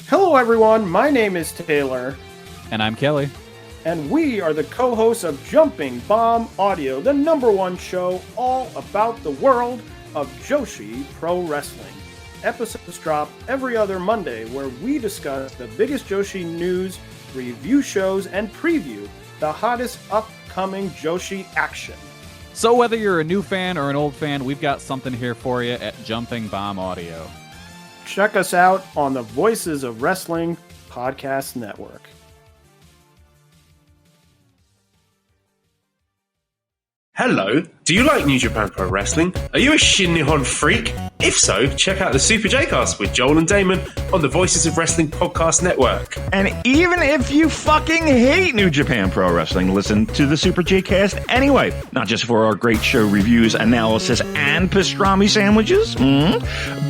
Hello, everyone. My name is Taylor. And I'm Kelly. And we are the co-hosts of Jumping Bomb Audio, the #1 show all about the world of Joshi Pro Wrestling. Episodes drop every other Monday, where we discuss the biggest Joshi news, review shows, and preview the hottest upcoming Joshi action. So whether you're a new fan or an old fan, we've got something here for you at Jumping Bomb Audio. Check us out on the Voices of Wrestling Podcast Network. Hello, do you like New Japan Pro Wrestling? Are you a Shin Nihon freak? If so, check out the Super J-Cast with Joel and Damon on the Voices of Wrestling Podcast Network. And even if you fucking hate New Japan Pro Wrestling, listen to the Super J-Cast anyway. Not just for our great show reviews, analysis, and pastrami sandwiches,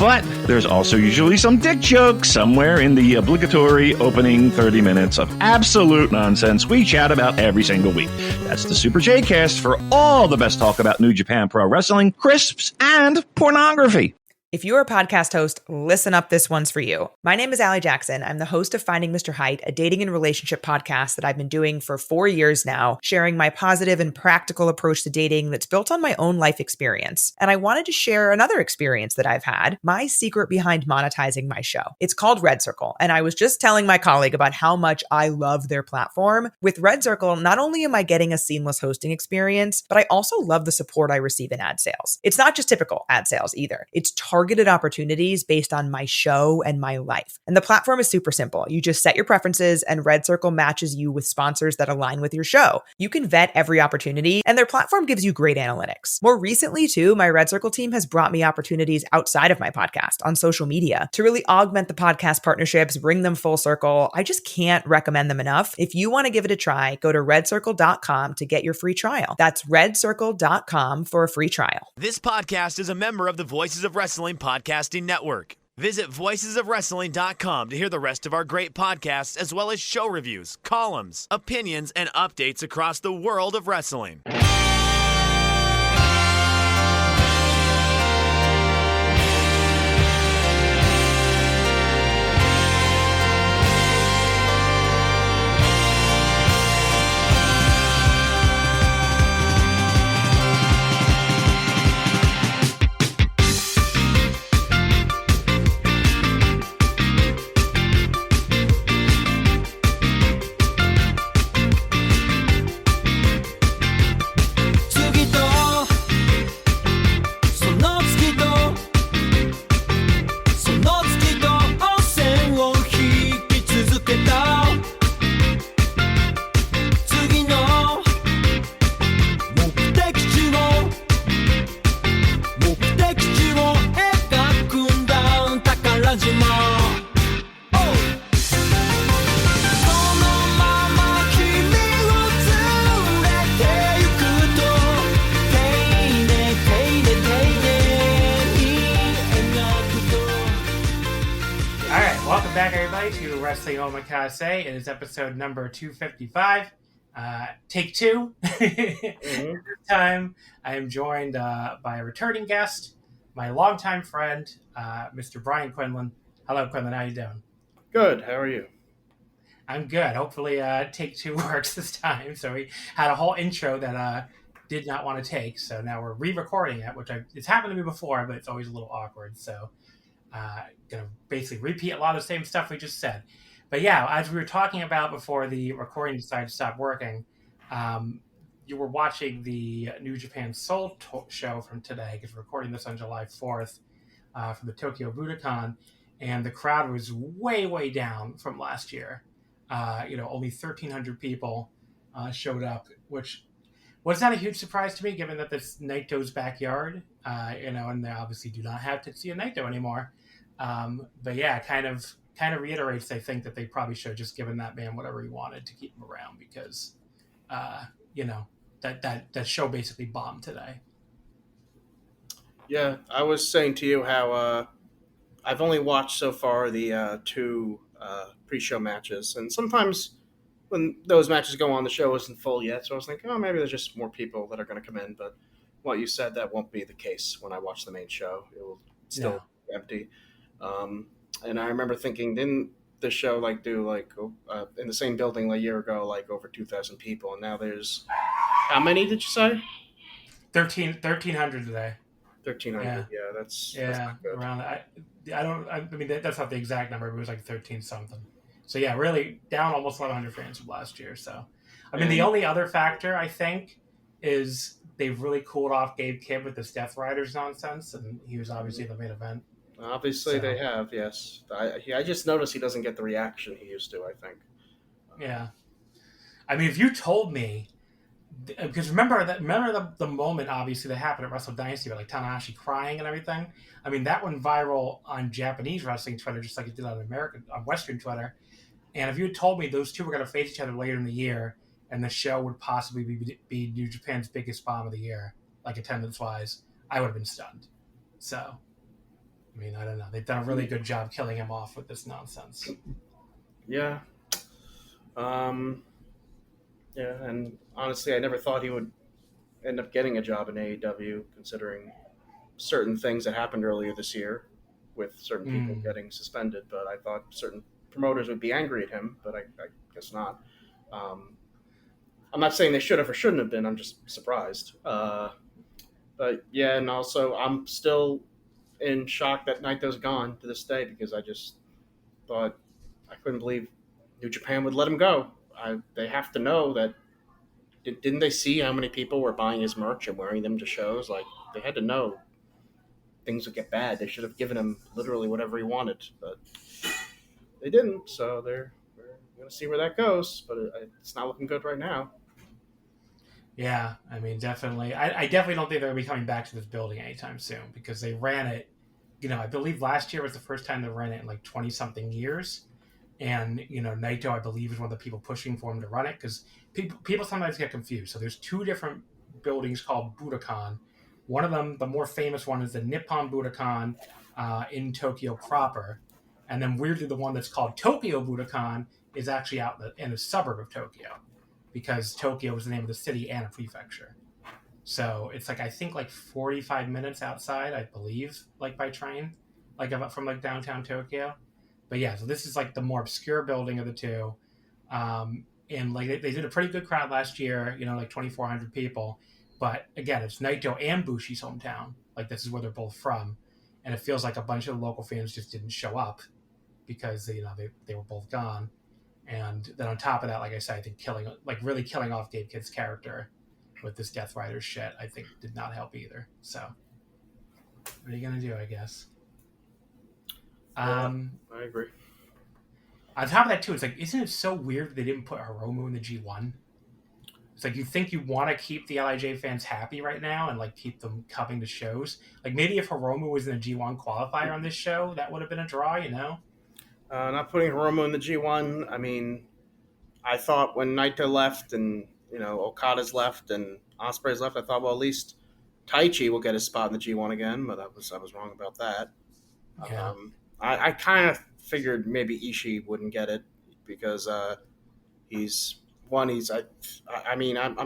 but there's also usually some dick jokes somewhere in the obligatory opening 30 minutes of absolute nonsense we chat about every single week. That's the Super J-Cast for all the best talk about New Japan Pro Wrestling, crisps, and pornography. If you're a podcast host, listen up, this one's for you. My name is Allie Jackson. I'm the host of Finding Mr. Height, a dating and relationship podcast that I've been doing for 4 years now, sharing my positive and practical approach to dating that's built on my own life experience. And I wanted to share another experience that I've had, my secret behind monetizing my show. It's called Red Circle, and I was just telling my colleague about how much I love their platform. With Red Circle, not only am I getting a seamless hosting experience, but I also love the support I receive in ad sales. It's not just typical ad sales either. It's targeted opportunities based on my show and my life. And the platform is super simple. You just set your preferences and Red Circle matches you with sponsors that align with your show. You can vet every opportunity and their platform gives you great analytics. More recently too, my Red Circle team has brought me opportunities outside of my podcast on social media to really augment the podcast partnerships, bring them full circle. I just can't recommend them enough. If you want to give it a try, go to redcircle.com to get your free trial. That's redcircle.com for a free trial. This podcast is a member of the Voices of Wrestling Podcasting Network. Visit voicesofwrestling.com to hear the rest of our great podcasts, as well as show reviews, columns, opinions, and updates across the world of wrestling. Omakase. It is episode number 255. Take two. This time I am joined by a returning guest, my longtime friend, Mr. Bryan Quinlan. Hello, Quinlan. How you doing? Good. How are you? I'm good. Hopefully take two works this time. So we had a whole intro that did not want to take. So now we're re-recording it, which it's happened to me before, but it's always a little awkward. So going to basically repeat a lot of the same stuff we just said. But yeah, as we were talking about before the recording decided to stop working, you were watching the New Japan Soul show from today, because we're recording this on July 4th from the Tokyo Budokan, and the crowd was way, way down from last year. Only 1,300 people showed up, which was not a huge surprise to me, given that this Naito's backyard, and they obviously do not have Tetsuya Naito anymore. But yeah, kind of reiterates, I think, that they probably should have just given that man whatever he wanted to keep him around, because, that show basically bombed today. Yeah, I was saying to you how I've only watched so far the two pre-show matches, and sometimes when those matches go on, the show isn't full yet, so I was thinking, oh, maybe there's just more people that are going to come in, but what you said, that won't be the case when I watch the main show. It will still be empty. And I remember thinking, didn't the show do in the same building a year ago over 2,000 people, and now there's how many did you say? 1,300 today. 1,300. Yeah, that's not good. Around. I mean, that's not the exact number. But it was like 13 something. So yeah, really down almost 1,100 fans from last year. So, I mean, the only other factor I think is they've really cooled off Gabe Kidd with this Death Riders nonsense, and he was obviously the main event. Obviously, they have, yes. I just noticed he doesn't get the reaction he used to, I think. Yeah. I mean, if you told me, because remember the moment, obviously, that happened at Wrestle Dynasty, with Tanahashi crying and everything? I mean, that went viral on Japanese wrestling Twitter, just like it did on Western Twitter. And if you had told me those two were going to face each other later in the year, and the show would possibly be New Japan's biggest bomb of the year, attendance-wise, I would have been stunned. So, I mean, I don't know. They've done a really good job killing him off with this nonsense. Yeah. Yeah, and honestly, I never thought he would end up getting a job in AEW, considering certain things that happened earlier this year with certain people getting suspended. But I thought certain promoters would be angry at him, but I guess not. I'm not saying they should have or shouldn't have been. I'm just surprised. But yeah, and also I'm still in shock that Naito's gone to this day, because I just thought I couldn't believe New Japan would let him go. They have to know that. Didn't they see how many people were buying his merch and wearing them to shows? They had to know things would get bad. They should have given him literally whatever he wanted, but they didn't. So we're going to see where that goes, but it's not looking good right now. Yeah, I mean, definitely. I definitely don't think they're going to be coming back to this building anytime soon, because they ran it, I believe last year was the first time they ran it in 20-something years. And, Naito, I believe, is one of the people pushing for him to run it, because people sometimes get confused. So there's two different buildings called Budokan. One of them, the more famous one, is the Nippon Budokan in Tokyo proper. And then weirdly, the one that's called Tokyo Budokan is actually out in a suburb of Tokyo, because Tokyo is the name of the city and a prefecture. So it's I think 45 minutes outside, I believe, by train, from downtown Tokyo. But yeah, so this is the more obscure building of the two. And they did a pretty good crowd last year, 2,400 people. But again, it's Naito and Bushi's hometown. This is where they're both from. And it feels like a bunch of the local fans just didn't show up because they were both gone. And then on top of that, like I said, I think really killing off Gabe Kidd's character with this Death Rider shit, I think did not help either. So what are you gonna do, I guess? I agree. On top of that too, it's isn't it so weird that they didn't put Hiromu in the G1? It's you think you want to keep the LIJ fans happy right now and keep them coming to shows. Maybe if Hiromu was in a G1 qualifier on this show, that would have been a draw, Not putting Hiromu in the G1. I mean, I thought when Naito left and Okada's left and Ospreay's left, I thought, well, at least Taichi will get his spot in the G1 again. But I was wrong about that. Yeah. I kind of figured maybe Ishii wouldn't get it because I'm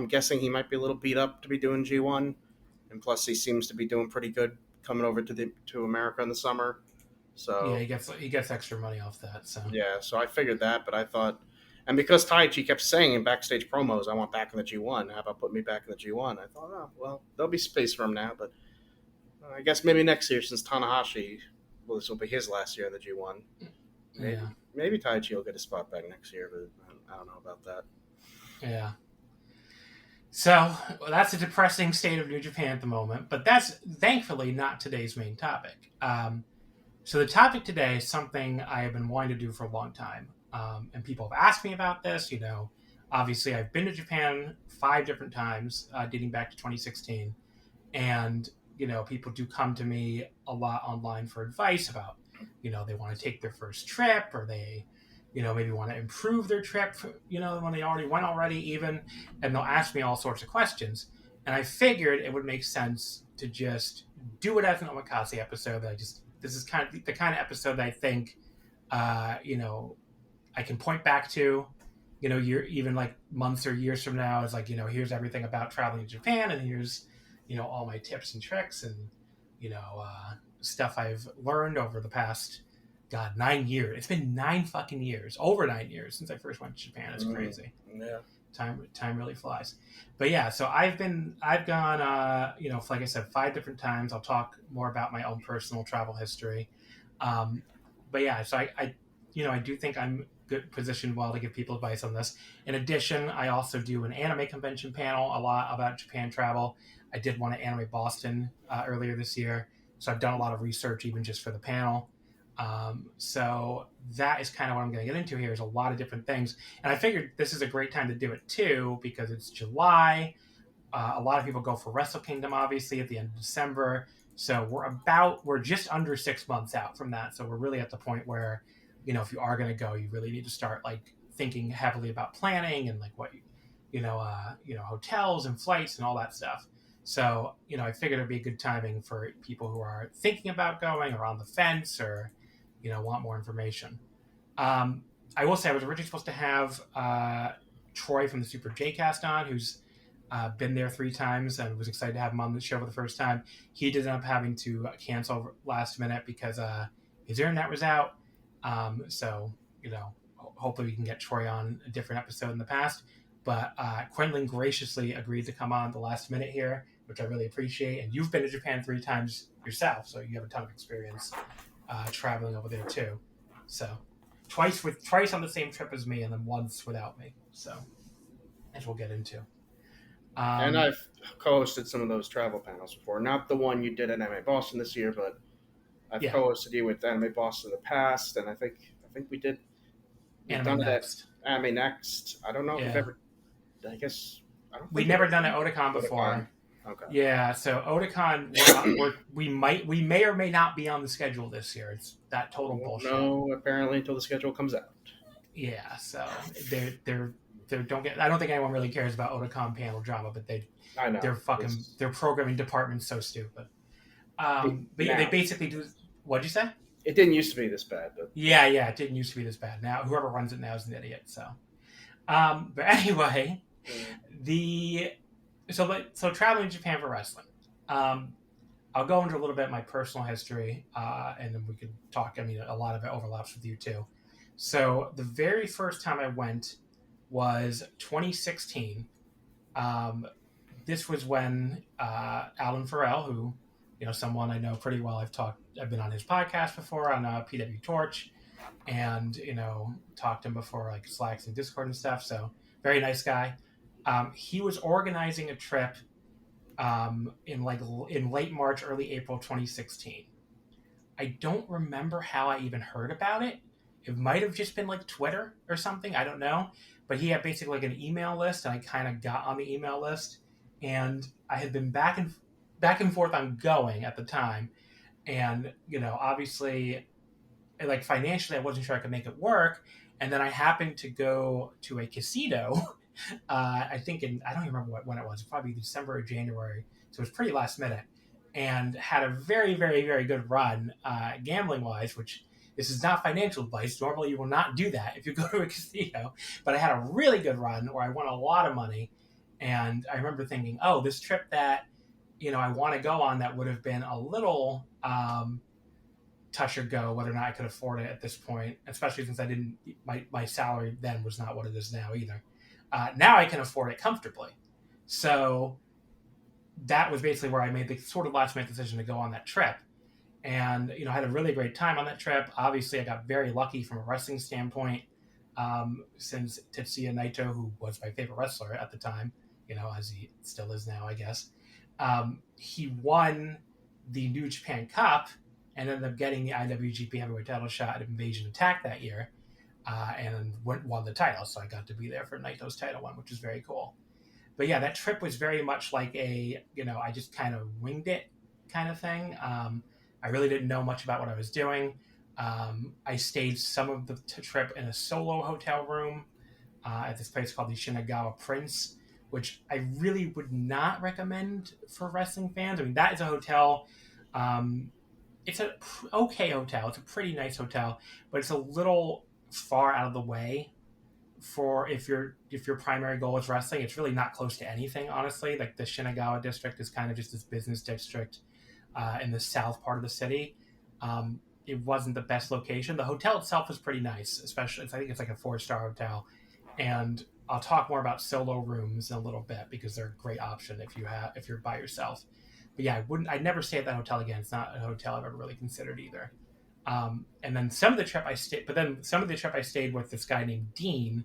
guessing he might be a little beat up to be doing G1, and plus he seems to be doing pretty good coming over to America in the summer. So yeah, he gets extra money off that. So yeah, so I figured that, but I thought, and because Taichi kept saying in backstage promos, "I want back in the G1. How about put me back in the G1?" I thought, oh well, there'll be space for him now, but I guess maybe next year since Tanahashi, this will be his last year in the G1. Maybe Taichi will get a spot back next year, but I don't know about that. Yeah. So that's a depressing state of New Japan at the moment, but that's thankfully not today's main topic. So the topic today is something I have been wanting to do for a long time, and people have asked me about this. Obviously I've been to Japan 5 different times, dating back to 2016, and people do come to me a lot online for advice about, they want to take their first trip, or they, maybe want to improve their trip, when they went even, and they'll ask me all sorts of questions. And I figured it would make sense to just do it as an Omakase episode. This is kind of the kind of episode that I think, I can point back to, even months or years from now, is here's everything about traveling to Japan, and here's, all my tips and tricks and, stuff I've learned over the past, God, 9 years. It's been 9 fucking years, over 9 years since I first went to Japan. It's crazy. Yeah. Time really flies. But yeah, so I've gone, like I said, 5 different times. I'll talk more about my own personal travel history. But yeah, so I do think I'm good positioned well to give people advice on this. In addition, I also do an anime convention panel a lot about Japan travel. I did one at Anime Boston earlier this year, so I've done a lot of research even just for the panel. So that is kind of what I'm going to get into here, is a lot of different things. And I figured this is a great time to do it too, because it's July. A lot of people go for Wrestle Kingdom, obviously, at the end of December. So we're just under 6 months out from that. So we're really at the point where, if you are going to go, you really need to start like thinking heavily about planning and like what, hotels and flights and all that stuff. So, I figured it'd be a good timing for people who are thinking about going or on the fence or, want more information. I will say I was originally supposed to have Troy from the Super J-Cast on, who's been there 3 times and was excited to have him on the show for the first time. He did end up having to cancel last minute because his internet was out. So, hopefully we can get Troy on a different episode in the past. But Quinlan graciously agreed to come on the last minute here, which I really appreciate. And you've been to Japan 3 times yourself, so you have a ton of experience traveling over there too. So twice on the same trip as me, and then once without me. So, as we'll get into. And I've co-hosted some of those travel panels before. Not the one you did at Anime Boston this year, but I've co-hosted you with Anime Boston in the past, and I think we did. Anime Next. Anime Next. I don't know if we've ever. I guess I don't. We've never done an Otakon before. Okay. Yeah, so Otakon, we may or may not be on the schedule this year. It's that total bullshit. No, apparently until the schedule comes out. Yeah, so they don't get. I don't think anyone really cares about Otakon panel drama, but I know their programming department's so stupid. But yeah, they basically do. What'd you say? It didn't used to be this bad, but yeah, it didn't used to be this bad. Now whoever runs it now is an idiot. So, but anyway, so traveling to Japan for wrestling. I'll go into a little bit of my personal history, and then we can talk. I mean, a lot of it overlaps with you too. So the very first time I went was 2016. This was when Alan Farrell, who, someone I know pretty well, I've been on his podcast before on PW Torch, and, talked to him before, like Slacks and Discord and stuff. So very nice guy. He was organizing a trip in late March, early April 2016. I don't remember how I even heard about it. It might have just been like Twitter or something. I don't know. But he had basically like an email list, and I kind of got on the email list. And I had been back and forth on going at the time. And, obviously, like financially, I wasn't sure I could make it work. And then I happened to go to a casino, I think I don't even remember when it was, probably December or January. So it was pretty last minute. And had a very, very, very good run gambling-wise, which this is not financial advice. Normally, you will not do that if you go to a casino. But I had a really good run where I won a lot of money. And I remember thinking, oh, this trip that, I want to go on that would have been a little touch or go, whether or not I could afford it at this point, especially since my salary then was not what it is now either. Now I can afford it comfortably. So that was basically where I made the sort of last minute decision to go on that trip. And, I had a really great time on that trip. Obviously, I got very lucky from a wrestling standpoint, since Tetsuya Naito, who was my favorite wrestler at the time, as he still is now, I guess, he won the New Japan Cup and ended up getting the IWGP Heavyweight title shot at Invasion Attack that year, and won the title. So I got to be there for Naito's title one, which was very cool. But yeah, that trip was very much like I just kind of winged it kind of thing. I really didn't know much about what I was doing. I stayed some of the trip in a solo hotel room at this place called the Shinagawa Prince, which I really would not recommend for wrestling fans. I mean, that is a hotel. It's an okay hotel. It's a pretty nice hotel, but it's a little far out of the way for if your primary goal is wrestling. It's really not close to anything, honestly. Like the Shinagawa district is kind of just this business district in the south part of the city. it wasn't the best location. The hotel itself was pretty nice, especially I think it's like a 4-star hotel, and I'll talk more about solo rooms in a little bit because they're a great option if you're by yourself. But yeah, I'd never stay at that hotel again. It's not a hotel I've ever really considered either. And then some of the trip I stayed with this guy named Dean,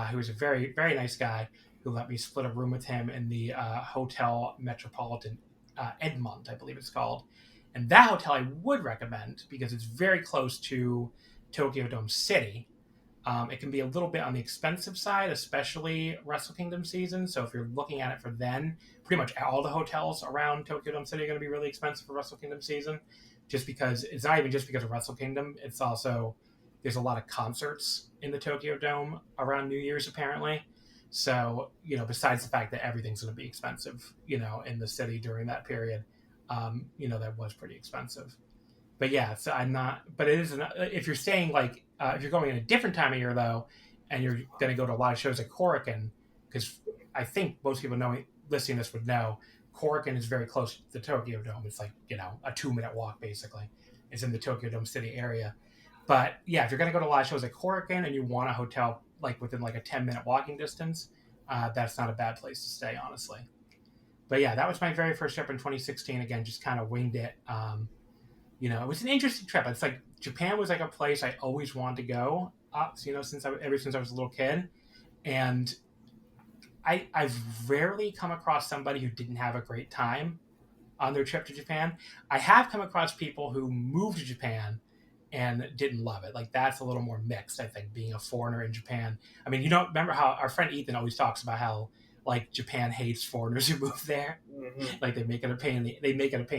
who was a very, very nice guy who let me split a room with him in the Hotel Metropolitan Edmond, I believe it's called. And that hotel I would recommend because it's very close to Tokyo Dome City. It can be a little bit on the expensive side, especially Wrestle Kingdom season. So if you're looking at it for then, pretty much all the hotels around Tokyo Dome City are going to be really expensive for Wrestle Kingdom season. Just because it's not even just because of Wrestle Kingdom. It's also, there's a lot of concerts in the Tokyo Dome around New Year's apparently. So, besides the fact that everything's going to be expensive, in the city during that period, that was pretty expensive. But yeah, so but it is, if you're staying if you're going in a different time of year though, and you're going to go to a lot of shows at Korakuen, because I think most people listening to this would know, Korakuen is very close to the Tokyo Dome. It's like, a 2-minute walk basically. It's in the Tokyo Dome City area. But yeah, if you're going to go to a lot of shows at Korakuen and you want a hotel within a 10-minute walking distance, that's not a bad place to stay, honestly. But yeah, that was my very first trip in 2016. Again, just kind of winged it. It was an interesting trip. It's Japan was a place I always wanted to go, ever since I was a little kid. And I've rarely come across somebody who didn't have a great time on their trip to Japan. I have come across people who moved to Japan and didn't love it. That's a little more mixed, I think, being a foreigner in Japan. I mean, remember how our friend Ethan always talks about how Japan hates foreigners who move there. Mm-hmm. They make it a pain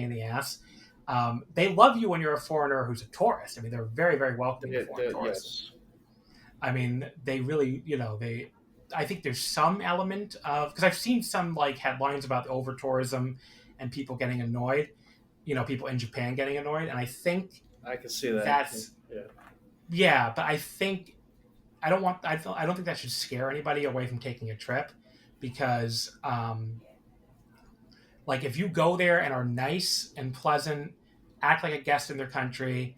in the ass. They love you when you're a foreigner who's a tourist. I mean, they're very, very welcoming to foreign tourists. Yes. I mean, they really, I think there's some element of, because I've seen some headlines about the over tourism and people getting annoyed, people in Japan getting annoyed. And I think I can see that. That's, yeah, but I think I don't think that should scare anybody away from taking a trip, because if you go there and are nice and pleasant, act like a guest in their country,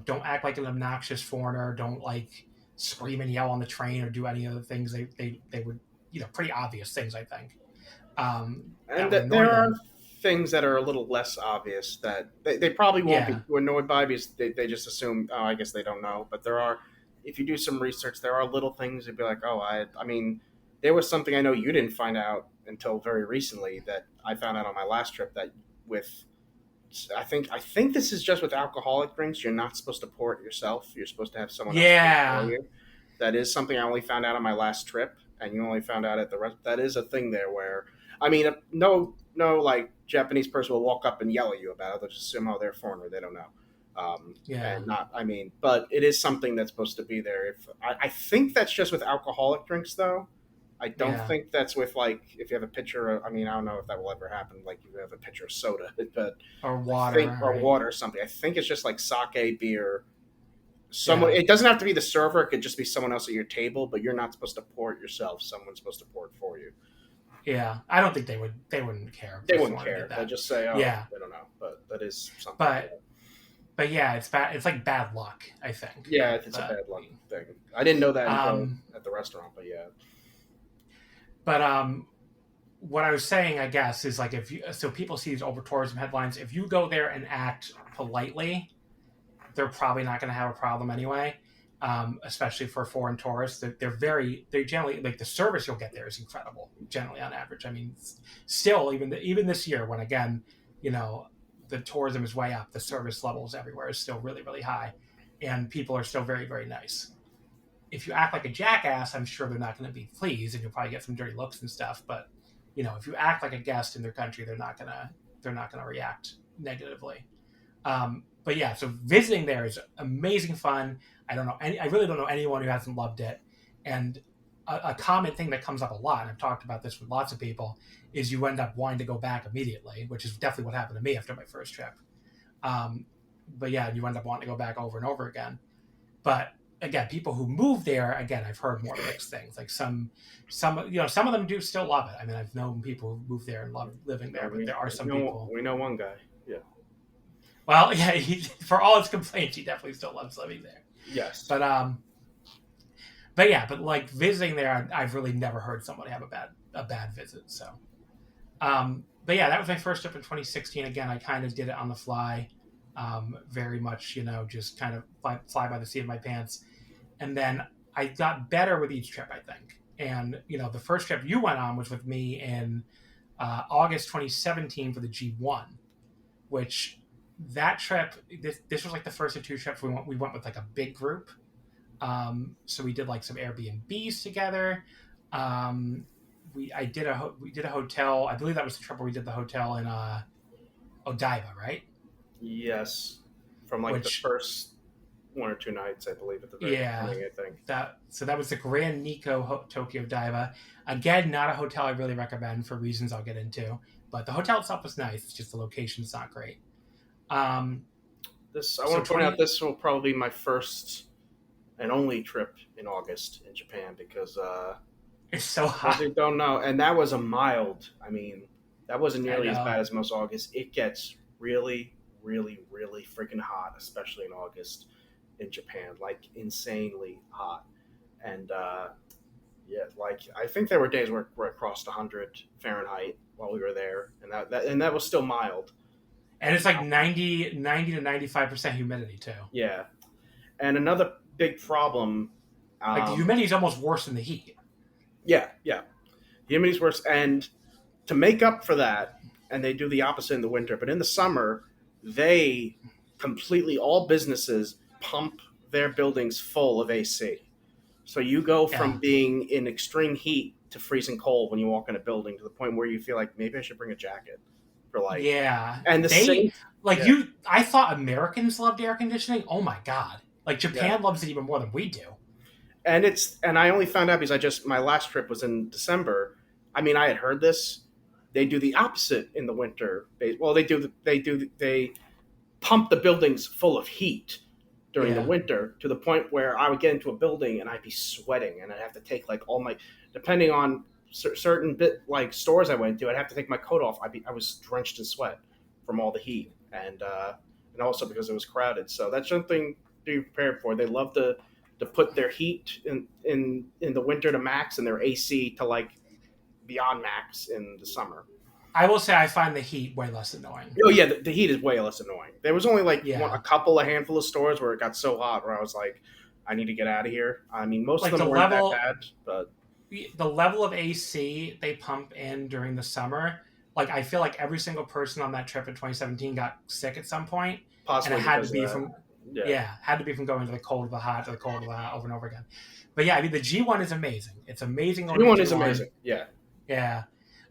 don't act like an obnoxious foreigner, don't scream and yell on the train or do any of the things they would, pretty obvious things, I think. And there are things that are a little less obvious that they probably won't be too annoyed by, because they just assume, oh, I guess they don't know. But there are, if you do some research, there are little things you'd be like, oh, I mean, there was something I know you didn't find out until very recently that I found out on my last trip, that I think this is just with alcoholic drinks, you're not supposed to pour it yourself. You're supposed to have someone else pour you. That is something I only found out on my last trip, and you only found out at the rest. That is a thing there where, I mean, no Japanese person will walk up and yell at you about it. They'll just assume, oh, they're a foreigner, they don't know. And but it is something that's supposed to be there. I think that's just with alcoholic drinks, though. I don't think that's with if you have a pitcher of, I mean, I don't know if that will ever happen. You have a pitcher of soda, but or water, or water or something. I think it's just sake, beer. It doesn't have to be the server. It could just be someone else at your table, but you're not supposed to pour it yourself. Someone's supposed to pour it for you. Yeah, I don't think they would. They wouldn't care. They wouldn't care. They'll just say, "Oh, they don't know." But that is something. But yeah, it's bad. It's bad luck, I think. Yeah, it's a bad luck thing. I didn't know that at the restaurant, but yeah. But what I was saying, I guess, is so people see these over tourism headlines. If you go there and act politely, they're probably not going to have a problem anyway. Especially for foreign tourists, they generally the service you'll get there is incredible. Generally, on average, I mean, still even this year, when again, the tourism is way up, the service levels everywhere is still really, really high, and people are still very, very nice. If you act like a jackass, I'm sure they're not going to be pleased, and you'll probably get some dirty looks and stuff. But if you act like a guest in their country, they're not gonna react negatively. But yeah, so visiting there is amazing fun. I really don't know anyone who hasn't loved it. And a common thing that comes up a lot, and I've talked about this with lots of people, is you end up wanting to go back immediately, which is definitely what happened to me after my first trip. But yeah, you end up wanting to go back over and over again. But again, people who move there, again, I've heard more mixed things. Some of them do still love it. I mean, I've known people who move there and love living there, but there are some people. We know one guy. Yeah. Well, yeah, for all his complaints, he definitely still loves living there. Yes. But like visiting there, I've really never heard somebody have a bad visit. So, but yeah, that was my first trip in 2016. Again, I kind of did it on the fly, very much, just kind of fly by the seat of my pants. And then I got better with each trip, I think. And, the first trip you went on was with me in August 2017 for the G1, which that trip, this was like the first of two trips we went with like a big group. So we did like some Airbnbs together. We did a hotel. I believe that was the trip where we did the hotel in Odaiba, right? Yes, from the first 1 or 2 nights, I believe, at the very beginning, I think. That was the Grand Nikko Tokyo Odaiba. Again, not a hotel I really recommend for reasons I'll get into, but the hotel itself was nice. It's just the location's not great. I want to point out this will probably be my first and only trip in August in Japan because it's so hot. I don't know, and that was a mild. I mean, that wasn't nearly as bad as most August. It gets really, really, really freaking hot, especially in August in Japan, like insanely hot. And I think there were days where it crossed 100 Fahrenheit while we were there, and that was still mild. And it's like 90 to 95% humidity too. Yeah, and another big problem. The humidity is almost worse than the heat. Yeah. The humidity's worse, and to make up for that, and they do the opposite in the winter, but in the summer, they completely, all businesses pump their buildings full of AC. So you go from being in extreme heat to freezing cold when you walk in a building to the point where you feel like maybe I should bring a jacket. And I thought Americans loved air conditioning. Oh my God. Like Japan loves it even more than we do. And I only found out because my last trip was in December. I mean, I had heard this. They do the opposite in the winter. Well, they pump the buildings full of heat during the winter to the point where I would get into a building and I'd be sweating and I'd have to take like all my, depending on certain stores I went to, I'd have to take my coat off. I was drenched in sweat from all the heat and also because it was crowded. So that's something to be prepared for. They love to put their heat in the winter to max and their AC to like beyond max in the summer. I will say I find the heat way less annoying. Oh yeah, the heat is way less annoying. There was only a handful of stores where it got so hot where I was like, I need to get out of here. I mean, most of them weren't that bad, but the level of AC they pump in during the summer, like I feel like every single person on that trip in 2017 got sick at some point. Possibly, and it had to be from going to the cold to the hot to the cold to the hot over and over again. But yeah, I mean the G1 is amazing. It's amazing. G1 is amazing. Yeah. Yeah.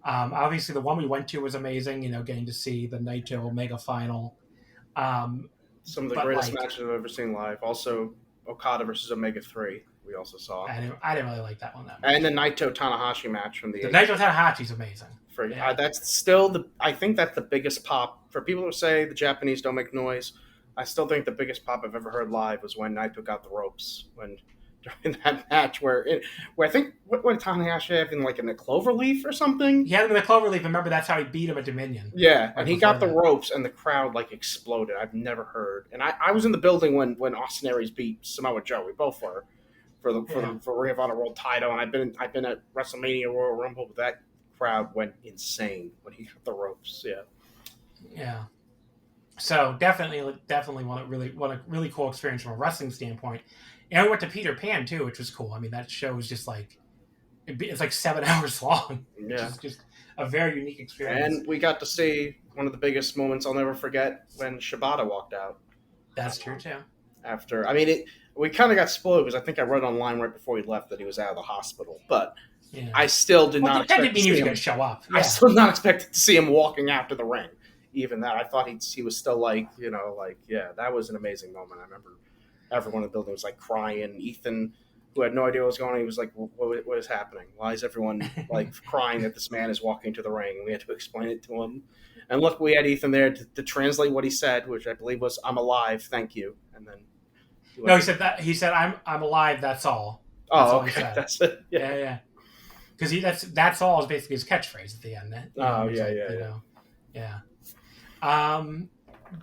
Obviously the one we went to was amazing, getting to see the Naito Omega final. Some of the greatest matches I've ever seen live. Also Okada versus Omega 3 we also saw. I didn't really like that one that much. And the Naito Tanahashi match from the Naito Tanahashi's amazing. That's still I think that's the biggest pop. For people who say the Japanese don't make noise, I still think the biggest pop I've ever heard live was when Naito got the ropes during that match where I think what did Tanahashi have in a clover leaf or something? He had him in a clover leaf. Remember, that's how he beat him at Dominion. Yeah, and he got the ropes, and the crowd exploded. I've never heard, and I was in the building when Austin Aries beat Samoa Joe. We both were for Ring of Honor World Title, and I've been at WrestleMania Royal Rumble, but that crowd went insane when he got the ropes. Yeah. So definitely want a really cool experience from a wrestling standpoint. And we went to Peter Pan too, which was cool. I mean, that show was just it's like 7 hours long. Yeah, it's just a very unique experience. And we got to see one of the biggest moments I'll never forget when Shibata walked out. That's true too. After, we kind of got spoiled because I think I read online right before he left that he was out of the hospital, but I still did not. That didn't mean he was going to show up. Yeah. I still did not expect to see him walking after the ring. Even that, I thought he was still that was an amazing moment. I remember everyone in the building was crying. Ethan, who had no idea what was going on, he was like, what is happening? Why is everyone crying that this man is walking to the ring? And we had to explain it to him. And look, we had Ethan there to translate what he said, which I believe was, "I'm alive, thank you." And then he said I'm alive, that's all. That's all he said. That's it. Yeah. Because that's all is basically his catchphrase at the end.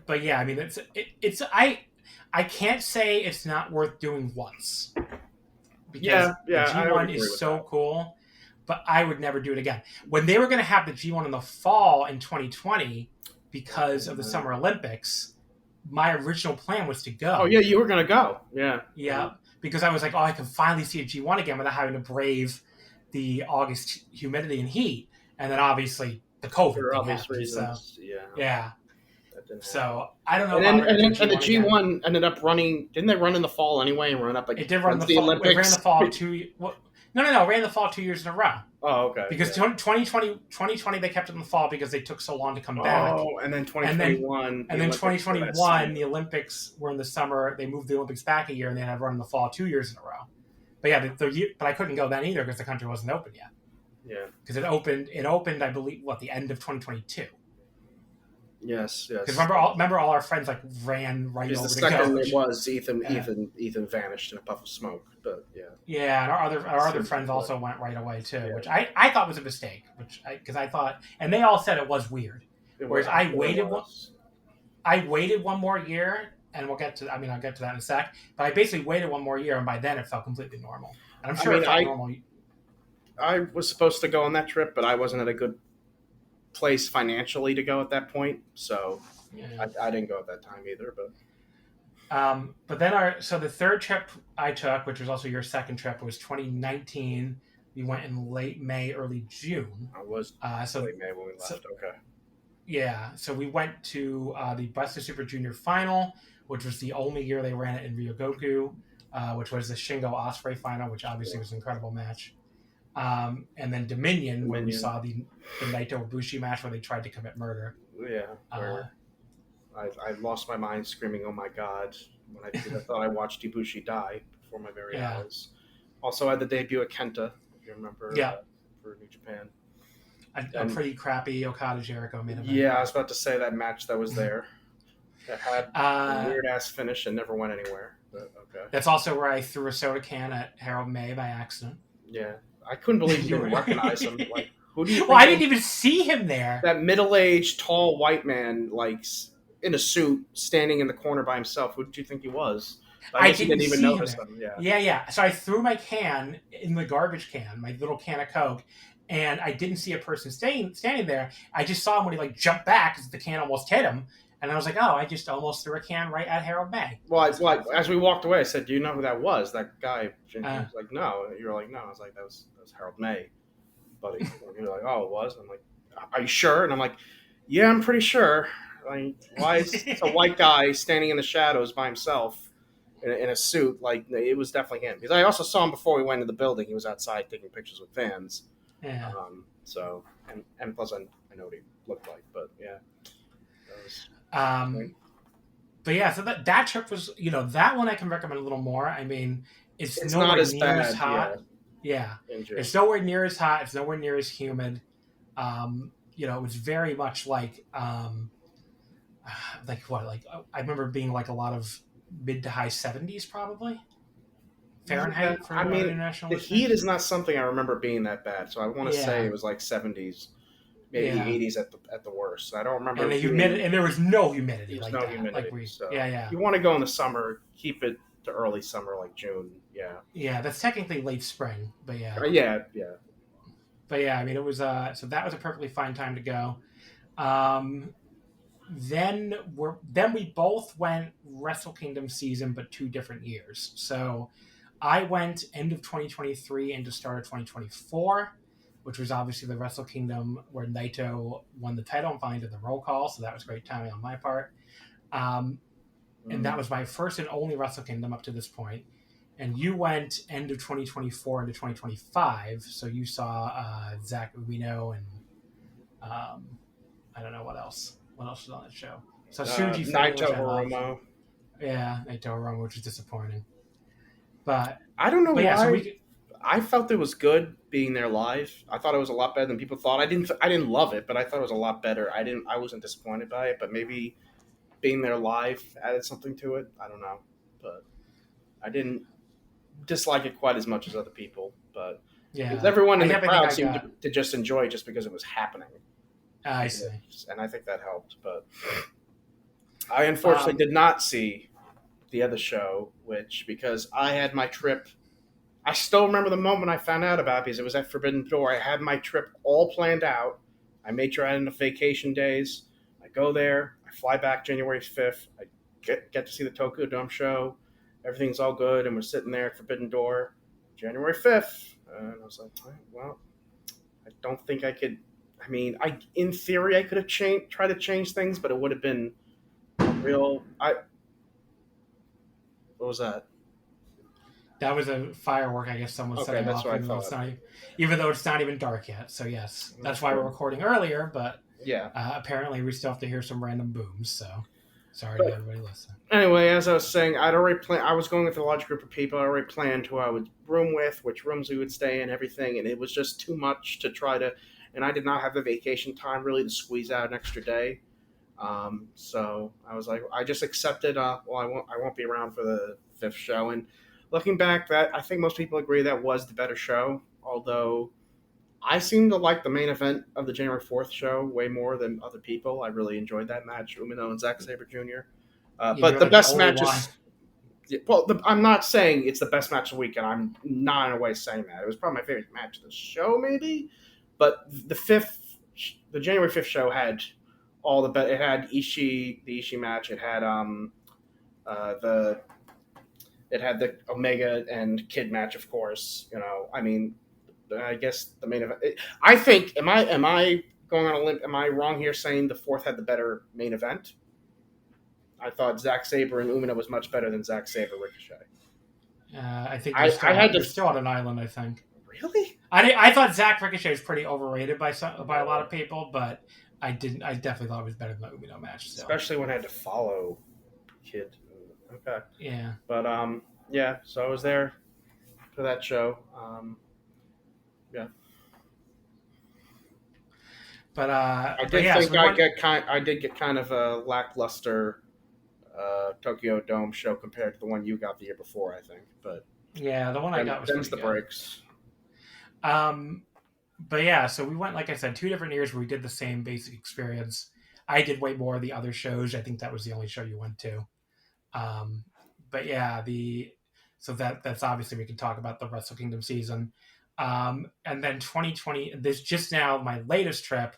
but yeah, I mean, I can't say it's not worth doing once. Because the G1 is so cool, but I would never do it again. When they were going to have the G1 in the fall in 2020 because of the Summer Olympics, my original plan was to go. Oh, yeah, you were going to go. Yeah. Yeah, because I was like, I can finally see a G1 again without having to brave the August humidity and heat. And then obviously the COVID for thing obvious happened, reasons. So, yeah. Yeah. So I don't know. And the G1 ended up running. Didn't they run in the fall anyway and run up like it did run in the fall? Olympics? It ran in the fall 2. No. It ran in the fall 2 years in a row. Oh, okay. Because 2020 they kept it in the fall because they took so long to come back. Oh, and then 2021. And then 2021 the Olympics were in the summer. They moved the Olympics back a year and they had run in the fall 2 years in a row. But yeah, but I couldn't go then either because the country wasn't open yet. Yeah. Because it opened, I believe, the end of 2022. Yes. Because remember all our friends like ran right over the to second go. It was Ethan vanished in a puff of smoke. But yeah. Yeah, and our other friends also went right away too, which I thought was a mistake. Because I thought, and they all said it was weird. Whereas I waited one more year, and I'll get to that in a sec. But I basically waited one more year, and by then it felt completely normal. And I'm sure it felt normal. I was supposed to go on that trip, but I wasn't at a good place financially to go at that point, so I didn't go at that time either. But then the third trip I took, which was also your second trip, was 2019. We went in late May, early June. I was late May when we left. Okay. Yeah, so we went to the Bsky Super Junior Final, which was the only year they ran it in Ryogoku, which was the Shingo Ospreay final, which obviously was an incredible match. And then Dominion, when we saw the Naito Ibushi match where they tried to commit murder. Yeah, I lost my mind screaming, "Oh my God!" when I thought I watched Ibushi die before my very eyes. Also, I had the debut of Kenta, if you remember. For New Japan. A pretty crappy Okada Jericho main event. Yeah, I was about to say that match that was there. That had a weird ass finish and never went anywhere. But okay. That's also where I threw a soda can at Harold May by accident. Yeah. I couldn't believe you didn't recognize him. Like, who do you? Well, I didn't even see him there. That middle-aged, tall white man, like in a suit, standing in the corner by himself. Who did you think he was? I guess you didn't even notice him. Yeah. So I threw my can in the garbage can, my little can of Coke, and I didn't see a person standing there. I just saw him when he jumped back because the can almost hit him. And I was like, I just almost threw a can right at Harold May. Well, as we walked away, I said, "Do you know who that was? That guy?" And he was like, "No." And you're like, "No." I was like, "That was Harold May, buddy." And you're like, "Oh, it was?" I'm like, "Are you sure?" And I'm like, "Yeah, I'm pretty sure." Like, why is a white guy standing in the shadows by himself in a suit? Like, it was definitely him. Because I also saw him before we went into the building. He was outside taking pictures with fans. Yeah. So, and plus I know what he looked like, but yeah. But yeah, so that trip was, that one I can recommend a little more. I mean, it's nowhere not as near bad, as hot. Yeah. It's nowhere near as hot. It's nowhere near as humid. It was very much like I remember being like a lot of mid to high 70s probably. Fahrenheit for international. The heat is not something I remember being that bad. So I want to say it was like 70s. Maybe 80s at the worst. I don't remember. And there was no humidity. There was no humidity. So if you want to go in the summer, keep it to early summer, like June. Yeah. Yeah, that's technically late spring, but yeah. Yeah. But yeah, I mean, it was so that was a perfectly fine time to go. Then we both went Wrestle Kingdom season, but 2 different years. So I went end of 2023 into start of 2024. Which was obviously the Wrestle Kingdom where Naito won the title and finally did the roll call. So that was great timing on my part. And that was my first and only Wrestle Kingdom up to this point. And you went end of 2024 into 2025. So you saw Zach Ueno and I don't know what else. What else was on that show? So Shuji Naito Hiromu. Yeah, Naito Hiromu, which was disappointing. But I don't know why. Yeah, so I felt it was good being there live. I thought it was a lot better than people thought. I didn't love it, but I thought it was a lot better. I wasn't disappointed by it, but maybe being there live added something to it. I don't know, but I didn't dislike it quite as much as other people. But everyone in the crowd seemed to just enjoy it just because it was happening. I see, and I think that helped. But I unfortunately did not see the other show, because I had my trip. I still remember the moment I found out about it because it was at Forbidden Door. I had my trip all planned out. I made sure I had enough vacation days. I go there. I fly back January 5th. I get to see the Tokyo Dome show. Everything's all good, and we're sitting there at Forbidden Door January 5th. And I was like, well, I don't think I could. I mean, in theory, I could have tried to change things, but it would have been real. What was that? That was a firework, I guess someone set that's off, what I thought. Even though it's not even dark yet. So yes, that's why we're recording earlier. But yeah, apparently we still have to hear some random booms. So sorry to everybody listening. Anyway, as I was saying, I'd already planned. I was going with a large group of people. I already planned who I would room with, which rooms we would stay in, everything, and it was just too much to try to. And I did not have the vacation time really to squeeze out an extra day. So I was like, I just accepted. I won't be around for the 5th show. And looking back, I think most people agree that was the better show. Although I seem to like the main event of the January 4th show way more than other people. I really enjoyed that match, Umino and Zack Sabre Jr. But the best matches. Well, I'm not saying it's the best match of the weekend. I'm not in a way saying that. It was probably my favorite match of the show, maybe. But the January 5th show had all the it had the Ishii match. It had the Omega and Kid match, of course. I mean, I guess the main event. I think. Am I going on a limb? Am I wrong here saying the 4th had the better main event? I thought Zack Sabre and Umino was much better than Zack Sabre Ricochet. I think you're still on an island. I think. Really? I thought Zack Ricochet was pretty overrated by a lot of people, but I definitely thought it was better than the Umino match. So. Especially when I had to follow Kid. Okay. Yeah. But yeah. So I was there for that show. Yeah. But I did get kind of a lackluster Tokyo Dome show compared to the one you got the year before, I think. But yeah, the one I got was the breaks. But yeah, so we went, like I said, 2 different years where we did the same basic experience. I did way more of the other shows. I think that was the only show you went to. But yeah, so that's obviously we can talk about the Wrestle Kingdom season. And then 2020, this just now my latest trip.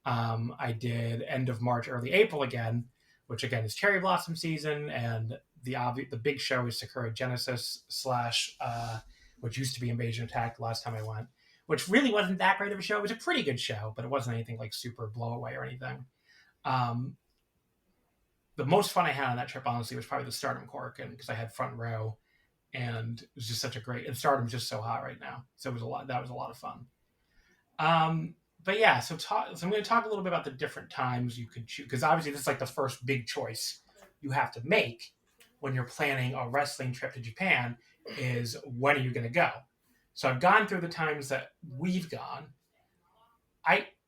I did end of March, early April again, which again is Cherry Blossom season, and the big show is Sakura Genesis / which used to be Invasion Attack the last time I went, which really wasn't that great of a show. It was a pretty good show, but it wasn't anything like super blow away or anything. The most fun I had on that trip, honestly, was probably the Stardom Korakuen, because I had front row, and it was just such a great. And Stardom's just so hot right now, so that was a lot of fun. But yeah, so I'm going to talk a little bit about the different times you could choose, because obviously this is like the first big choice you have to make when you're planning a wrestling trip to Japan, is when are you going to go? So I've gone through the times that we've gone.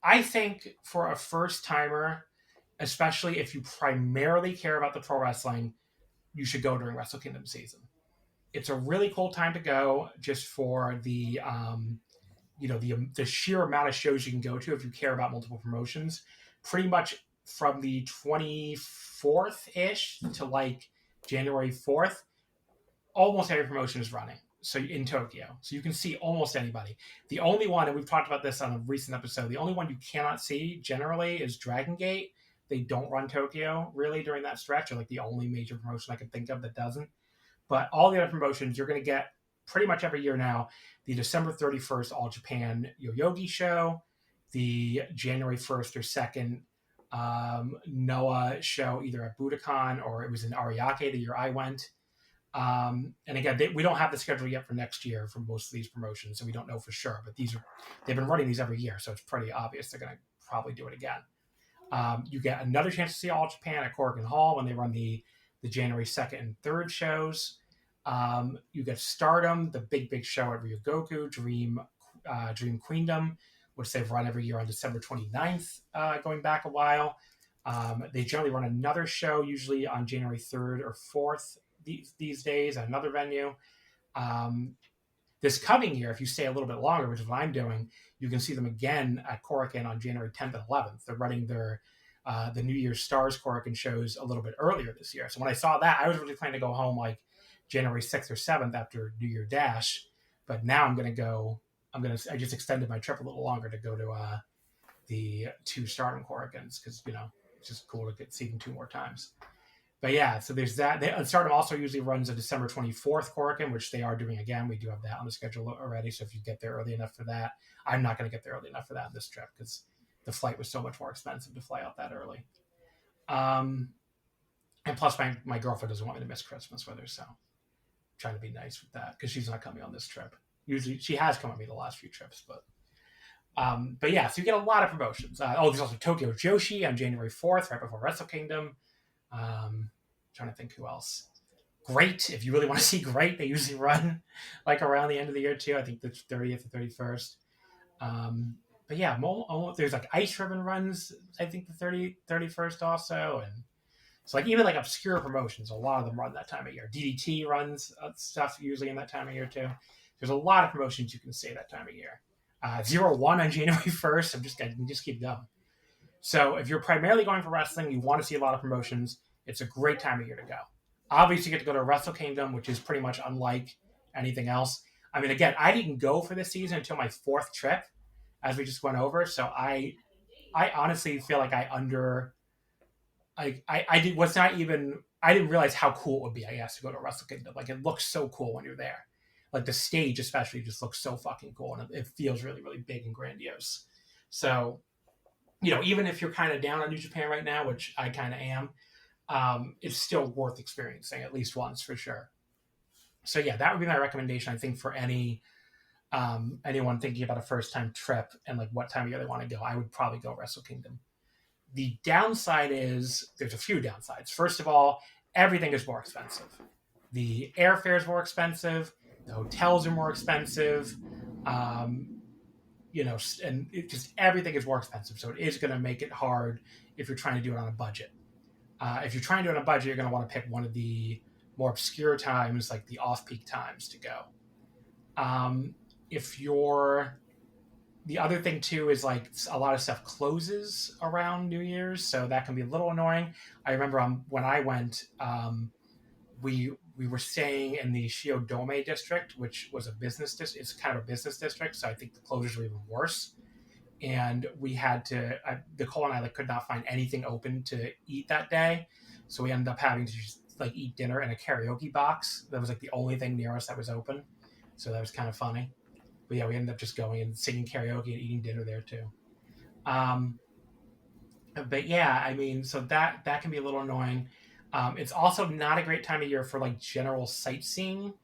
I think for a first timer, especially if you primarily care about the pro wrestling, you should go during Wrestle Kingdom season. It's a really cool time to go, just for the sheer amount of shows you can go to if you care about multiple promotions. Pretty much from the 24th-ish to like January 4th, almost every promotion is running. So in Tokyo. So you can see almost anybody. The only one, and we've talked about this on a recent episode, the only one you cannot see generally is Dragon Gate. They don't run Tokyo really during that stretch, or like the only major promotion I can think of that doesn't. But all the other promotions you're going to get pretty much every year now. The December 31st All Japan Yoyogi show, the January 1st or 2nd Noah show, either at Budokan or it was in Ariake the year I went. And again, we don't have the schedule yet for next year for most of these promotions, so we don't know for sure. But they've been running these every year, so it's pretty obvious they're going to probably do it again. You get another chance to see All Japan at Korakuen Hall when they run the January 2nd and 3rd shows. You get Stardom, the big show at Ryogoku, Dream Queendom, which they've run every year on December 29th, going back a while. They generally run another show, usually on January 3rd or 4th these days at another venue. This coming year, if you stay a little bit longer, which is what I'm doing, you can see them again at Korakuen on January 10th and 11th. They're running their the New Year's Stars Korakuen shows a little bit earlier this year. So when I saw that, I was really planning to go home like January 6th or 7th after New Year Dash. But now I just extended my trip a little longer to go to the 2 Stardom Korakuens because, it's just cool to see them 2 more times. But yeah, so there's that. Stardom also usually runs a December 24th Korakuen, which they are doing again. We do have that on the schedule already. So if you get there early enough for that, I'm not going to get there early enough for that on this trip because the flight was so much more expensive to fly out that early. And plus, my girlfriend doesn't want me to miss Christmas with her, so I'm trying to be nice with that because she's not coming on this trip. Usually, she has come with me the last few trips, but yeah, so you get a lot of promotions. There's also Tokyo Joshi on January 4th, right before Wrestle Kingdom. Trying to think who else. Great, if you really want to see Great, they usually run like around the end of the year too. I think the 30th or 31st. But yeah, there's like Ice Ribbon runs, I think the 31st also. And so like even like obscure promotions, a lot of them run that time of year. DDT runs stuff usually in that time of year too. There's a lot of promotions you can see that time of year. 01 on January 1st. I can just keep going. So if you're primarily going for wrestling, you want to see a lot of promotions, it's a great time of year to go. Obviously, you get to go to Wrestle Kingdom, which is pretty much unlike anything else. I mean, again, I didn't go for this season until my 4th trip, as we just went over. So I honestly feel like I didn't realize how cool it would be, I guess, to go to Wrestle Kingdom. Like, it looks so cool when you're there. Like, the stage especially just looks so fucking cool, and it feels really, really big and grandiose. So, even if you're kind of down on New Japan right now, which I kind of am, it's still worth experiencing at least once for sure. So yeah, that would be my recommendation, I think, for anyone thinking about a first-time trip and like what time of year they want to go. I would probably go Wrestle Kingdom. The downside is there's a few downsides. First of all, everything is more expensive. The airfare is more expensive. The hotels are more expensive. And everything is more expensive. So it is going to make it hard if you're trying to do it on a budget. If you're trying to do it on a budget, you're going to want to pick one of the more obscure times, like the off-peak times to go. The other thing too is like a lot of stuff closes around New Year's, so that can be a little annoying. I remember when I went, we were staying in the Shiodome district, which was a business district. It's kind of a business district, so I think the closures were even worse. And we had to, Nicole and I could not find anything open to eat that day, so we ended up having to just like eat dinner in a karaoke box. That was like the only thing near us that was open, so that was kind of funny. But yeah, we ended up just going and singing karaoke and eating dinner there too. But yeah, I mean, so that can be a little annoying. It's also not a great time of year for like general sightseeing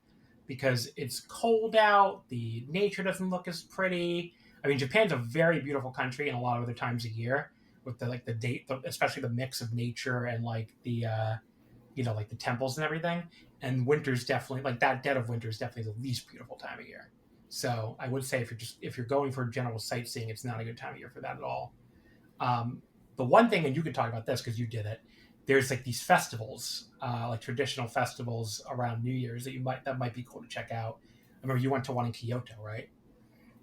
because it's cold out. The nature doesn't look as pretty. I mean, Japan's a very beautiful country in a lot of other times of year with especially the mix of nature and like the, like the temples and everything. And winter's definitely like that dead of winter is definitely the least beautiful time of year. So I would say if you're going for general sightseeing, it's not a good time of year for that at all. The one thing, and you could talk about this because you did it, there's like these festivals, like traditional festivals around New Year's that might be cool to check out. I remember you went to one in Kyoto, right?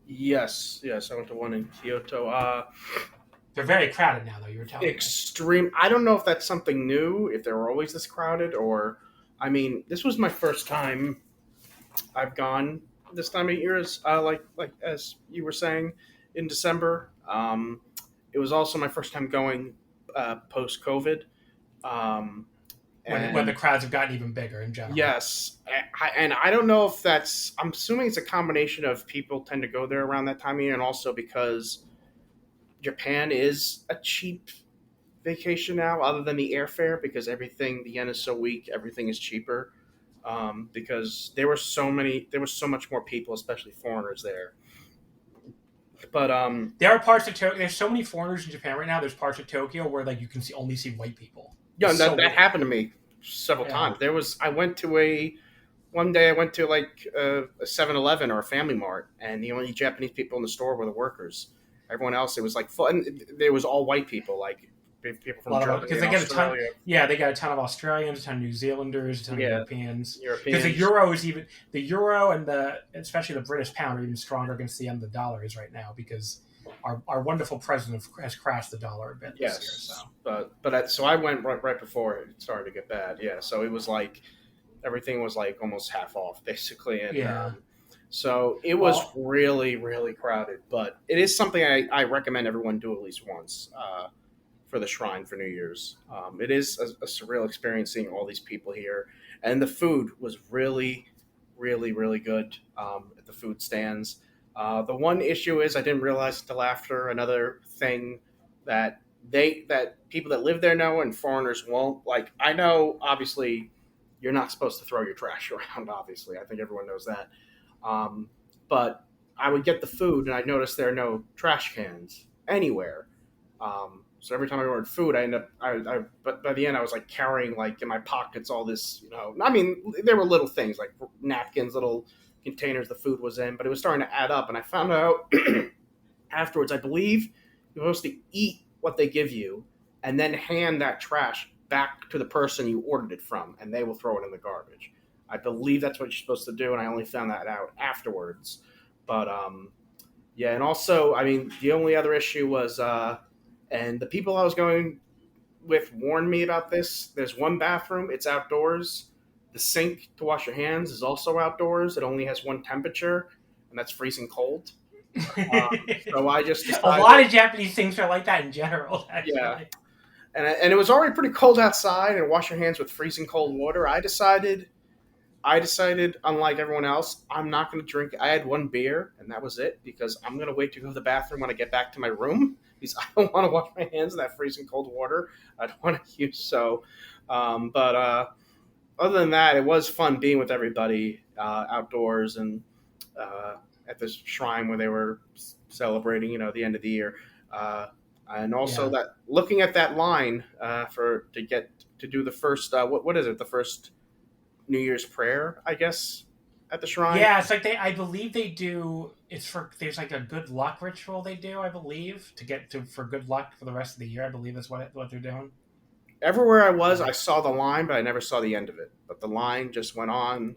Yes, I went to one in Kyoto. They're very crowded now, though. You were telling me. Extreme. I don't know if that's something new, if they were always this crowded, or I mean, this was my first time I've gone this time of year, like as you were saying, in December. It was also my first time going post-COVID. When the crowds have gotten even bigger in general. Yes. And I don't know if I'm assuming it's a combination of people tend to go there around that time of year, and also because Japan is a cheap vacation now, other than the airfare, because the yen is so weak, everything is cheaper. Because there were so much more people, especially foreigners there. But there are parts of Tokyo. There's so many foreigners in Japan right now. There's parts of Tokyo where like you can only see white people. Yeah, that happened to me several times. One day I went to like a 7-Eleven or a Family Mart, and the only Japanese people in the store were the workers. Everyone else, it was like full, and there was all white people, like people from Germany, because they get Australia. They got a ton of Australians, a ton of New Zealanders, a ton of Europeans. Because the euro and especially the British pound are even stronger against the yen than the dollar is right now, because our wonderful president has crashed the dollar a bit this year. So I went right before it started to get bad. Yeah, so it was like everything was like almost half off basically, and so it was really, really crowded. But it is something I recommend everyone do at least once for the Shrine for New Year's. It is a surreal experience seeing all these people here, and the food was really, really, really good at the food stands. The one issue is I didn't realize until after another thing that people that live there know and foreigners won't. Like, I know obviously you're not supposed to throw your trash around. Obviously, I think everyone knows that. But I would get the food and I noticed there are no trash cans anywhere. So every time I ordered food, but by the end I was like carrying like in my pockets all this, I mean, there were little things like napkins, little containers the food was in, but it was starting to add up. And I found out afterwards, I believe you're supposed to eat what they give you and then hand that trash back to the person you ordered it from, and they will throw it in the garbage. I believe that's what you're supposed to do, and I only found that out afterwards. But yeah, and also, I mean, the only other issue was, and the people I was going with warned me about this. There's one bathroom, it's outdoors. The sink to wash your hands is also outdoors. It only has one temperature, and that's freezing cold. So I just decided, a lot of Japanese things are like that in general. Actually. Yeah, and it was already pretty cold outside, and wash your hands with freezing cold water. I decided, unlike everyone else, I'm not going to drink. I had one beer, and that was it, because I'm going to wait to go to the bathroom when I get back to my room, because I don't want to wash my hands in that freezing cold water. I don't want to use so. But other than that, it was fun being with everybody outdoors and at this shrine where they were celebrating, the end of the year. And also that looking at that line to do the first, what is it? The first New Year's prayer, I guess, at the shrine. Yeah, it's like I believe they do. There's like a good luck ritual they do, I believe, for good luck for the rest of the year. I believe that's what they're doing. Everywhere I was, I saw the line, but I never saw the end of it. But the line just went on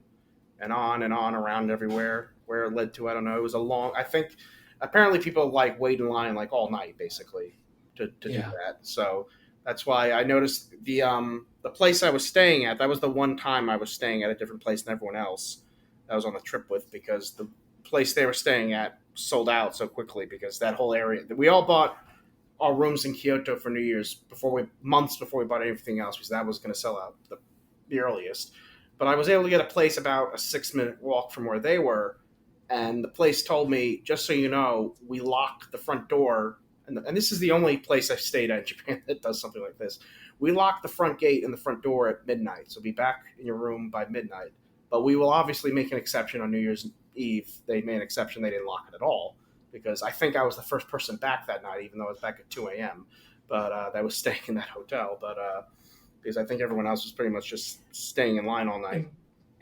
and on and on around everywhere. Where it led to, I don't know. It was I think, apparently people like wait in line like all night, basically, to do that. So that's why I noticed the place I was staying at, that was the one time I was staying at a different place than everyone else that I was on the trip with, because the place they were staying at sold out so quickly, because that whole area, we all bought our rooms in Kyoto for New Year's months before we bought anything else, because that was going to sell out the earliest. But I was able to get a place about a 6-minute walk from where they were, and the place told me, just so you know, we lock the front door, and this is the only place I've stayed at in Japan that does something like this. We lock the front gate and the front door at midnight, so be back in your room by midnight. But we will obviously make an exception on New Year's Eve. They made an exception; they didn't lock it at all, because I think I was the first person back that night, even though I was back at 2 a.m. But that was staying in that hotel. But because I think everyone else was pretty much just staying in line all night.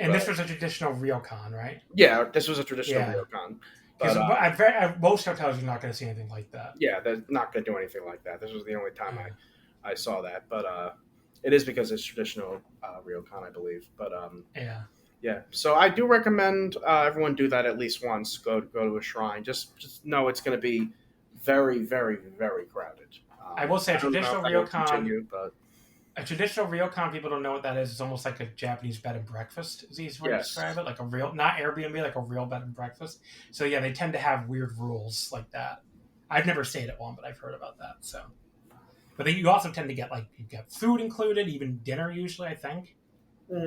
And this was a traditional ryokan, right? Yeah, this was a traditional ryokan. Because most hotels you're not going to see anything like that. Yeah, they're not going to do anything like that. This was the only time I saw that. But it is because it's traditional ryokan, I believe. But yeah. So I do recommend everyone do that at least once. Go to a shrine. Just know it's going to be very, very, very crowded. I will say a traditional ryokan. A traditional ryokan, people don't know what that is. It's almost like a Japanese bed and breakfast, is the easiest way to describe it. Like a real, not Airbnb, like a real bed and breakfast. So yeah, they tend to have weird rules like that. I've never stayed at one, but I've heard about that. So, but then you also tend to get you get food included, even dinner usually, I think.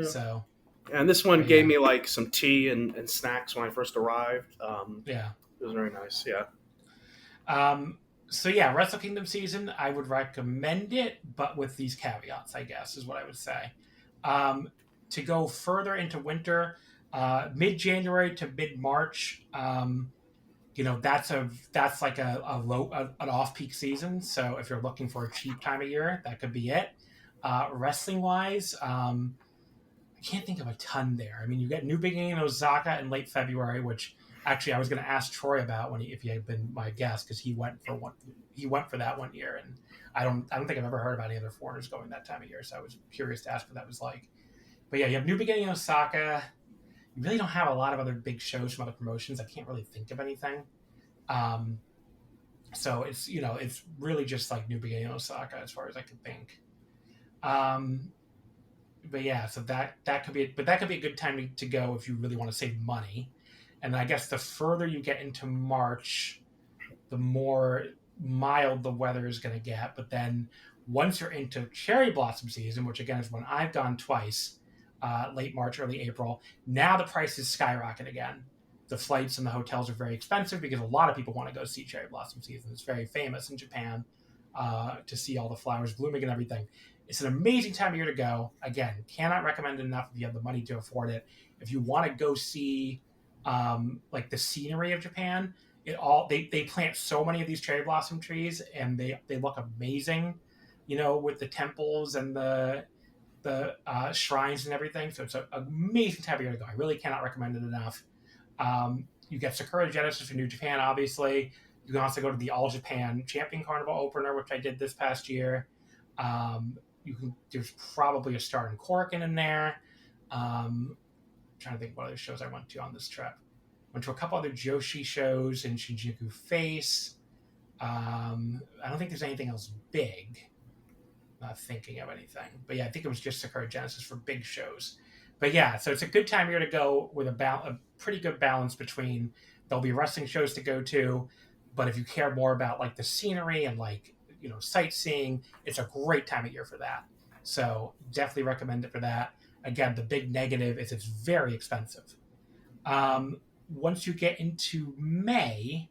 So. And this one gave me some tea and snacks when I first arrived. It was very nice. Yeah. So yeah, Wrestle Kingdom season, I would recommend it, but with these caveats, I guess, is what I would say. To go further into winter, mid-January to mid-March, that's like an off-peak season. So if you're looking for a cheap time of year, that could be it. Wrestling-wise, I can't think of a ton there. I mean, you get New Beginning in Osaka in late February, which actually I was going to ask Troy about if he had been my guest, because he went for that one year, and I don't think I've ever heard about any other foreigners going that time of year, so I was curious to ask what that was like. But yeah, you have New Beginning in Osaka. You really don't have a lot of other big shows from other promotions. I can't really think of anything. So it's it's really just like New Beginning Osaka as far as I can think. But yeah, so that could be a good time to go if you really want to save money. And I guess the further you get into March, the more mild the weather is going to get. But then once you're into cherry blossom season, which again is when I've gone twice, late March, early April, now the prices skyrocket again. The flights and the hotels are very expensive because a lot of people want to go see cherry blossom season. It's very famous in Japan to see all the flowers blooming and everything. It's an amazing time of year to go. Again, cannot recommend it enough if you have the money to afford it. If you want to go see like the scenery of Japan, they plant so many of these cherry blossom trees and they look amazing, with the temples and the shrines and everything. So it's an amazing time of year to go. I really cannot recommend it enough. You get Sakura Genesis for New Japan, obviously. You can also go to the All Japan Champion Carnival opener, which I did this past year. There's probably a start in Korakuen in there. I'm trying to think what other shows I went to on this trip. Went to a couple other Joshi shows in Shinjuku Face. I don't think there's anything else big. Not thinking of anything. But yeah, I think it was just Sakura Genesis for big shows. But yeah, so it's a good time here to go with a pretty good balance between there'll be wrestling shows to go to, but if you care more about like the scenery and like, sightseeing, it's a great time of year for that. So definitely recommend it for that. Again, the big negative is it's very expensive. Once you get into May,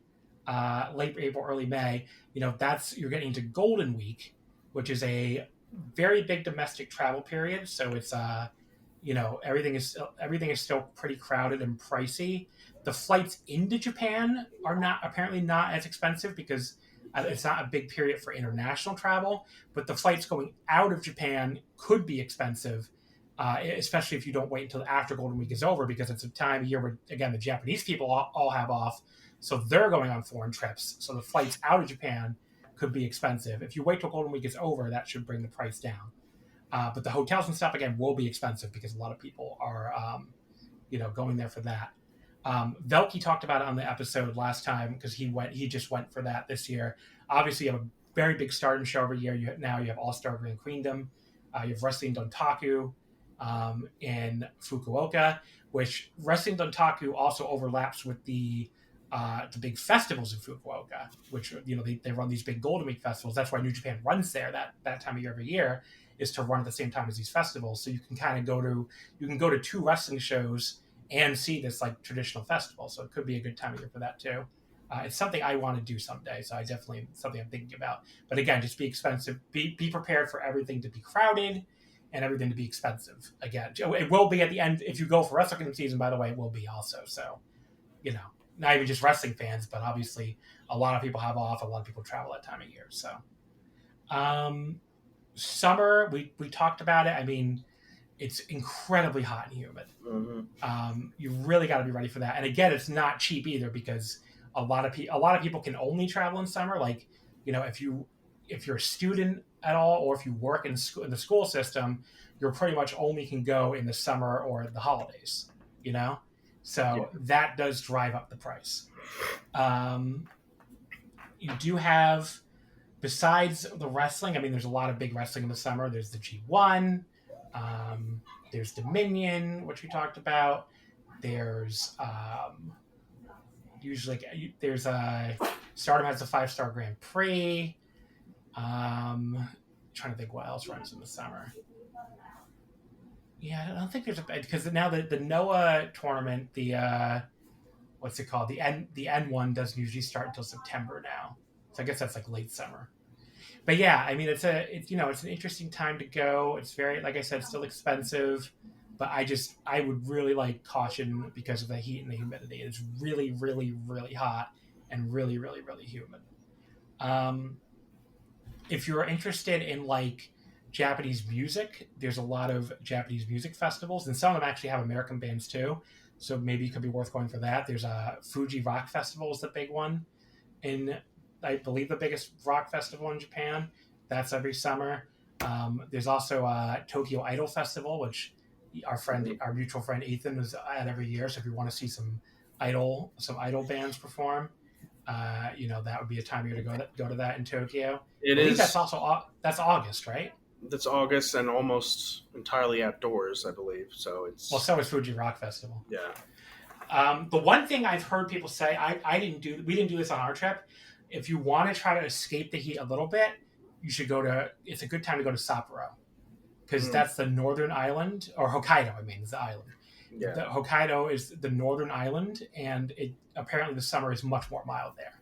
late April, early May, you're getting into Golden Week, which is a very big domestic travel period. So it's everything is still pretty crowded and pricey. The flights into Japan are apparently not as expensive because it's not a big period for international travel, but the flights going out of Japan could be expensive, especially if you don't wait until after Golden Week is over, because it's a time of year where, again, the Japanese people all have off, so they're going on foreign trips. So the flights out of Japan could be expensive. If you wait till Golden Week is over, that should bring the price down. But the hotels and stuff, again, will be expensive because a lot of people are, going there for that. Velky talked about it on the episode last time because he just went for that this year. Obviously, you have a very big stardom show every year. You have All-Star Grand Queendom. You have Wrestling Dontaku in Fukuoka, which Wrestling Dontaku also overlaps with the big festivals in Fukuoka, which they run these big Golden Week festivals. That's why New Japan runs there that time of year every year, is to run at the same time as these festivals. So you can kind of go to two wrestling shows and see this like traditional festival. So it could be a good time of year for that too. It's something I want to do someday. So something I'm thinking about. But again, just be expensive. Be prepared for everything to be crowded and everything to be expensive. Again, it will be at the end. If you go for wrestling season, by the way, it will be also. So, not even just wrestling fans, but obviously a lot of people have off. A lot of people travel that time of year. So, summer, we talked about it. I mean, it's incredibly hot and humid. Mm-hmm. You really got to be ready for that. And again, it's not cheap either because a lot of people can only travel in summer. Like, if you're a student at all, or if you work in the school system, you're pretty much only can go in the summer or the holidays. So that does drive up the price. You do have, besides the wrestling, I mean, there's a lot of big wrestling in the summer. There's the G1. There's Dominion, which we talked about. There's Stardom has a 5-star Grand Prix. Trying to think what else runs in the summer. Yeah, I don't think there's because now the Noah tournament, the what's it called? The N1 doesn't usually start until September now. So I guess that's like late summer. But yeah, I mean, it's an interesting time to go. It's very, like I said, still expensive, but I would really like caution because of the heat and the humidity. It's really, really, really hot and really, really, really humid. If you're interested in like Japanese music, there's a lot of Japanese music festivals, and some of them actually have American bands too. So maybe it could be worth going for that. There's a Fuji Rock Festival is the big one in, I believe, the biggest rock festival in Japan. That's every summer. There's also a Tokyo Idol Festival, which our mutual friend Ethan is at every year. So if you want to see some idol bands perform, that would be a time year to go to that in Tokyo. It I think is. That's August, right? That's August and almost entirely outdoors, I believe. So it's so is Fuji Rock Festival. Yeah. The one thing I've heard people say, we didn't do this on our trip. If you want to try to escape the heat a little bit, you should it's a good time to go to Sapporo, because that's the northern island, or Hokkaido, I mean, is the island. Yeah. Hokkaido is the northern island, and apparently the summer is much more mild there.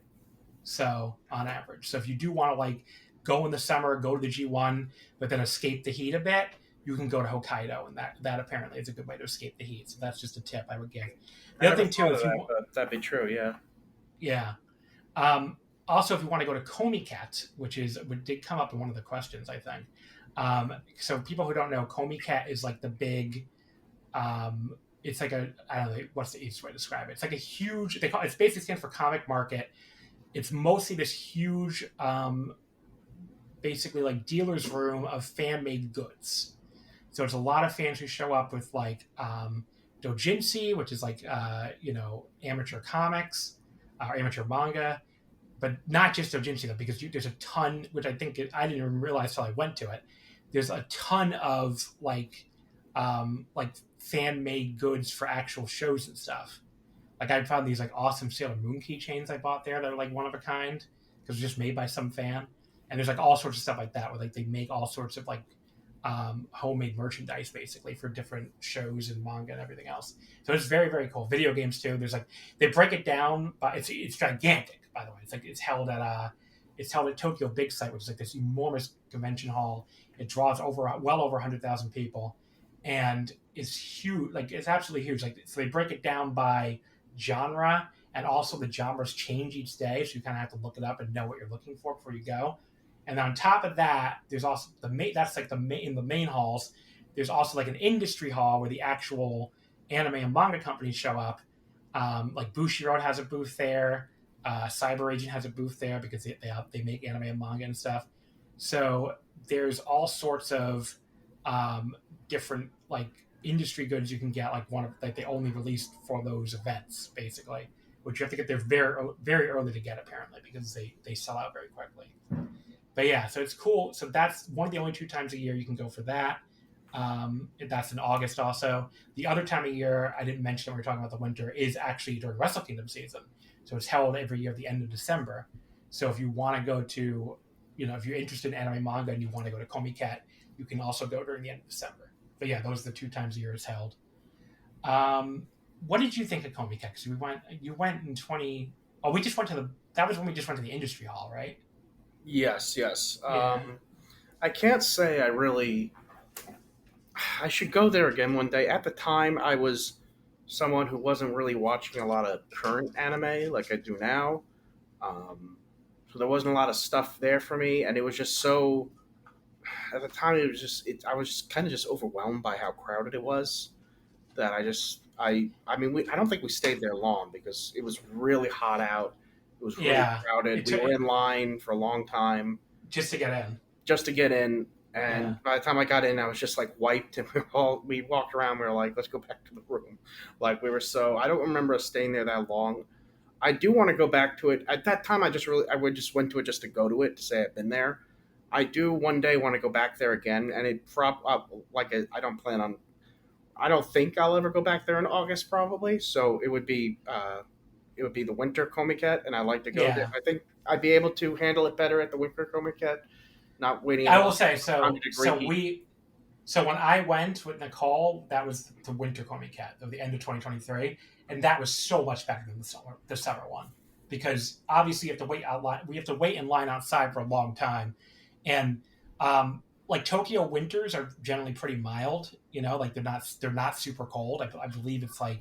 So on average, if you do want to go in the summer, go to the G1, but then escape the heat a bit, you can go to Hokkaido, and that apparently is a good way to escape the heat. So that's just a tip I would give. The other thing too, that'd be true, yeah. Yeah. Also, if you want to go to Komiket, which did come up in one of the questions, I think. So people who don't know, Komiket is like the big. It's like I don't know what's the easiest way to describe it. It's like a huge. It basically stands for comic market. It's mostly this huge, basically like dealer's room of fan-made goods. So it's a lot of fans who show up with doujinshi, which is amateur comics or amateur manga, but not just doujinshi though, because there's a ton, which I think I didn't even realize till I went to it. There's a ton of fan-made goods for actual shows and stuff. I found these awesome Sailor Moon keychains I bought there that are one of a kind because they're just made by some fan. And there's all sorts of stuff like that where they make all sorts of homemade merchandise basically for different shows and manga and everything else. So it's very, very cool. Video games too. There's they break it down, but it's gigantic. By the way, it's held at Tokyo Big Sight, which is this enormous convention hall. It draws well over 100,000 people, and it's huge. It's absolutely huge. So they break it down by genre, and also the genres change each day, so you kind of have to look it up and know what you're looking for before you go. And on top of that, there's also in the main halls, there's also an industry hall where the actual anime and manga companies show up. Bushiroad has a booth there. Cyber Agent has a booth there because they make anime and manga and stuff. So there's all sorts of different industry goods you can get. They only released for those events basically, which you have to get there very, very early to get apparently because they sell out very quickly. But yeah, so it's cool. So that's one of the only 2 times a year you can go for that. That's in August also. The other time of year I didn't mention when we were talking about the winter is actually during Wrestle Kingdom season. So it's held every year at the end of December. So if you want to go to, if you're interested in anime manga and you want to go to Komiket, you can also go during the end of December. But yeah, those are the 2 times a year it's held. What did you think of Komiket? Because you went in 20. Oh, that was when we just went to the industry hall, right? Yes. Yeah. I can't say I should go there again one day. At the time, I was someone who wasn't really watching a lot of current anime like I do now. So there wasn't a lot of stuff there for me, and it was just so. At the time, it was just. I was just kind of just overwhelmed by how crowded it was. That I don't think we stayed there long because it was really hot out. It was really crowded. We were in line for a long time just to get in. And by the time I got in, I was just wiped, and we walked around. We were like, let's go back to the room. I don't remember us staying there that long. I do want to go back to it. At that time, I just went to it just to go to it, to say I've been there. I do one day want to go back there again, and I don't think I'll ever go back there in August probably. So it would be the winter Komiket, and I like to go there. I think I'd be able to handle it better at the winter Komiket, not waiting. I will say so. So when I went with Nicole, that was the winter Komiket of the end of 2023, and that was so much better than the summer one, because obviously you have to wait we have to wait in line outside for a long time, and Tokyo winters are generally pretty mild. They're not super cold. I believe it's what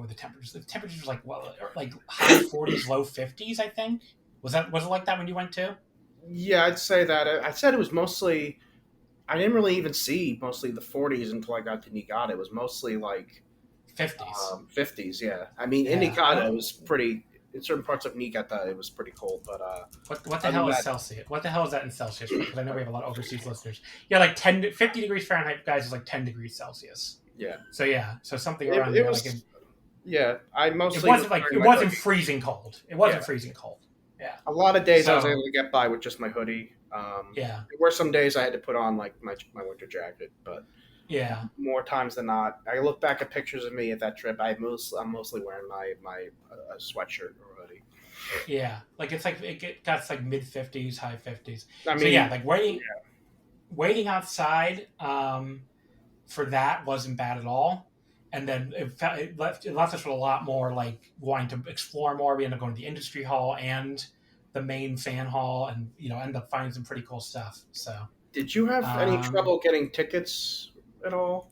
were the temperatures? The temperatures were high 40s, low 50s. I think was it like that when you went too? Yeah, I'd say that. I said it was mostly. I didn't really even see mostly the 40s until I got to Niigata. It was mostly 50s. 50s, yeah. I mean, in Niigata, it was pretty. In certain parts of Niigata, it was pretty cold. But what the hell is Celsius? What the hell is that in Celsius? Because I know we have a lot of overseas listeners. Yeah, 50 degrees Fahrenheit, guys, is 10 degrees Celsius. Yeah. So something around there. Yeah, I mostly. It wasn't freezing cold. It wasn't freezing cold. Yeah. A lot of days I was able to get by with just my hoodie. Yeah. There were some days I had to put on like my winter jacket, but yeah, more times than not, I look back at pictures of me at that trip. I'm mostly wearing my sweatshirt or hoodie. Yeah, like it's like it got like mid 50s, high 50s. I mean, so yeah, like waiting outside for that wasn't bad at all. And then it left us with a lot more like wanting to explore more. We ended up going to the industry hall and the main fan hall, and ended up finding some pretty cool stuff. So, did you have any trouble getting tickets at all?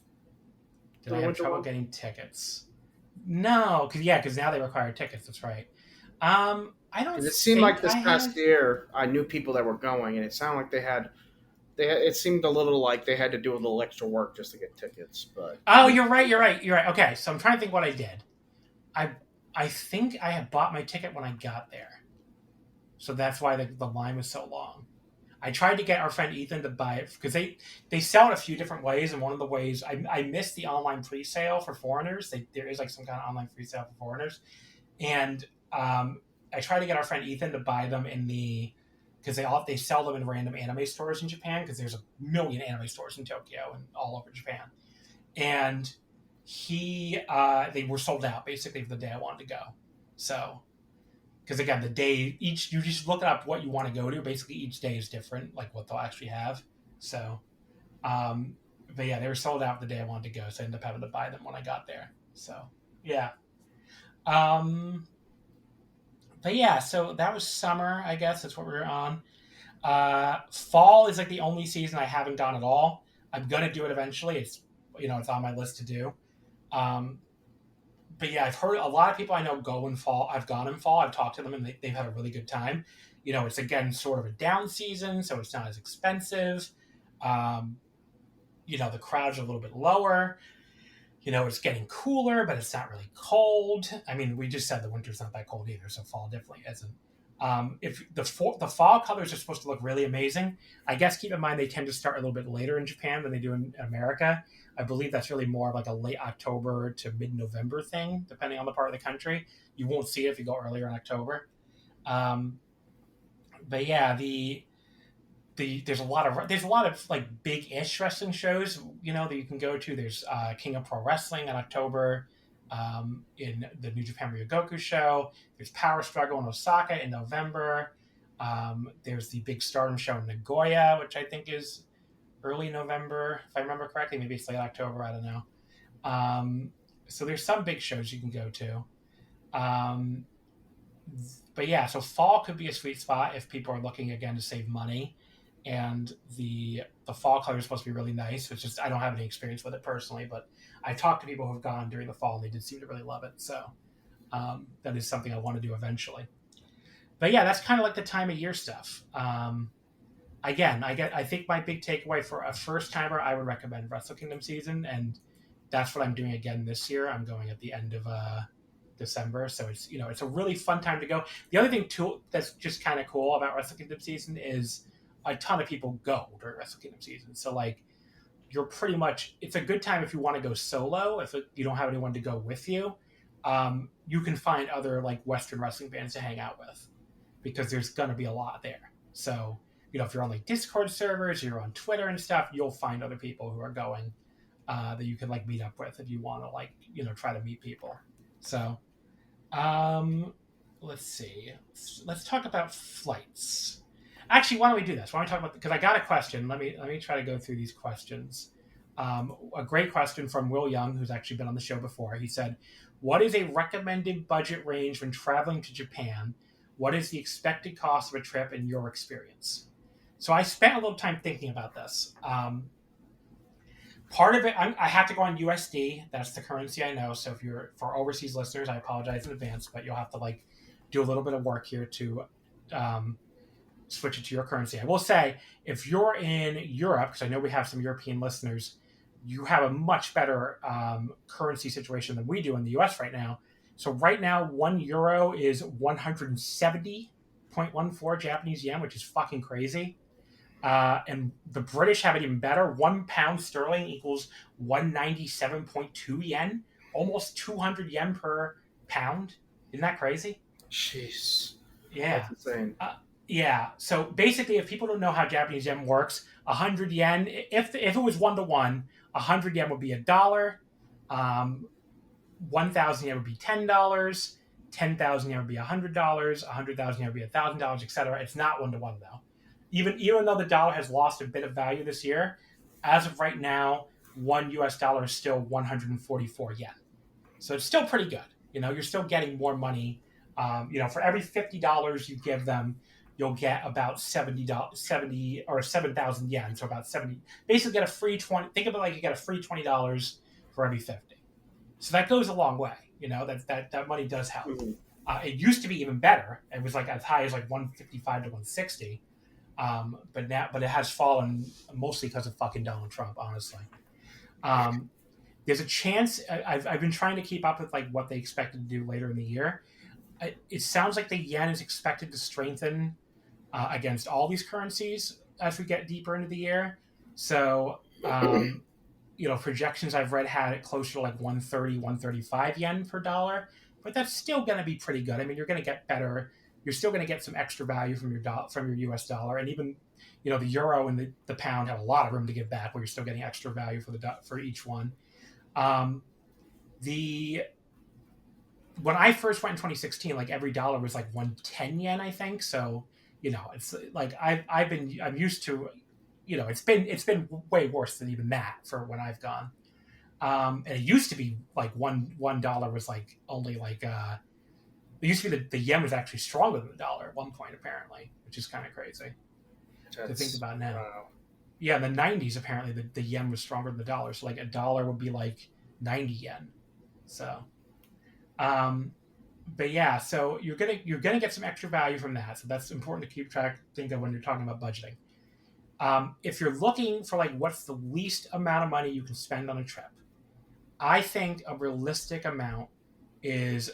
Did I have trouble getting tickets? No, because now they require tickets. That's right. I don't. It seemed like this past year I knew people that were going, and it sounded like they had. It seemed a little like they had to do a little extra work just to get tickets. But you're right. Okay, so I'm trying to think what I did. I think I had bought my ticket when I got there, so that's why the line was so long. I tried to get our friend Ethan to buy it because they sell it a few different ways, and one of the ways I missed the online pre-sale for foreigners. There is like some kind of online pre-sale for foreigners, and I tried to get our friend Ethan to buy them because they sell them in random anime stores in Japan, because there's a million anime stores in Tokyo and all over Japan. And they were sold out basically for the day I wanted to go. So, because again, you just look up what you want to go to. Basically, each day is different, like what they'll actually have. So, but yeah, they were sold out the day I wanted to go, so I ended up having to buy them when I got there. So, yeah. But yeah, so that was summer, I guess. That's what we were on. Fall is like the only season I haven't gone at all. I'm going to do it eventually. It's on my list to do. But yeah, I've heard a lot of people I know go in fall. I've gone in fall. I've talked to them, and they've had a really good time. It's again sort of a down season, so it's not as expensive. The crowds are a little bit lower. It's getting cooler, but it's not really cold. I mean, we just said the winter's not that cold either, so fall definitely isn't. If the fall colors are supposed to look really amazing, I guess keep in mind they tend to start a little bit later in Japan than they do in America. I believe that's really more of like a late October to mid-November thing, depending on the part of the country. You won't see it if you go earlier in October. But yeah, there's a lot of like big-ish wrestling shows, that you can go to. There's King of Pro Wrestling in October, in the New Japan Ryogoku show. There's Power Struggle in Osaka in November. There's the Big Stardom show in Nagoya, which I think is early November, if I remember correctly. Maybe it's late October, I don't know. So there's some big shows you can go to. But yeah, so fall could be a sweet spot if people are looking again to save money. And the fall color is supposed to be really nice. It's just I don't have any experience with it personally, but I talked to people who have gone during the fall, and they did seem to really love it. So that is something I want to do eventually. But yeah, that's kind of like the time of year stuff. Again, I think my big takeaway for a first timer, I would recommend Wrestle Kingdom season, and that's what I'm doing again this year. I'm going at the end of December, so it's a really fun time to go. The other thing too that's just kind of cool about Wrestle Kingdom season is a ton of people go during Wrestle Kingdom season. So like you're pretty much, it's a good time if you want to go solo. If you don't have anyone to go with you, you can find other like Western wrestling fans to hang out with, because there's going to be a lot there. So, if you're on like Discord servers, you're on Twitter and stuff, you'll find other people who are going that you can like meet up with if you want to like, try to meet people. So, let's see. Let's talk about flights. Actually, why don't we do this? Why don't we talk about, because I got a question. Let me try to go through these questions. A great question from Will Young, who's actually been on the show before. He said, what is a recommended budget range when traveling to Japan? What is the expected cost of a trip in your experience? So I spent a little time thinking about this. Part of it, I have to go on USD. That's the currency I know. So for overseas listeners, I apologize in advance, but you'll have to like do a little bit of work here to switch it to your currency. I will say, if you're in Europe, because I know we have some European listeners, you have a much better currency situation than we do in the US right now. So right now, €1 is 170.14 Japanese yen, which is fucking crazy. And the British have it even better. £1 sterling equals 197.2 yen, almost 200 yen per pound. Isn't that crazy? Jeez. Yeah. That's insane. Yeah. So basically, if people don't know how Japanese yen works, 100 yen, if it was 1-1, 100 yen would be $1. 1,000 yen would be $10. 10,000 yen would be $100. 100,000 yen would be $1,000, etc. It's not 1-1 though. Even though the dollar has lost a bit of value this year, as of right now, $1 is still 144 yen. So it's still pretty good. You're still getting more money. For every $50 you give them, you'll get about 70 or 7,000 yen. So about 70. Basically, get a free 20. Think of it like you get a free $20 for every 50. So that goes a long way. That money does help. Mm-hmm. It used to be even better. It was like as high as like 155 to 160. But it has fallen mostly because of fucking Donald Trump, honestly. There's a chance. I've been trying to keep up with like what they expected to do later in the year. It sounds like the yen is expected to strengthen against all these currencies as we get deeper into the year. So, projections I've read had it closer to like 130, 135 yen per dollar, but that's still going to be pretty good. I mean, you're going to get better. You're still going to get some extra value from your US dollar, and even the euro and the pound have a lot of room to give back, where you're still getting extra value for each one. When I first went in 2016, like every dollar was like 110 yen, I think. So, it's like I'm used to, it's been way worse than even that for when I've gone. And it used to be like $1 was like only like, it used to be the yen was actually stronger than the dollar at one point, apparently, which is kind of crazy to think about now. Wow. Yeah, in the 90s, apparently the yen was stronger than the dollar. So like a dollar would be like 90 yen. So, but yeah, so you're gonna get some extra value from that. So that's important to think of when you're talking about budgeting. If you're looking for like what's the least amount of money you can spend on a trip, I think a realistic amount is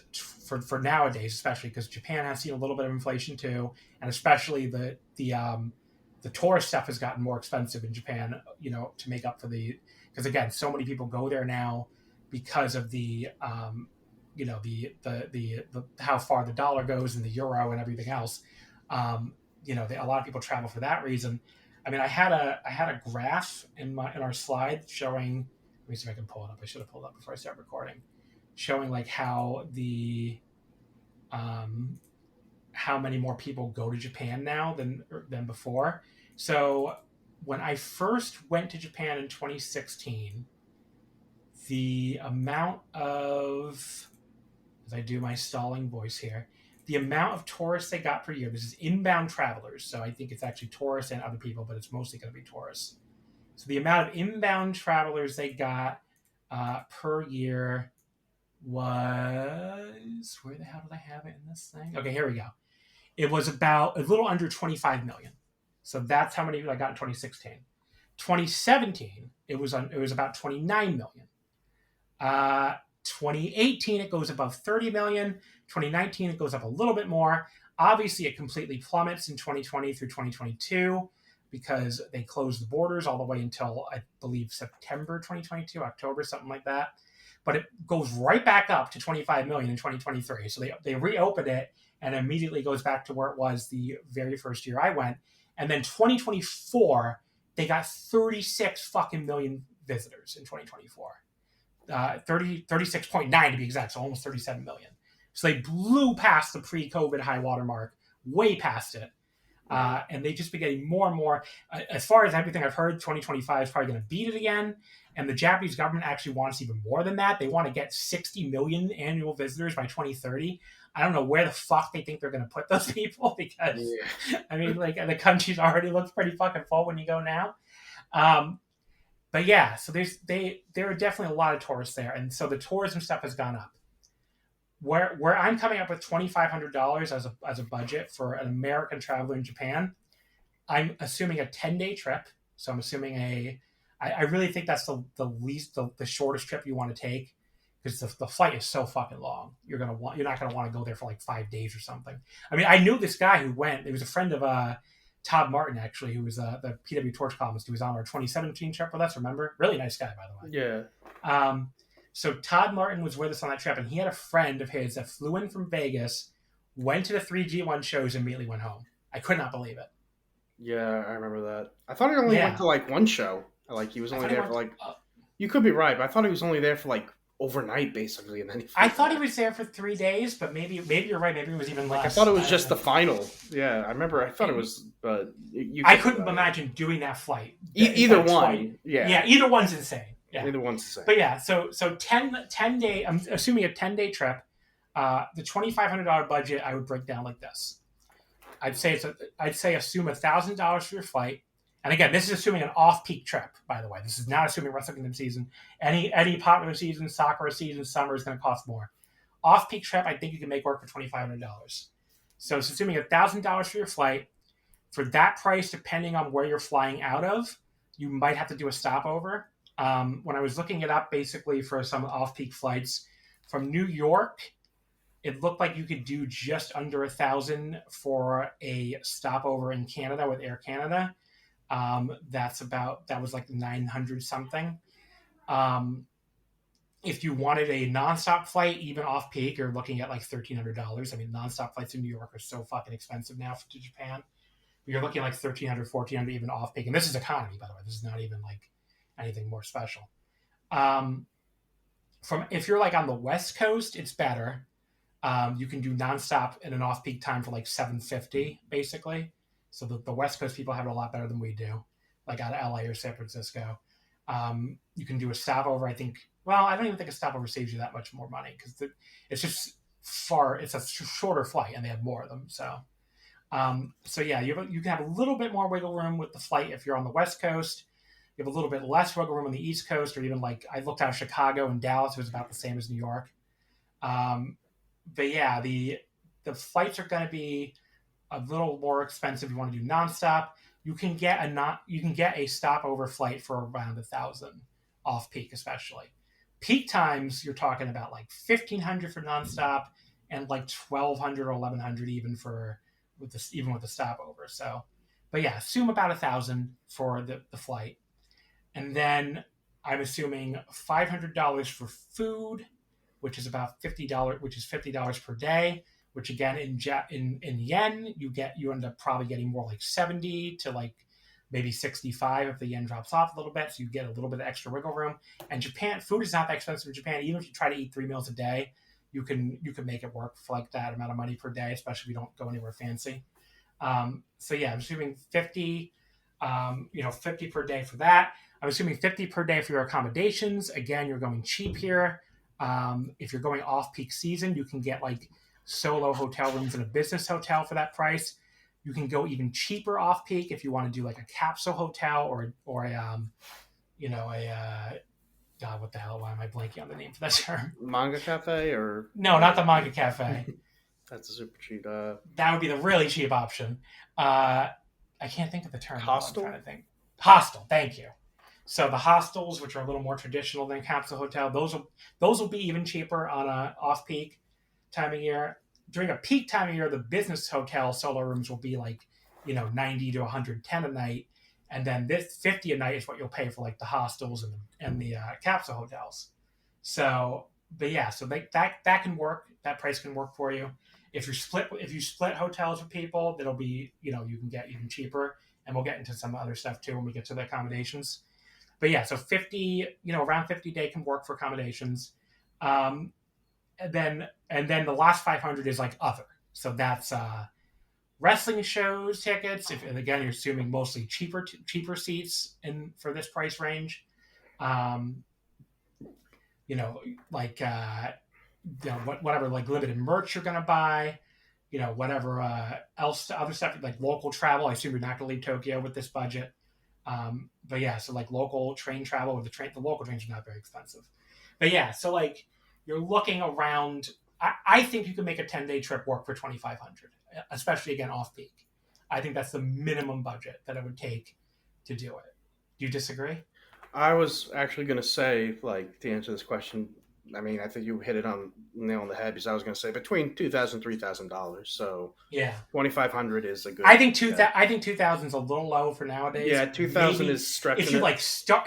for nowadays, especially because Japan has seen a little bit of inflation too, and especially the tourist stuff has gotten more expensive in Japan, to make up for because again, so many people go there now because of the how far the dollar goes and the euro and everything else. A lot of people travel for that reason. I mean, I had a graph in our slide showing. Let me see if I can pull it up. I should have pulled it up before I start recording, showing like how how many more people go to Japan now than before. So when I first went to Japan in 2016, the amount of, as I do my stalling voice here, the amount of tourists they got per year, this is inbound travelers, so I think it's actually tourists and other people, but it's mostly going to be tourists. So the amount of inbound travelers they got per year was, where the hell did I have it in this thing? Okay, here we go. It was about a little under 25 million. So that's how many I got in 2016. 2017, it was about 29 million. 2018, it goes above 30 million. 2019, it goes up a little bit more. Obviously, it completely plummets in 2020 through 2022 because they closed the borders all the way until, I believe, September 2022, October, something like that. But it goes right back up to 25 million in 2023. So they reopened it and immediately goes back to where it was the very first year I went. And then 2024, they got 36 fucking million visitors in 2024. 36.9 to be exact, so almost 37 million. So they blew past the pre-COVID high water mark, way past it. And they just been getting more and more. As far as everything I've heard, 2025 is probably going to beat it again. And the Japanese government actually wants even more than that. They want to get 60 million annual visitors by 2030. I don't know where the fuck they think they're going to put those people because, I mean, like the country's already looks pretty fucking full when you go now. But yeah, so there are definitely a lot of tourists there. And so the tourism stuff has gone up. Where I'm coming up with $2,500 as a budget for an American traveler in Japan, I'm assuming a 10-day trip. So I'm assuming I really think that's the shortest trip you want to take because the flight is so fucking long. You're not gonna want to go there for like 5 days or something. I mean, I knew this guy who went. It was a friend of Todd Martin, actually, who was the PW Torch columnist. He was on our 2017 trip with us. Remember, really nice guy, by the way. Yeah. So Todd Martin was with us on that trip, and he had a friend of his that flew in from Vegas, went to the 3G1 shows, and immediately went home. I could not believe it. Yeah, I remember that. I thought he only went to like one show. Like he was only there for like. You could be right, but I thought he was only there for like overnight, basically, and then I thought he was there for 3 days, but maybe you're right. Maybe it was even less. I thought it was just the final. Yeah, I remember. I thought it was, but I couldn't imagine doing that flight. Either one. Yeah, either one's insane. Yeah. Either one's insane. But yeah, so 10 day. I'm assuming a 10-day trip. The $2,500 budget I would break down like this. I'd say assume $1,000 for your flight. And again, this is assuming an off-peak trip, by the way. This is not assuming Wrestle Kingdom season. Any popular season, soccer season, summer is going to cost more. Off-peak trip, I think you can make work for $2,500. So it's assuming $1,000 for your flight. For that price, depending on where you're flying out of, you might have to do a stopover. When I was looking it up, basically for some off-peak flights from New York, it looked like you could do just under $1,000 for a stopover in Canada with Air Canada. That was like 900 something. If you wanted a nonstop flight, even off peak, you're looking at like $1,300. I mean, nonstop flights in New York are so fucking expensive now to Japan. You're looking at like $1,300, $1,400 even off peak. And this is economy, by the way. This is not even like anything more special. If you're like on the West Coast, it's better. You can do nonstop in an off peak time for like $750, basically. So the West Coast people have it a lot better than we do, like out of LA or San Francisco. You can do a stopover. I don't even think a stopover saves you that much more money because it's just it's a shorter flight and they have more of them. So yeah, you can have a little bit more wiggle room with the flight if you're on the West Coast. You have a little bit less wiggle room on the East Coast, or even like I looked out of Chicago and Dallas, it was about the same as New York. But yeah, the flights are going to be a little more expensive if you want to do nonstop. You can get a stopover flight for around $1,000 off peak, especially. Peak times, you're talking about like $1,500 for nonstop and like $1,200 or $1,100 even with the stopover. So, but yeah, assume about $1,000 for the flight, and then I'm assuming $500 for food, which is about $50, which is $50 per day. Which again in yen you end up probably getting more like 70 to like maybe 65 if the yen drops off a little bit, so you get a little bit of extra wiggle room. And Japan food is not that expensive in Japan. Even if you try to eat 3 meals a day, you can make it work for like that amount of money per day, especially if you don't go anywhere fancy. So yeah, I'm assuming 50 per day for that. I'm assuming 50 per day for your accommodations. Again, you're going cheap here. If you're going off peak season, you can get like solo hotel rooms in a business hotel for that price. You can go even cheaper off peak if you want to do like a capsule hotel or a God, what the hell? Why am I blanking on the name for that term? Manga cafe or no, not the manga cafe. That's a super cheap. That would be the really cheap option. I can't think of the term. Hostel. I'm trying to think. Hostel. Thank you. So the hostels, which are a little more traditional than capsule hotel, those will be even cheaper on a off peak time of year. During a peak time of year, the business hotel solo rooms will be like, 90 to 110 a night. And then this 50 a night is what you'll pay for like the hostels and the capsule hotels. So, but yeah, so that can work. That price can work for you. If you split hotels with people, that'll be, you can get even cheaper. And we'll get into some other stuff too when we get to the accommodations. But yeah, so 50, around 50 day can work for accommodations. And then the last 500 is like other. So that's wrestling shows tickets. And again, you're assuming mostly cheaper seats for this price range. Whatever like limited merch you're gonna buy. Whatever else other stuff like local travel. I assume you're not gonna leave Tokyo with this budget. But yeah, so like local train travel with the local trains are not very expensive. But yeah, so like. You're looking around. I think you can make a 10-day trip work for $2,500, especially again off peak. I think that's the minimum budget that it would take to do it. Do you disagree? I was actually going to say, like, to answer this question. I mean, I think you hit it on nail on the head because I was going to say between $2,000 and $3,000. So yeah, $2,500 is a good. I think $2,000 is a little low for nowadays. Yeah, $2,000 is stretching. If you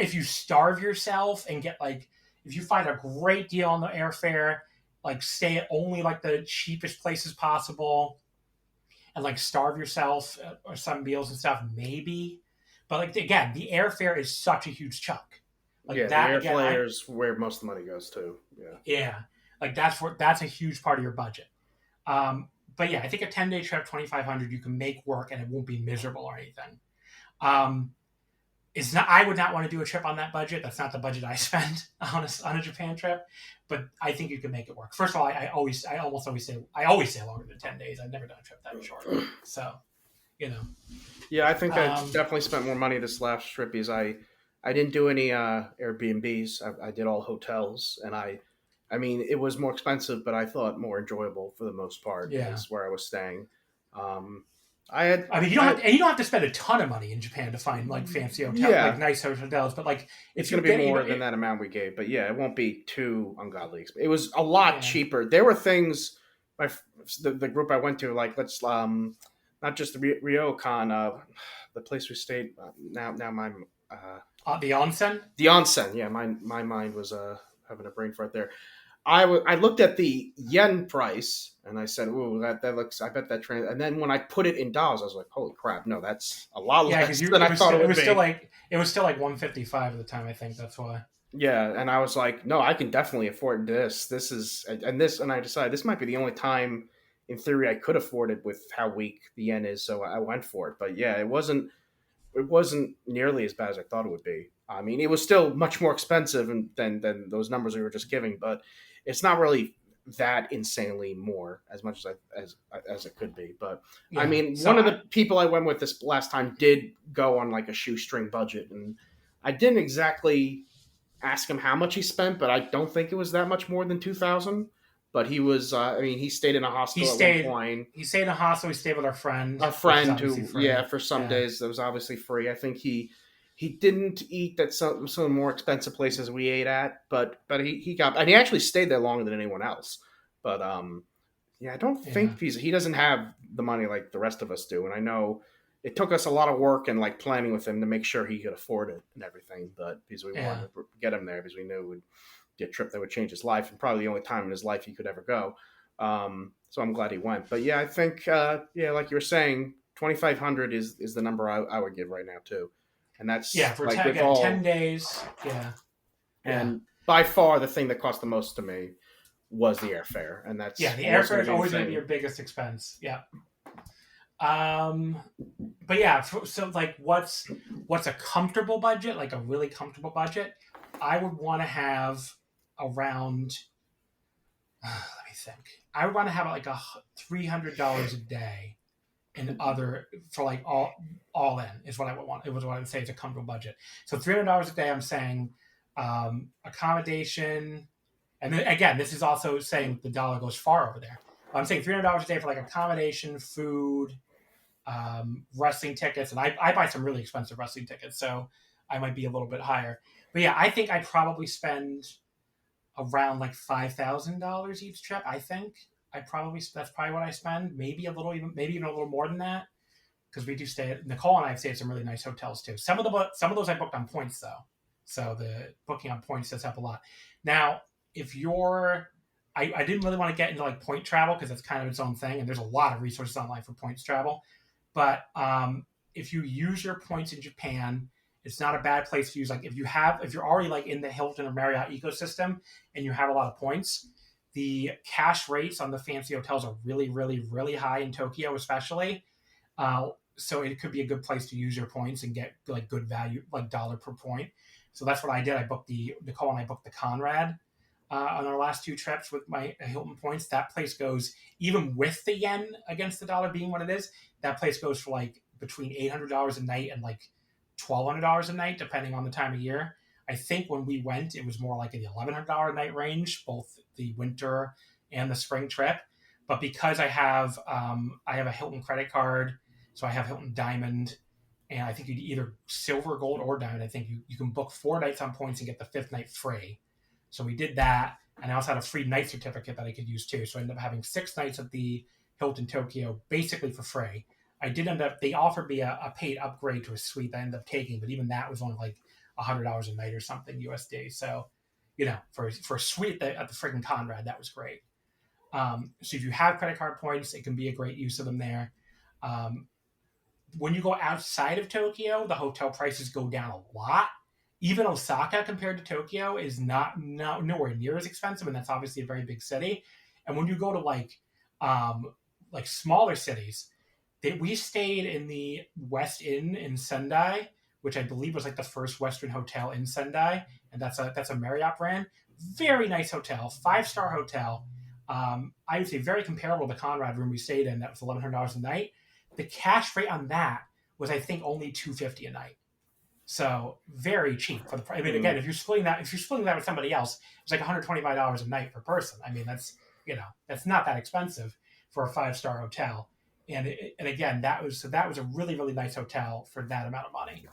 if you starve yourself and get like. if you find a great deal on the airfare, like stay at only like the cheapest places possible, and like starve yourself or some meals and stuff, maybe. But like again, the airfare is such a huge chunk. Like the airfare is where most of the money goes to. Yeah, like that's a huge part of your budget. But yeah, I think a 10-day trip, 2,500, you can make work, and it won't be miserable or anything. It's not. I would not want to do a trip on that budget. That's not the budget I spend on a Japan trip. But I think you can make it work. First of all, I always say longer than 10 days. I've never done a trip that short. So, Yeah, I think I definitely spent more money this last trip because I didn't do any Airbnbs. I did all hotels, and I mean, it was more expensive, but I thought more enjoyable for the most part. Yeah, is where I was staying. You don't have to spend a ton of money in Japan to find like fancy hotels, like nice hotels. But like, it's going to be more than that amount we gave. But yeah, it won't be too ungodly. It was a lot cheaper. There were things. The group I went to, like not just the Ryokan, the place we stayed. Now my the onsen. The onsen. Yeah, my mind was having a brain fart there. I looked at the yen price and I said, "Ooh, that looks." I bet that and then when I put it in dollars, I was like, "Holy crap! No, that's a lot less than I thought it would be." It was still like 155 at the time. I think that's why. Yeah, and I was like, "No, I can definitely afford this. This is and I decided this might be the only time, in theory, I could afford it with how weak the yen is. So I went for it. But yeah, it wasn't nearly as bad as I thought it would be. I mean, it was still much more expensive than those numbers we were just giving, but it's not really that insanely more as much as it could be. But yeah, I mean, one of the people I went with this last time did go on like a shoestring budget, and I didn't exactly ask him how much he spent, but I don't think it was that much more than 2,000. But he was, he stayed in a hostel at one point. He stayed in a hostel. He stayed with our friend. A friend who, for some days that was obviously free. I think he didn't eat at some of the more expensive places we ate at, but he got, and he actually stayed there longer than anyone else. But I don't think he doesn't have the money like the rest of us do. And I know it took us a lot of work and like planning with him to make sure he could afford it and everything. But because we wanted to get him there because we knew it would be a trip that would change his life and probably the only time in his life he could ever go. So I'm glad he went. But yeah, I think like you were saying, 2,500 is the number I would give right now too. And that's for like 10 days. Yeah. And by far the thing that cost the most to me was the airfare. And that's the airfare is always going to be your biggest expense. Yeah. But yeah, so like what's a comfortable budget, like a really comfortable budget? I would want to have around let me think. I would want to have like $300 a day and other for like all in is what I would want. It was what I would say is a comfortable budget. So $300 a day, I'm saying accommodation, and then again, this is also saying the dollar goes far over there. I'm saying $300 a day for like accommodation, food, wrestling tickets, and I buy some really expensive wrestling tickets, so I might be a little bit higher. But yeah, I think I'd probably spend around like $5,000 each trip. I think that's probably what I spend. Maybe even a little more than that, because we do stay at Nicole and I have stayed at some really nice hotels too. Some of those I booked on points though, so the booking on points does help a lot. Now, if I didn't really want to get into like point travel because it's kind of its own thing, and there's a lot of resources online for points travel. But if you use your points in Japan, it's not a bad place to use. Like if you're already like in the Hilton or Marriott ecosystem and you have a lot of points, the cash rates on the fancy hotels are really, really, really high in Tokyo, especially. So it could be a good place to use your points and get like good value, like dollar per point. So that's what I did. Nicole and I booked the Conrad on our last two trips with my Hilton points. That place goes, even with the yen against the dollar being what it is, that place goes for like between $800 a night and like $1,200 a night, depending on the time of year. I think when we went, it was more like in the $1,100 a night range, both the winter and the spring trip. But because I have a Hilton credit card, so I have Hilton Diamond, and I think you either silver, gold, or diamond. I think you can book 4 nights on points and get the 5th night free. So we did that, and I also had a free night certificate that I could use too. So I ended up having 6 nights at the Hilton Tokyo basically for free. They offered me a paid upgrade to a suite that I ended up taking, but even that was only like $100 a night or something USD. So for a suite at the freaking Conrad, that was great. So if you have credit card points, it can be a great use of them there. When you go outside of Tokyo, the hotel prices go down a lot. Even Osaka compared to Tokyo is nowhere near as expensive, and that's obviously a very big city. And when you go to like smaller cities, we stayed in the West Inn in Sendai, which I believe was like the first Western hotel in Sendai, and that's a Marriott brand. Very nice hotel, 5-star hotel. I would say very comparable to the Conrad room we stayed in. That was $1,100 a night. The cash rate on that was, I think, only $250 a night. So very cheap for the price. I mean, again, if you're splitting that with somebody else, it's like $125 a night per person. I mean, that's not that expensive for a 5-star hotel. And again, that was a really, really nice hotel for that amount of money.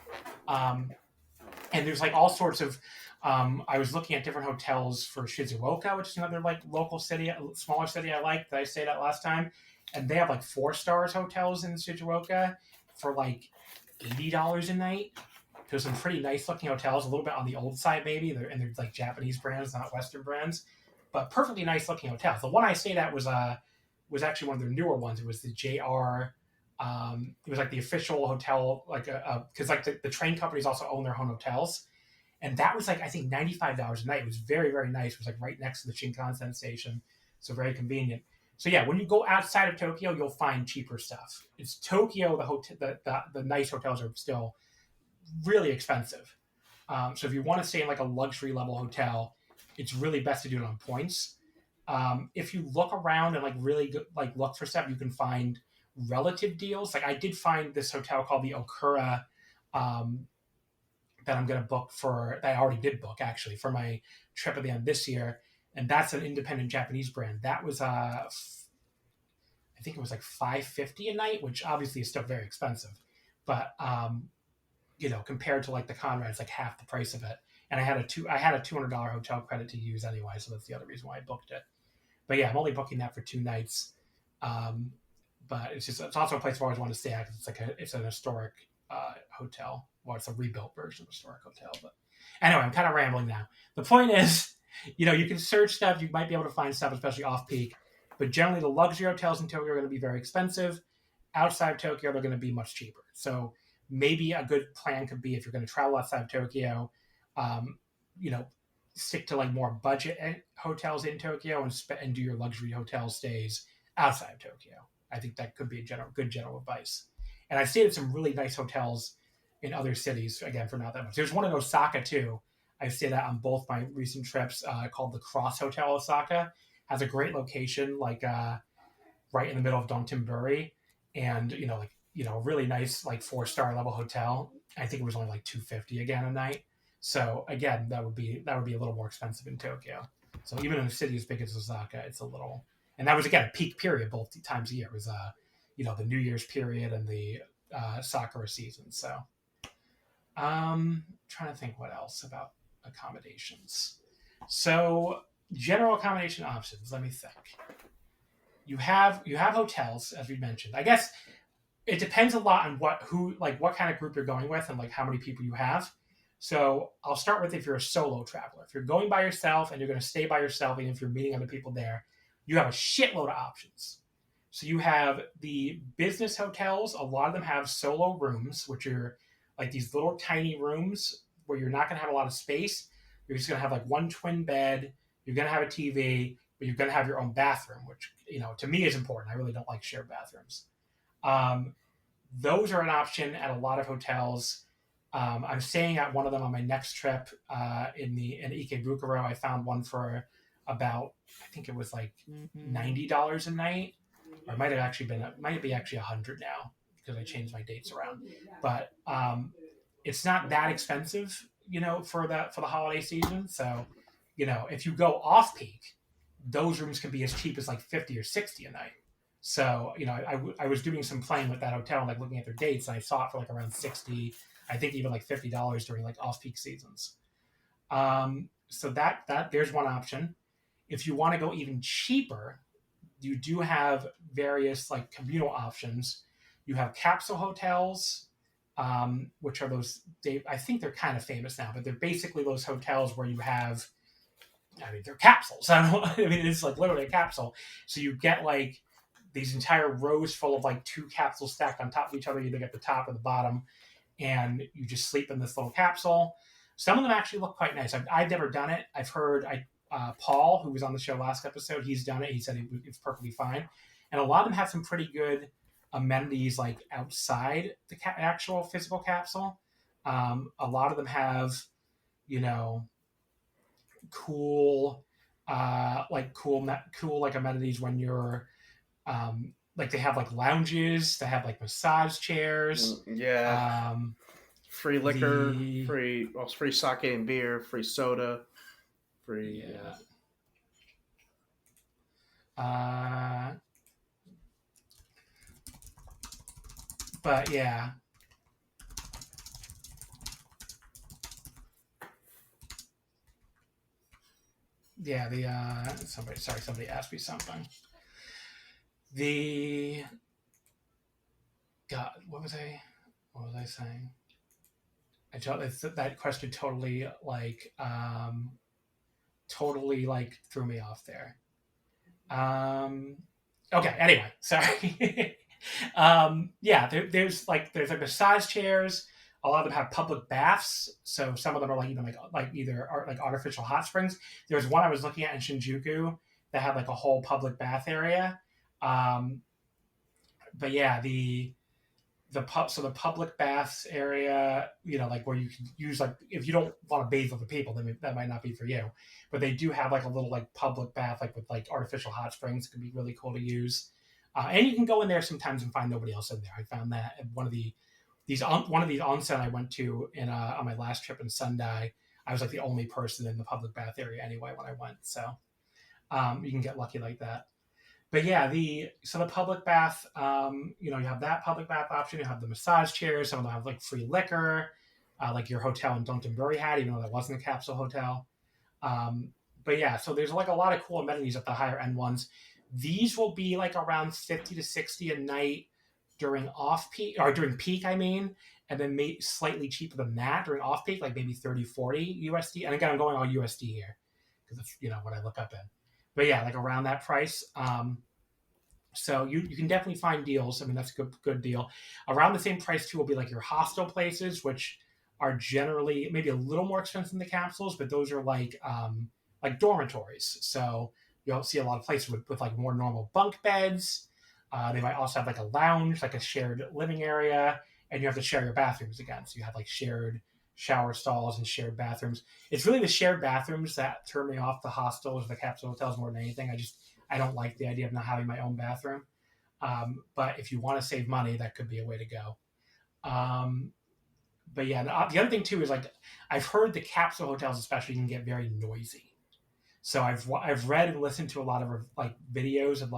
And there's like all sorts of. I was looking at different hotels for Shizuoka, which is another like local city, a smaller city I like that I stayed at last time, and they have like 4-star hotels in Shizuoka for like $80 a night. There's some pretty nice looking hotels, a little bit on the old side maybe, they're like Japanese brands, not Western brands, but perfectly nice looking hotels. The one I stayed at was actually one of their newer ones. It was the JR. It was like the official hotel, like because like the train companies also own their own hotels. And that was like, I think $95 a night. It was very, very nice. It was like right next to the Shinkansen station. So very convenient. So yeah, when you go outside of Tokyo, you'll find cheaper stuff. It's Tokyo, the nice hotels are still really expensive. So if you want to stay in like a luxury level hotel, it's really best to do it on points. If you look around and like really look for stuff, you can find relative deals. Like I did find this hotel called the Okura, that I'm going to book that I already did book actually for my trip at the end of this year. And that's an independent Japanese brand. That was, I think it was like $550 a night, which obviously is still very expensive, but, compared to like the Conrad, it's like half the price of it. And I had a $200 hotel credit to use anyway. So that's the other reason why I booked it. But yeah, I'm only booking that for 2 nights. But it's also a place I've always wanted to stay at because it's an historic hotel. Well, it's a rebuilt version of a historic hotel. But anyway, I'm kind of rambling now. The point is, you can search stuff. You might be able to find stuff, especially off peak. But generally, the luxury hotels in Tokyo are going to be very expensive. Outside of Tokyo, they're going to be much cheaper. So maybe a good plan could be, if you're going to travel outside of Tokyo, stick to like more budget hotels in Tokyo and do your luxury hotel stays outside of Tokyo. I think that could be good general advice. And I've stayed at some really nice hotels in other cities, again, for not that much. There's one in Osaka too. I've stayed at on both my recent trips, called the Cross Hotel Osaka. Has a great location, like right in the middle of Dotonbori, and really nice like 4-star level hotel. I think it was only like $250 again a night. So again, that would be a little more expensive in Tokyo. So even in a city as big as Osaka, it's a little. And that was again a peak period both times a year. It was the New Year's period and the Sakura season. So trying to think what else about accommodations. So general accommodation options. Let me think. You have hotels, as we mentioned. I guess it depends a lot on what kind of group you're going with and like how many people you have. So I'll start with if you're a solo traveler. If you're going by yourself and you're going to stay by yourself, and if you're meeting other people there, you have a shitload of options. So you have the business hotels. A lot of them have solo rooms, which are like these little tiny rooms where you're not going to have a lot of space. You're just going to have like one twin bed. You're going to have a TV, but you're going to have your own bathroom, which, to me is important. I really don't like shared bathrooms. Those are an option at a lot of hotels. I'm staying at one of them on my next trip in Ikebukuro. I found one for about, I think it was like $90 a night, or it might be actually $100 now because I changed my dates around. But it's not that expensive, for the holiday season. So, if you go off peak, those rooms can be as cheap as like $50 or $60 a night. So, I was doing some playing with that hotel and like looking at their dates, and I saw it for like around $60, I think even like $50 during like off peak seasons. So that there's one option. If you want to go even cheaper, you do have various like communal options. You have capsule hotels, which are those. I think they're kind of famous now, but they're basically those hotels where you have I mean, they're capsules. I mean, it's like literally a capsule. So you get like these entire rows full of like 2 capsules stacked on top of each other. You either get the top or the bottom, and you just sleep in this little capsule. Some of them actually look quite nice. I've never done it. I've heard Paul, who was on the show last episode, he's done it. He said it's perfectly fine. And a lot of them have some pretty good amenities like outside the actual physical capsule. A lot of them have, cool like amenities when you're like they have like lounges, they have like massage chairs. Yeah. Free liquor, free sake and beer, free soda, free. But yeah. Yeah, somebody asked me something. What was I saying? That question totally threw me off there. Okay, anyway, sorry. There's massage chairs. A lot of them have public baths, so some of them are either artificial hot springs. There was one I was looking at in Shinjuku that had like a whole public bath area. But yeah, the public baths area, where you can use if you don't want to bathe other people, then that might not be for you. But they do have like a little public bath with artificial hot springs. It can be really cool to use, and you can go in there sometimes and find nobody else in there. I found that at one of these onsen I went to on my last trip in Sendai. I was like the only person in the public bath area anyway when I went. So you can get lucky like that. But yeah, the public bath, you have that public bath option. You have the massage chairs. Some of them have like free liquor, like your hotel in Downton-Bury had, even though that wasn't a capsule hotel. But yeah, so there's like a lot of cool amenities at the higher end ones. These will be like around 50 to 60 a night during peak, and then slightly cheaper than that during off peak, like maybe 30, 40 USD. And again, I'm going all USD here because of, what I look up in. But yeah, like around that price. So you can definitely find deals. I mean, that's a good deal. Around the same price too will be like your hostel places, which are generally maybe a little more expensive than the capsules, but those are like dormitories. So you'll see a lot of places with like more normal bunk beds. They might also have like a lounge, like a shared living area, and you have to share your bathrooms again. So you have like shared shower stalls and shared bathrooms. It's really the shared bathrooms that turn me off the hostels or the capsule hotels more than anything. I don't like the idea of not having my own bathroom. But if you want to save money, that could be a way to go. But yeah, the other thing too is I've heard the capsule hotels especially can get very noisy. So I've read and listened to a lot of videos of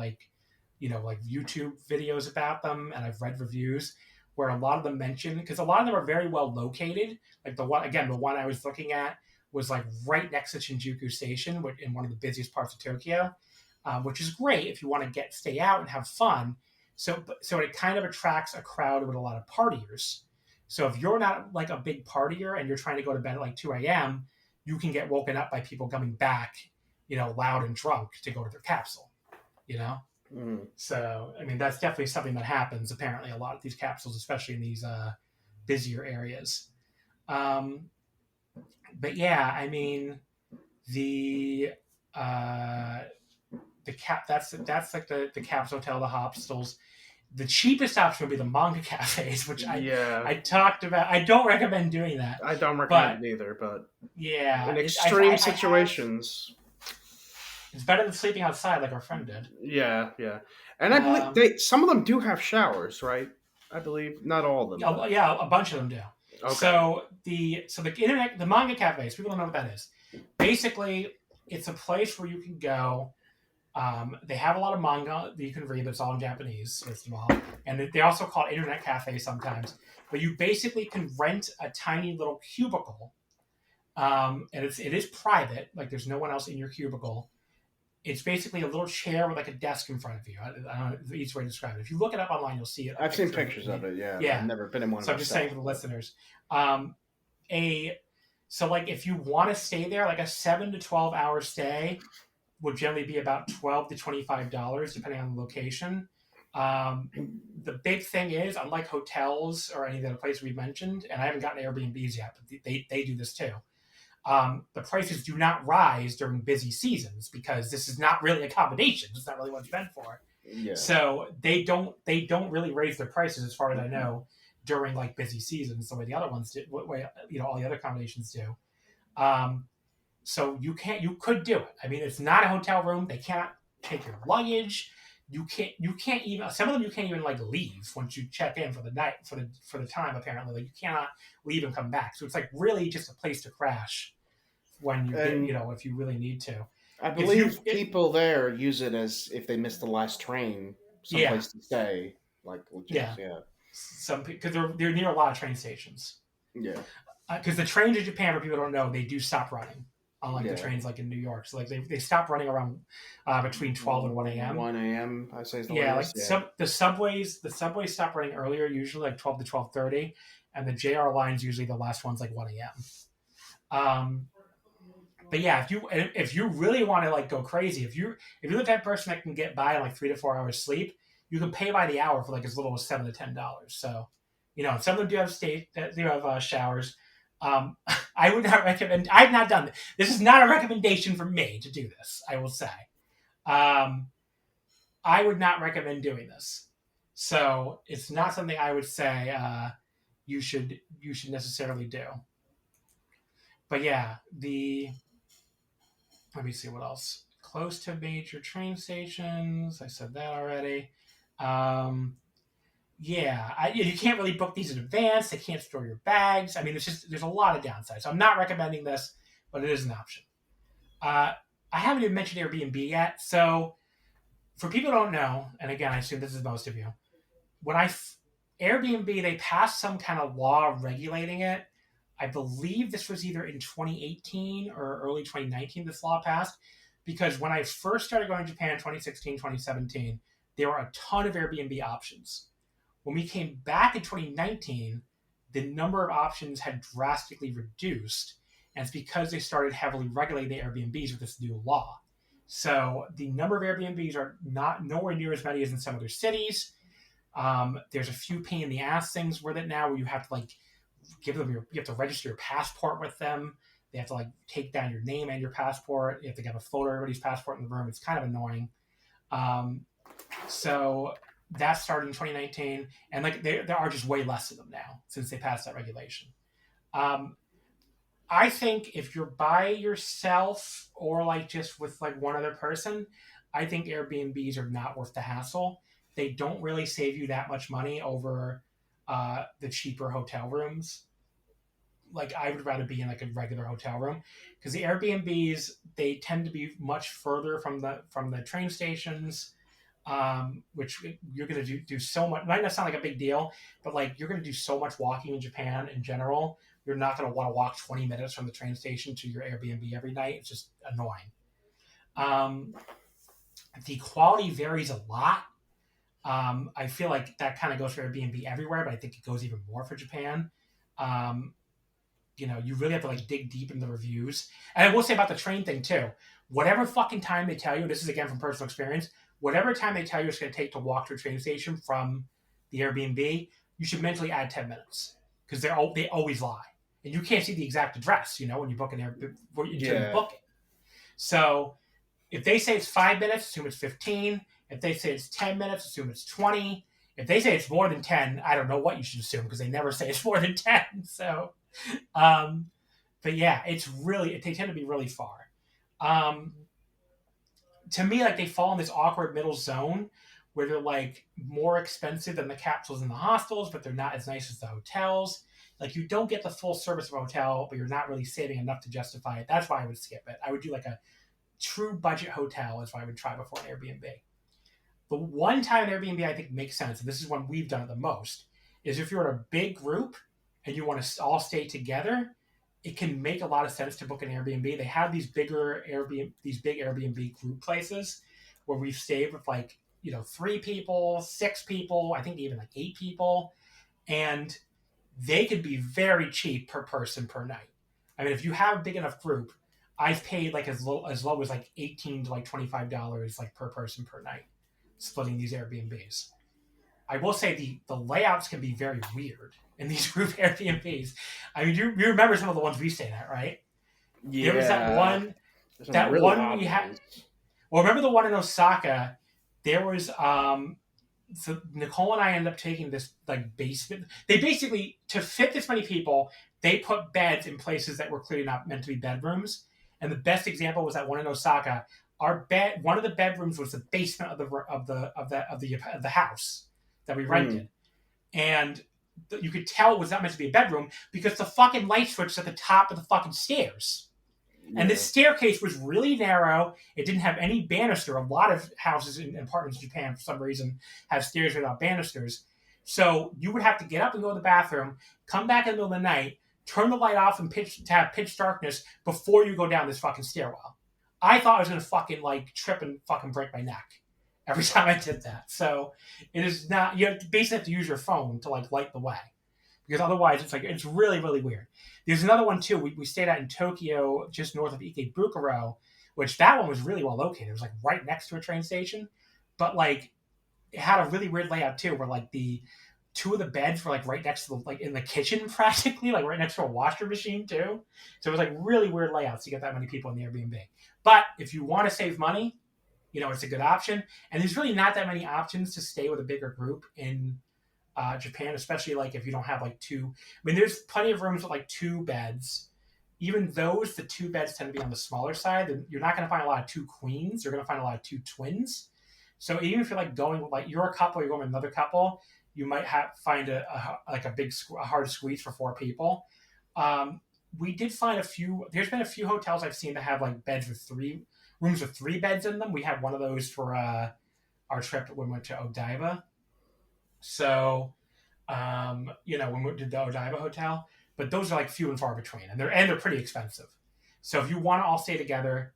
YouTube videos about them, and I've read reviews where a lot of them mention, because a lot of them are very well located. Like the one I was looking at was like right next to Shinjuku Station, in one of the busiest parts of Tokyo, which is great if you want to stay out and have fun. So it kind of attracts a crowd with a lot of partiers. So if you're not like a big partier and you're trying to go to bed at like 2 a.m., you can get woken up by people coming back, loud and drunk to go to their capsule, So, I mean, that's definitely something that happens, apparently, a lot of these capsules, especially in these busier areas. But yeah, I mean, that's like the capsule hotel, the hostels. The cheapest option would be the manga cafes, which I talked about. I don't recommend doing that. I don't recommend it either, but yeah, in extreme situations. It's better than sleeping outside like our friend did. Yeah. And I believe some of them do have showers, right? I believe not all of them. Yeah, a bunch of them do. Okay. So the manga cafes, people don't know what that is. Basically, it's a place where you can go. They have a lot of manga that you can read. That's all in Japanese, first of all. And they also call it internet cafes sometimes. But you basically can rent a tiny little cubicle. And it is private. Like there's no one else in your cubicle. It's basically a little chair with like a desk in front of you. I don't know the easiest way to describe it. If you look it up online, you'll see it. I've seen pictures of it, yeah. I've never been in one. So I'm just saying for the listeners. So like if you want to stay there, like a 7 to 12 hour stay would generally be about $12 to $25 depending on the location. The big thing is, unlike hotels or any of the other places we mentioned, and I haven't gotten Airbnbs yet, but they do this too. The prices do not rise during busy seasons because this is not really accommodations. It's not really what it's meant for. Yeah. So they don't really raise their prices, as far as I know, during like busy seasons the way the other ones did, way all the other accommodations do. So you could do it. I mean, it's not a hotel room. They cannot take your luggage. You can't even, some of them you can't even like leave once you check in for the night, for the time, apparently. Like you cannot leave and come back. So it's like really just a place to crash when you're if you really need to. I believe people there use it as if they missed the last train, someplace to stay. Like some because they're near a lot of train stations. Yeah. Because the trains in Japan, for people who don't know, they do stop running. Unlike the trains like in New York. So like they stop running around between 12 and 1 a.m. 1 a.m. I say is the latest. The subways stop running earlier, usually like 12 to 12:30, and the JR line's usually the last one's like 1 a.m. But yeah, if you really want to like go crazy, if you're the type of person that can get by on like 3 to 4 hours sleep, you can pay by the hour for like as little as $7 to $10. So, some of them do have showers. I would not recommend. I've not done this. This is not a recommendation for me to do this. I will say, I would not recommend doing this. So it's not something I would say you should necessarily do. But yeah, let me see what else. Close to major train stations. I said that already. You can't really book these in advance. They can't store your bags. I mean, there's a lot of downsides. So I'm not recommending this, but it is an option. I haven't even mentioned Airbnb yet. So for people who don't know, and again, I assume this is most of you, Airbnb, they passed some kind of law regulating it. I believe this was either in 2018 or early 2019 this law passed, because when I first started going to Japan, 2016, 2017, there were a ton of Airbnb options. When we came back in 2019, the number of options had drastically reduced, and it's because they started heavily regulating the Airbnbs with this new law. So the number of Airbnbs are nowhere near as many as in some other cities. There's a few pain in the ass things with it now, where you have to like give them you have to register your passport with them. They have to like take down your name and your passport. You have to have a photo of everybody's passport in the room. It's kind of annoying. So that started in 2019, and like there are just way less of them now since they passed that regulation. I think if you're by yourself or like just with like one other person, I think Airbnbs are not worth the hassle. They don't really save you that much money over the cheaper hotel rooms. Like I would rather be in like a regular hotel room, because the Airbnbs, they tend to be much further from the train stations, which you're going to do so much. Might not sound like a big deal, but like you're going to do so much walking in Japan in general. You're not going to want to walk 20 minutes from the train station to your Airbnb every night. It's just annoying. The quality varies a lot. I feel like that kind of goes for Airbnb everywhere, but I think it goes even more for Japan. You really have to like dig deep in the reviews. And I will say about the train thing too. Whatever fucking time they tell you, this is again from personal experience, whatever time they tell you it's going to take to walk to a train station from the Airbnb, you should mentally add 10 minutes, because they always lie. And you can't see the exact address, when you book an Airbnb, until you book it. So if they say it's 5 minutes, assume it's 15. If they say it's 10 minutes, assume it's 20. If they say it's more than 10, I don't know what you should assume, because they never say it's more than 10. So, but yeah, they tend to be really far. To me, like they fall in this awkward middle zone where they're like more expensive than the capsules in the hostels, but they're not as nice as the hotels. Like you don't get the full service of a hotel, but you're not really saving enough to justify it. That's why I would skip it. I would do like a true budget hotel is what I would try before an Airbnb. The one time Airbnb I think makes sense, and this is when we've done it the most, is if you're in a big group and you want to all stay together, it can make a lot of sense to book an Airbnb. They have these big Airbnb group places where we've stayed with 3 people, 6 people, I think even 8 people, and they could be very cheap per person per night. I mean, if you have a big enough group, I've paid like as low as like $18 to like $25 like per person per night, splitting these Airbnbs. I will say the layouts can be very weird in these group Airbnbs. I mean, you remember some of the ones we stayed at, right? Yeah. There was that one. That really one we had. Well, remember the one in Osaka? There was so Nicole and I ended up taking this like basement. They basically, to fit this many people, they put beds in places that were clearly not meant to be bedrooms. And the best example was that one in Osaka. One of the bedrooms was the basement of the house that we rented, and you could tell it was not meant to be a bedroom because the fucking light switch was at the top of the fucking stairs. Yeah. And this staircase was really narrow. It didn't have any banister. A lot of houses and apartments in Japan, for some reason, have stairs without banisters. So you would have to get up and go to the bathroom, come back in the middle of the night, turn the light off and have pitch darkness before you go down this fucking stairwell. I thought I was going to fucking like trip and fucking break my neck every time I did that. So it is not, you basically have to use your phone to like light the way. Because otherwise it's really, really weird. There's another one too. We stayed at in Tokyo, just north of Ikebukuro, which that one was really well located. It was like right next to a train station, but like it had a really weird layout too, where like the two of the beds were like right next to like in the kitchen practically, like right next to a washer machine too. So it was like really weird layouts to get that many people in the Airbnb. But if you want to save money, it's a good option. And there's really not that many options to stay with a bigger group in Japan, especially like if you don't have like two. I mean, there's plenty of rooms with like 2 beds. Even those, the 2 beds tend to be on the smaller side. You're not going to find a lot of 2 queens. You're going to find a lot of 2 twins. So even if you're like going with like you're a couple, you're going with another couple, you might find a hard squeeze for 4 people. We did find a few. There's been a few hotels I've seen that have like rooms with 3 beds in them. We had one of those for our trip when we went to Odaiba. So, when we did the Odaiba hotel, but those are like few and far between, and they're pretty expensive. So if you want to all stay together,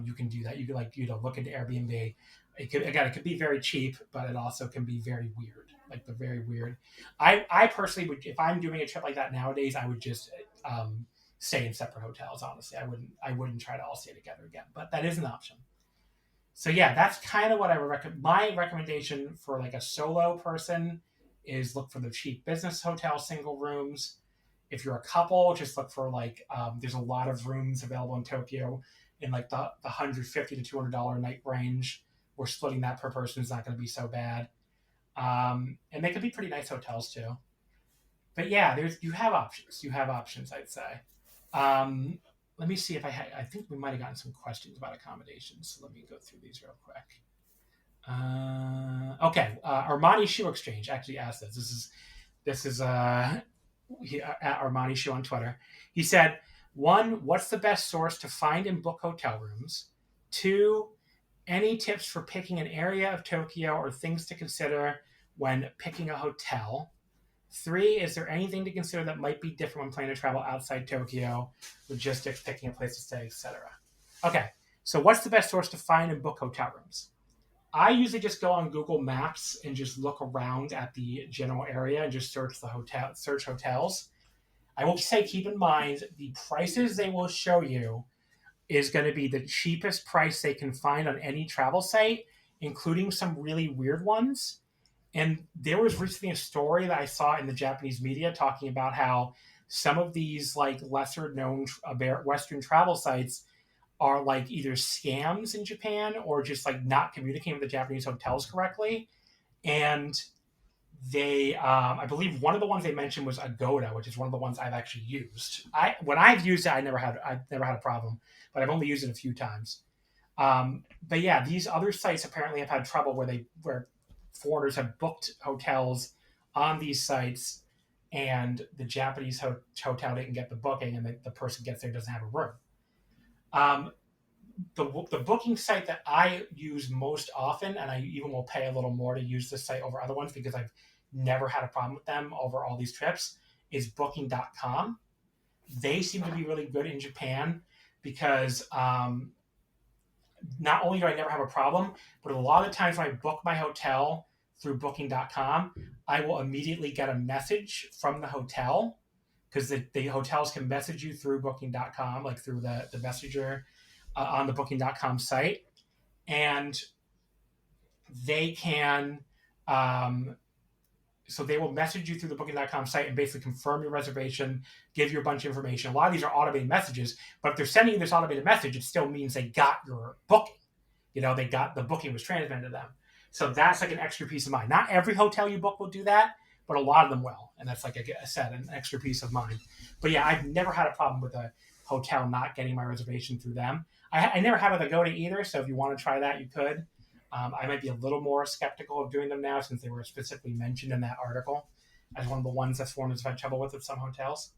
you can do that. You can look into Airbnb. It could be very cheap, but it also can be very weird. Like the very weird. I personally would, if I'm doing a trip like that nowadays, I would just stay in separate hotels. Honestly, I wouldn't try to all stay together again. But that is an option. So yeah, that's kind of what I would recommend. My recommendation for like a solo person is look for the cheap business hotel single rooms. If you're a couple, just look for like there's a lot of rooms available in Tokyo in like the $150 to $200 a night range. Where splitting that per person is not going to be so bad. And they could be pretty nice hotels too. But yeah, you have options. You have options, I'd say. Let me see if I think we might have gotten some questions about accommodations. So let me go through these real quick. Okay. Armani Shoe Exchange actually asked this. This is at Armani Shoe on Twitter. He said, 1, what's the best source to find and book hotel rooms? 2, any tips for picking an area of Tokyo or things to consider when picking a hotel? 3, is there anything to consider that might be different when planning to travel outside Tokyo? Logistics, picking a place to stay, etc. Okay, so what's the best source to find and book hotel rooms? I usually just go on Google Maps and just look around at the general area and just search hotels. I will say, keep in mind, the prices they will show you is going to be the cheapest price they can find on any travel site, including some really weird ones. And there was recently a story that I saw in the Japanese media talking about how some of these like lesser known Western travel sites are like either scams in Japan or just like not communicating with the Japanese hotels correctly. And they, I believe one of the ones they mentioned was Agoda, which is one of the ones I've actually used. When I've used it, I've never had a problem, but I've only used it a few times. But yeah, these other sites apparently have had trouble where foreigners have booked hotels on these sites and the Japanese hotel didn't get the booking and the person gets there doesn't have a room. The booking site that I use most often, and I even will pay a little more to use this site over other ones because I've never had a problem with them over all these trips, is booking.com. They seem to be really good in Japan because not only do I never have a problem, but a lot of times when I book my hotel through booking.com, I will immediately get a message from the hotel because the hotels can message you through booking.com, like through the messenger on the booking.com site. And they can, so they will message you through the booking.com site and basically confirm your reservation, give you a bunch of information. A lot of these are automated messages, but if they're sending you this automated message, it still means they got your booking. They got the booking was transmitted to them. So that's like an extra peace of mind. Not every hotel you book will do that, but a lot of them will. And that's, like I said, an extra peace of mind. But yeah, I've never had a problem with a hotel not getting my reservation through them. I never had with Agoda either. So if you want to try that, you could. I might be a little more skeptical of doing them now since they were specifically mentioned in that article as one of the ones that foreigners have had trouble with at some hotels.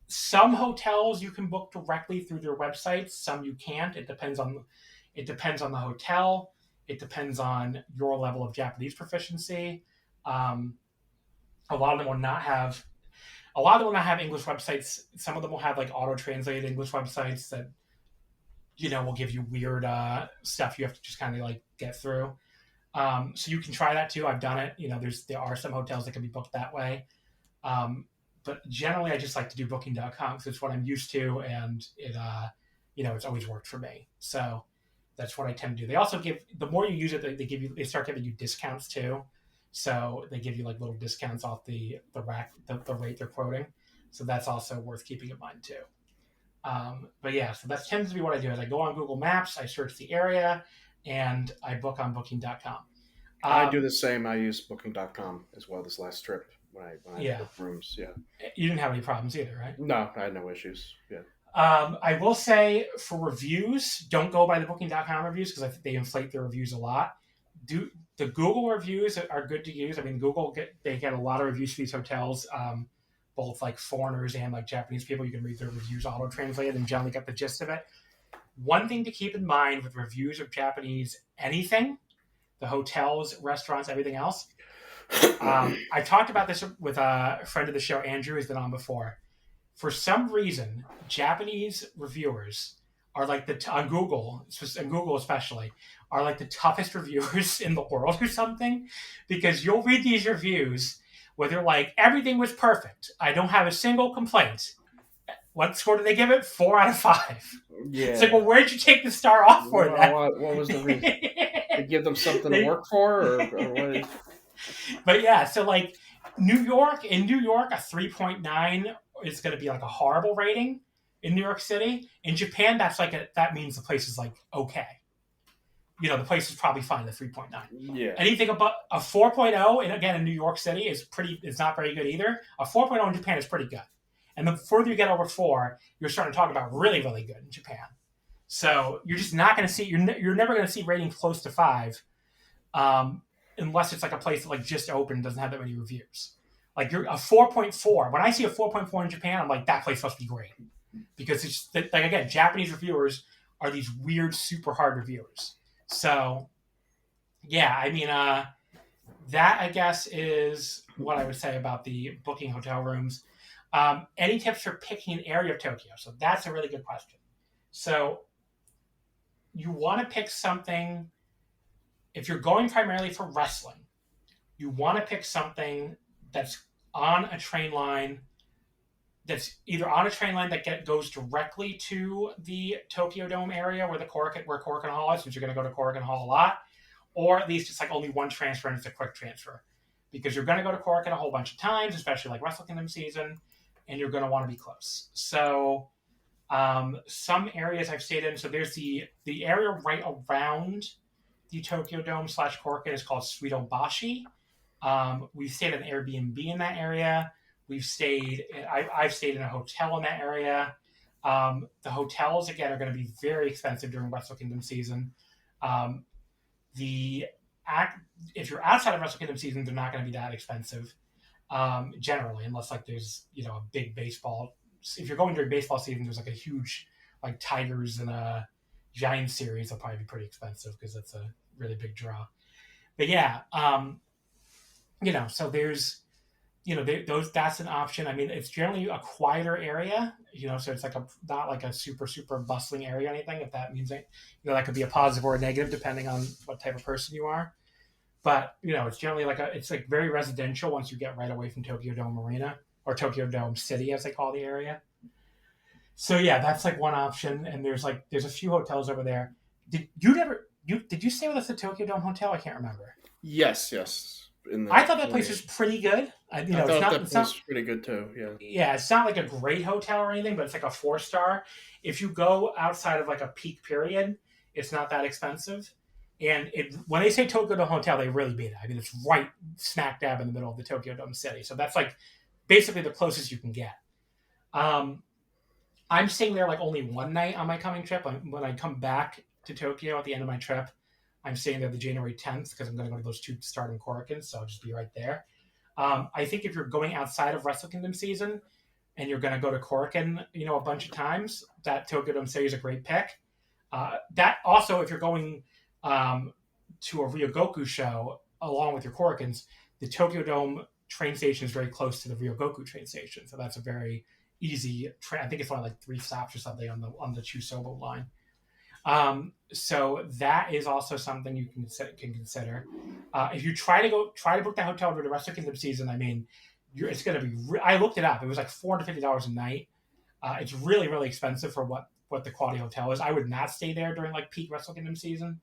Some hotels you can book directly through their websites. Some you can't. It depends on the hotel. It depends on your level of Japanese proficiency. A lot of them will not have English websites. Some of them will have like auto-translated English websites that, will give you weird stuff you have to just kind of like get through. So you can try that too. I've done it. There are some hotels that can be booked that way. But generally I just like to do booking.com because it's what I'm used to, and it, it's always worked for me. So that's what I tend to do. They also the more you use it, they start giving you discounts too. So they give you like little discounts off the rate they're quoting. So that's also worth keeping in mind too. But yeah, so that tends to be what I do is I go on Google Maps, I search the area, and I book on booking.com. I do the same. I use booking.com as well this last trip when I booked rooms. Yeah. You didn't have any problems either, right? No, I had no issues. Yeah. I will say for reviews, don't go by the booking.com reviews because I think they inflate their reviews a lot. The Google reviews are good to use. I mean, they get a lot of reviews for these hotels, both like foreigners and like Japanese people. You can read their reviews auto-translated and generally get the gist of it. One thing to keep in mind with reviews of Japanese anything, the hotels, restaurants, everything else. I talked about this with a friend of the show, Andrew, who's been on before. For some reason, Japanese reviewers are like on Google, and Google especially, are like the toughest reviewers in the world or something, because you'll read these reviews where they're like, everything was perfect. I don't have a single complaint. What score did they give it? 4 out of 5. Yeah. It's like, well, where'd you take the star off for that? What was the reason? To give them something to work for, or what? But yeah, so like in New York, a 3.9 is going to be like a horrible rating in New York City. In Japan, that means the place is like okay. The place is probably fine. The 3.9. Yeah. Anything above a 4.0, and again in New York City is not very good either. A 4.0 in Japan is pretty good. And the further you get over 4, you're starting to talk about really, really good in Japan. So you're just not going to see, you're never going to see ratings close to 5, unless it's like a place that like just opened, doesn't have that many reviews. Like you're a 4.4. When I see a 4.4 in Japan, I'm like, that place must be great, because it's like, again, Japanese reviewers are these weird, super hard reviewers. So yeah, I mean, that I guess is what I would say about the booking hotel rooms. Any tips for picking an area of Tokyo? So that's a really good question. So you want to pick something, if you're going primarily for wrestling, you want to pick something that's on a train line, that's either on a train line that goes directly to the Tokyo Dome area where Korakuen Hall is, since you're going to go to Korakuen Hall a lot, or at least it's like only one transfer and it's a quick transfer. Because you're going to go to Korakuen a whole bunch of times, especially like Wrestle Kingdom season, and you're going to want to be close. So some areas I've stayed in, so there's the area right around the Tokyo Dome / Korakuen is called Suidobashi. We've stayed at an Airbnb in that area. I've stayed in a hotel in that area. The hotels, again, are going to be very expensive during Wrestle Kingdom season. If you're outside of Wrestle Kingdom season, they're not going to be that expensive, generally, unless like there's a big baseball. If you're going during baseball season, there's like a huge like Tigers and a Giants series. They'll probably be pretty expensive because that's a really big draw. But yeah, so there's that's an option. I mean, it's generally a quieter area, so it's like not like a super, super bustling area or anything, if that means that could be a positive or a negative depending on what type of person you are. But, it's generally it's like very residential once you get right away from Tokyo Dome Arena or Tokyo Dome City, as they call the area. So yeah, that's like one option. And there's a few hotels over there. Did you stay with us at Tokyo Dome Hotel? I can't remember. Yes. I thought that place was pretty good. I thought that place was pretty good too. Yeah, it's not like a great hotel or anything, but it's like a 4-star. If you go outside of like a peak period, it's not that expensive. And when they say Tokyo Dome Hotel, they really mean it. I mean, it's right smack dab in the middle of the Tokyo Dome City. So that's like basically the closest you can get. I'm staying there like only one night on my coming trip. When I come back to Tokyo at the end of my trip, I'm staying there the January 10th because I'm going to go to those 2 starting Korakuens, so I'll just be right there. I think if you're going outside of Wrestle Kingdom season and you're going to go to Korakuen, a bunch of times, that Tokyo Dome City is a great pick. That also, if you're going to a Ryogoku show along with your Korakuens, the Tokyo Dome train station is very close to the Ryogoku train station, so that's a very easy train. I think it's only like 3 stops or something on the Chusobo line. So that is also something you can consider. If you try to book that hotel during the Wrestle Kingdom season, I mean, it's going to be. I looked it up. It was like $450 a night. It's really, really expensive for what the quality hotel is. I would not stay there during like peak Wrestle Kingdom season.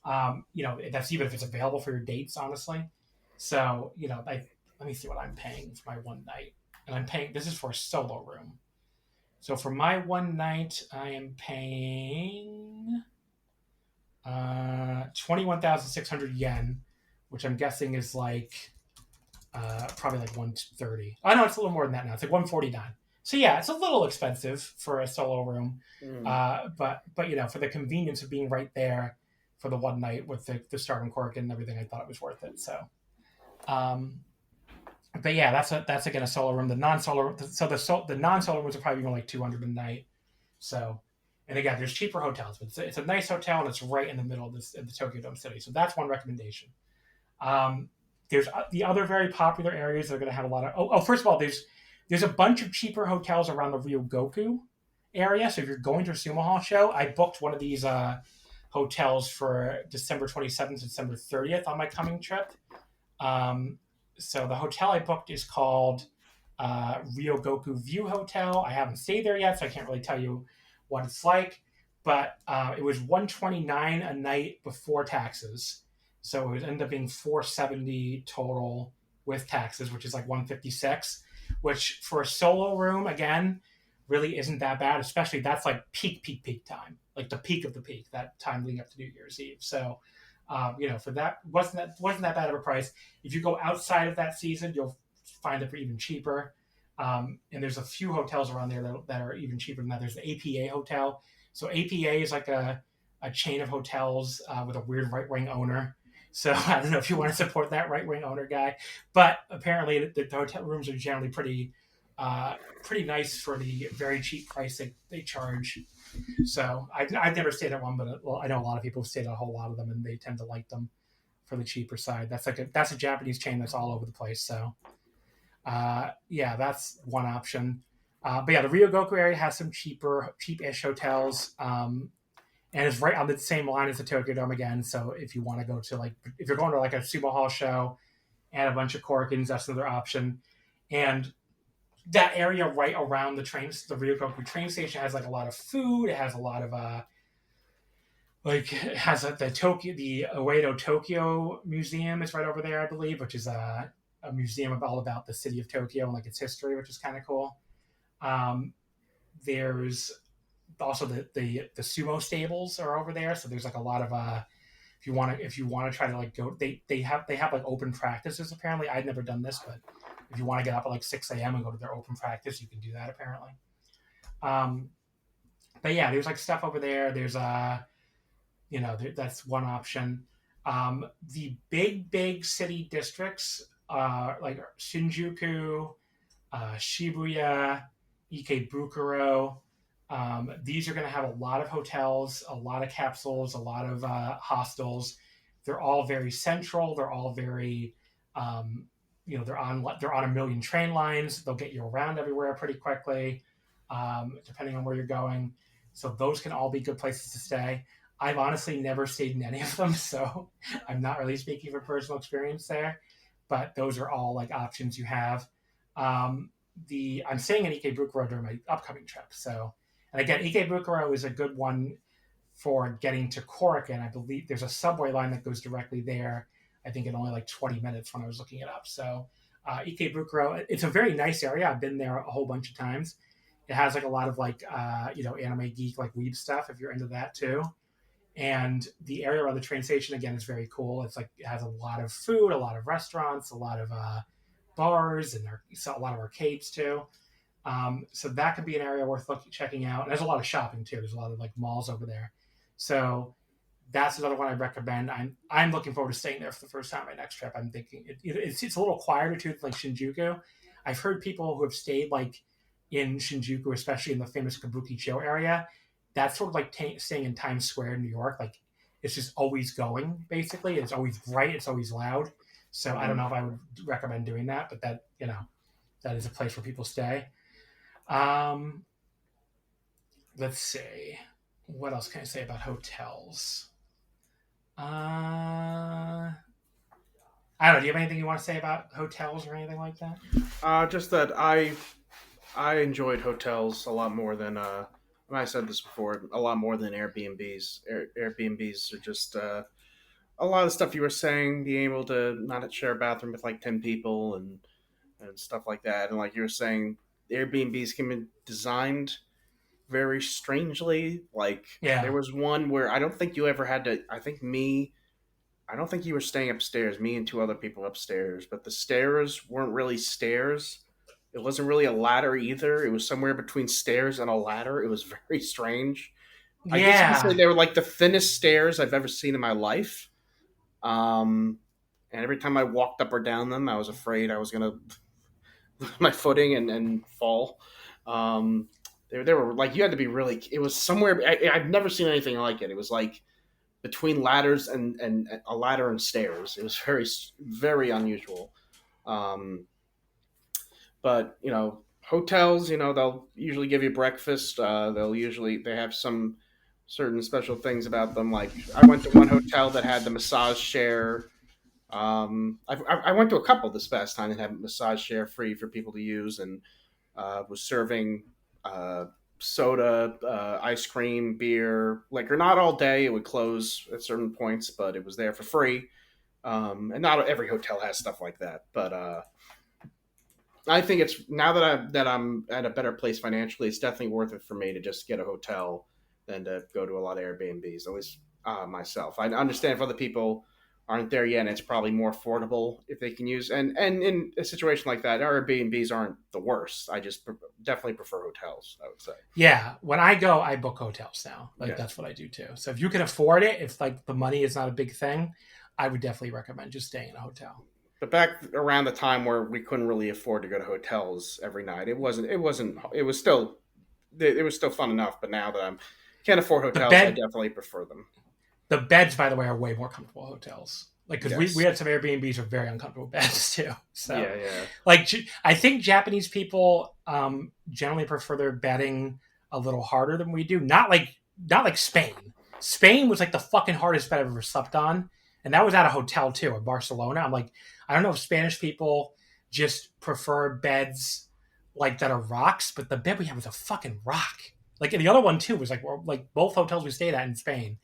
That's even if it's available for your dates, honestly. So let me see what I'm paying for my one night, and I'm paying. This is for a solo room. So for my one night, I am paying 21,600 yen, which I'm guessing is like probably like 130. Oh no, it's a little more than that now. It's like 149. So yeah, it's a little expensive for a solo room, but for the convenience of being right there for the one night with the Stardom Cork and everything, I thought it was worth it. So, but yeah, that's again a solo room. The non-solo rooms are probably more like 200 a night. So, and again, there's cheaper hotels, but it's a nice hotel and it's right in the middle of the Tokyo Dome City. So that's one recommendation. There's the other very popular areas that are going to have a lot of. First of all, there's a bunch of cheaper hotels around the Ryogoku area. So if you're going to a Sumo Hall show, I booked one of these hotels for December 27th, December 30th on my coming trip. So the hotel I booked is called Ryogoku View Hotel. I haven't stayed there yet, so I can't really tell you what it's like. But it was $129 a night before taxes. So it would end up being $470 total with taxes, which is like $156, which for a solo room, again, really isn't that bad, especially that's like peak time, like the peak of the peak, that time leading up to New Year's Eve. So, for that, wasn't that bad of a price. If you go outside of that season, you'll find it for even cheaper. And there's a few hotels around there that are even cheaper than that. There's the APA Hotel. So APA is like a chain of hotels with a weird right-wing owner. So I don't know if you want to support that right-wing owner guy, but apparently the hotel rooms are generally pretty nice for the very cheap price they charge. So I've never stayed at one, but I know a lot of people have stayed at a whole lot of them, and they tend to like them for the cheaper side. That's a Japanese chain that's all over the place. So that's one option. But yeah, the Ryogoku area has some cheap-ish hotels. And it's right on the same line as the Tokyo Dome again. So if you want to go to if you're going to like a Sumo Hall show and a bunch of Korakuens, that's another option. And that area right around the Ryogoku train station has like a lot of food. It has a lot of the Uedo Tokyo Museum is right over there, I believe, which is a museum all about the city of Tokyo and like its history, which is kind of cool. There's also the sumo stables are over there, so there's like a lot of if you want to try to like go, they have like open practices apparently. I'd never done this, but if you want to get up at like 6 a.m. and go to their open practice, you can do that apparently. But yeah, there's like stuff over there. There's that's one option. The big city districts like Shinjuku, Shibuya, Ikebukuro. These are going to have a lot of hotels, a lot of capsules, a lot of hostels. They're all very central. They're all very, they're on a million train lines. They'll get you around everywhere pretty quickly, depending on where you're going. So those can all be good places to stay. I've honestly never stayed in any of them, so I'm not really speaking from personal experience there. But those are all like options you have. I'm staying in Ikebukuro during my upcoming trip. So, and again, Ikebukuro is a good one for getting to Korakuen. I believe there's a subway line that goes directly there. I think in only like 20 minutes when I was looking it up. So Ikebukuro, it's a very nice area. I've been there a whole bunch of times. It has like a lot of like, anime geek, like weeb stuff, if you're into that too. And the area around the train station, again, is very cool. It's like, it has a lot of food, a lot of restaurants, a lot of bars, and a lot of arcades too. So that could be an area worth checking out. And there's a lot of shopping too. There's a lot of like malls over there. So that's another one I recommend. I'm looking forward to staying there for the first time my next trip. I'm thinking it's a little quieter too, like Shinjuku. I've heard people who have stayed like in Shinjuku, especially in the famous Kabukicho area. That's sort of like staying in Times Square in New York. Like it's just always going, basically. It's always bright. It's always loud. So I don't know if I would recommend doing that, but that is a place where people stay. Let's see. What else can I say about hotels? I don't know. Do you have anything you want to say about hotels or anything like that? Just that I enjoyed hotels a lot more than I said this before, a lot more than Airbnbs. Airbnbs are just a lot of stuff you were saying, being able to not share a bathroom with like 10 people and stuff like that. And like you were saying, Airbnbs can be designed very strangely. Like there was one where I don't think you ever had to, I don't think you were staying upstairs, me and two other people upstairs, but the stairs weren't really stairs. It wasn't really a ladder either. It was somewhere between stairs and a ladder. It was very strange. I guess you could say they were like the thinnest stairs I've ever seen in my life. And every time I walked up or down them, I was afraid I was going to lose my footing and fall. They were like, you had to be really, it was somewhere, I've never seen anything like it. It was like between ladders and a ladder and stairs. It was very, very unusual. But, hotels, they'll usually give you breakfast. They have some certain special things about them. Like I went to one hotel that had the massage chair. I went to a couple this past time that had massage chair free for people to use, and was serving soda, ice cream, beer, liquor. Not all day. It would close at certain points, but it was there for free. And not every hotel has stuff like that, but I think it's now that I'm at a better place financially, it's definitely worth it for me to just get a hotel than to go to a lot of Airbnbs. At least myself. I understand if other people aren't there yet, and it's probably more affordable if they can use. And in a situation like that, Airbnbs aren't the worst. I just definitely prefer hotels, I would say. Yeah, when I go, I book hotels now. That's what I do too. So if you can afford it, if like the money is not a big thing, I would definitely recommend just staying in a hotel. But back around the time where we couldn't really afford to go to hotels every night, it was still fun enough. But now that I can't afford hotels, I definitely prefer them. The beds, by the way, are way more comfortable hotels. Like, because we had some Airbnbs with very uncomfortable beds too. So, yeah. Like, I think Japanese people generally prefer their bedding a little harder than we do. Not like Spain. Spain was like the fucking hardest bed I've ever slept on, and that was at a hotel too in Barcelona. I'm like, I don't know if Spanish people just prefer beds like that are rocks, but the bed we had was a fucking rock. Like, and the other one too was like both hotels we stayed at in Spain.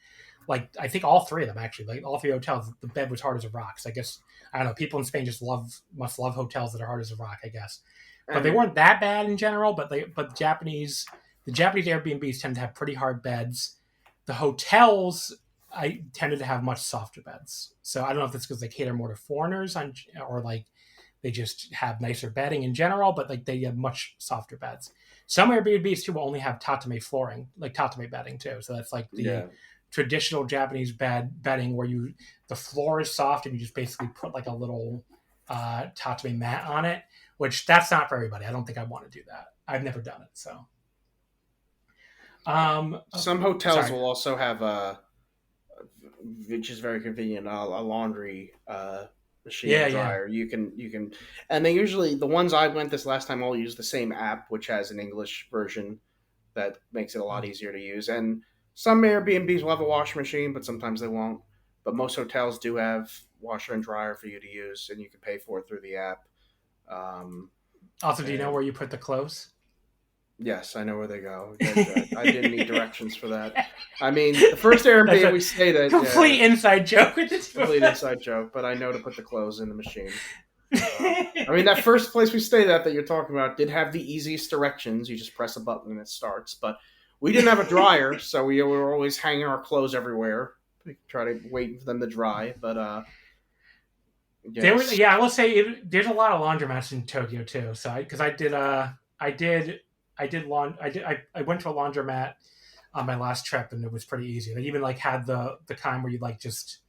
Like, I think all three of them, actually, like all three hotels, the bed was hard as a rock. So I guess, I don't know, people in Spain just must love hotels that are hard as a rock, I guess. But they weren't that bad in general, but the Japanese Airbnbs tend to have pretty hard beds. The hotels, I tended to have much softer beds. So I don't know if it's because they cater more to foreigners or like they just have nicer bedding in general, but like they have much softer beds. Some Airbnbs too will only have tatame flooring, like tatame bedding too. So that's like the traditional Japanese bedding where the floor is soft and you just basically put like a little tatame mat on it, which that's not for everybody. I don't think I want to do that. I've never done it. So some hotels will also have which is very convenient, a laundry machine dryer. You can, and they usually, the ones I went this last time all use the same app, which has an English version that makes it a lot easier to use. And some Airbnbs will have a washing machine, but sometimes they won't. But most hotels do have washer and dryer for you to use, and you can pay for it through the app. Also, do you know where you put the clothes? Yes, I know where they go. I didn't need directions for that. I mean, the first Airbnb we stayed at... Complete inside joke. Complete inside joke, but I know to put the clothes in the machine. I mean, that first place we stayed at that you're talking about did have the easiest directions. You just press a button and it starts. But we didn't have a dryer, so we were always hanging our clothes everywhere. We try to wait for them to dry, but... Yes. I will say there's a lot of laundromats in Tokyo too. So I went to a laundromat on my last trip, and it was pretty easy. They even like had the kind where you like just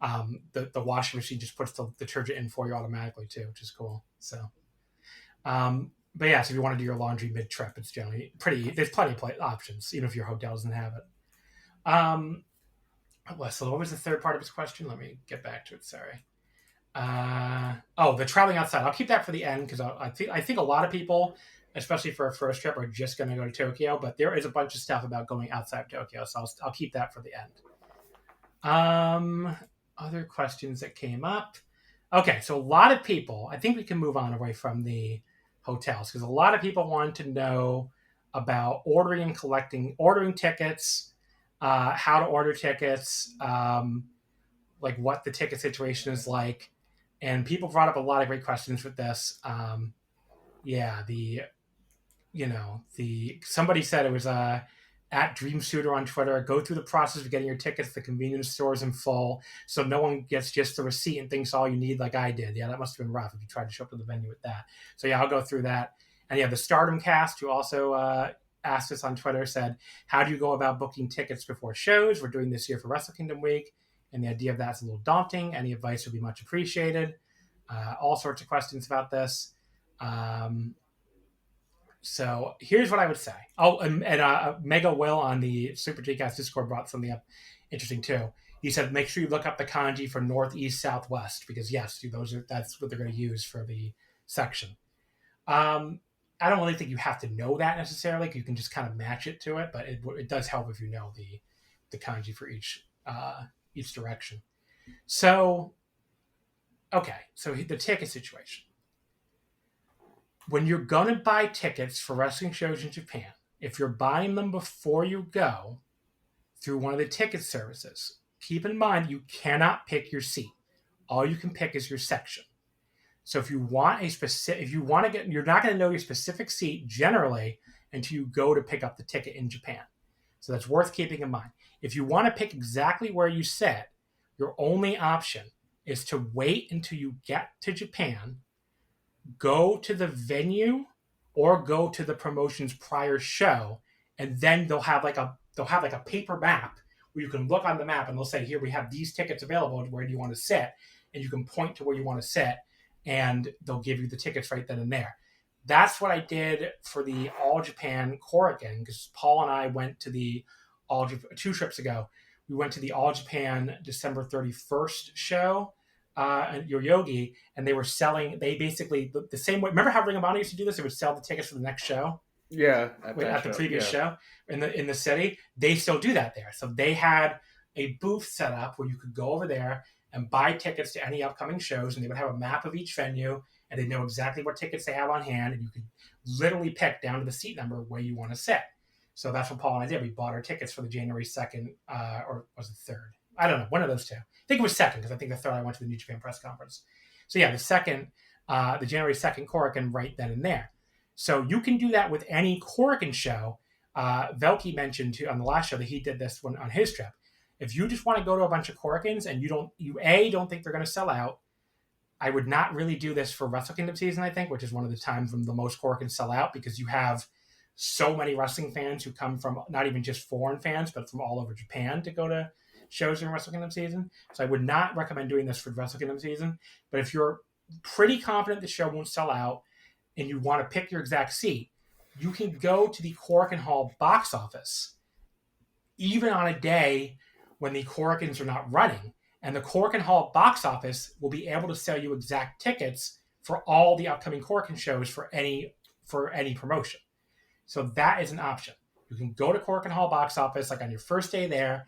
the washing machine just puts the detergent in for you automatically too, which is cool. So, but yeah, so if you want to do your laundry mid trip, it's generally pretty. There's plenty of options, even if your hotel doesn't have it. So what was the third part of his question? Let me get back to it. Sorry. The traveling outside. I'll keep that for the end because I think a lot of people, especially for a first trip, are just going to go to Tokyo. But there is a bunch of stuff about going outside Tokyo, so I'll keep that for the end. Other questions that came up. Okay, so a lot of people. I think we can move on away from the hotels because a lot of people want to know about ordering and ordering tickets, how to order tickets, like what the ticket situation is like. And people brought up a lot of great questions with this. Somebody said it was at Dream Shooter on Twitter. Go through the process of getting your tickets at the convenience stores in full, so no one gets just the receipt and thinks all you need, like I did. Yeah, that must have been rough if you tried to show up to the venue with that. So yeah, I'll go through that. And yeah, the Stardom Cast, who also asked us on Twitter, said, "How do you go about booking tickets before shows? We're doing this year for Wrestle Kingdom Week. And the idea of that's a little daunting. Any advice would be much appreciated." All sorts of questions about this. So here's what I would say. Mega Will on the Super Gcast Discord brought something up interesting too. He said, make sure you look up the kanji for northeast, southwest, because yes, that's what they're going to use for the section. I don't really think you have to know that necessarily. You can just kind of match it to it, but it does help if you know the kanji for each direction. So, okay, so the ticket situation. When you're going to buy tickets for wrestling shows in Japan, if you're buying them before you go through one of the ticket services, keep in mind you cannot pick your seat. All you can pick is your section. So if you want you're not going to know your specific seat generally until you go to pick up the ticket in Japan. So that's worth keeping in mind. If you want to pick exactly where you sit, your only option is to wait until you get to Japan, go to the venue or go to the promotion's prior show, and then they'll have like a paper map where you can look on the map and they'll say, here, we have these tickets available. Where do you want to sit? And you can point to where you want to sit and they'll give you the tickets right then and there. That's what I did for the All Japan Korakuen, because Paul and I went to the 2 trips ago. We went to the All Japan December 31st show at Yoyogi, and they basically the same way. Remember how Ring of Honor used to do this? They would sell the tickets for the next show. Yeah, at the previous show in the city. They still do that there. So they had a booth set up where you could go over there and buy tickets to any upcoming shows, and they would have a map of each venue, and they know exactly what tickets they have on hand, and you could literally pick down to the seat number where you want to sit. So that's what Paul and I did. We bought our tickets for the January 2nd, or was it 3rd? I don't know, one of those two. I think it was 2nd, because I think the 3rd I went to the New Japan press conference. So yeah, the 2nd, the January 2nd Korakuen right then and there. So you can do that with any Korakuen show. Velky mentioned on the last show that he did this one on his trip. If you just want to go to a bunch of Korakuens and you don't think they're going to sell out, I would not really do this for Wrestle Kingdom season, I think, which is one of the times when the most Korakuens sell out, because you have so many wrestling fans who come from not even just foreign fans, but from all over Japan to go to shows in Wrestle Kingdom season. So I would not recommend doing this for Wrestle Kingdom season. But if you're pretty confident the show won't sell out and you want to pick your exact seat, you can go to the Korakuen Hall box office, even on a day when the Korakuens are not running. And the Korakuen Hall box office will be able to sell you exact tickets for all the upcoming Korakuen shows for any promotion. So that is an option. You can go to Korakuen Hall box office, like on your first day there,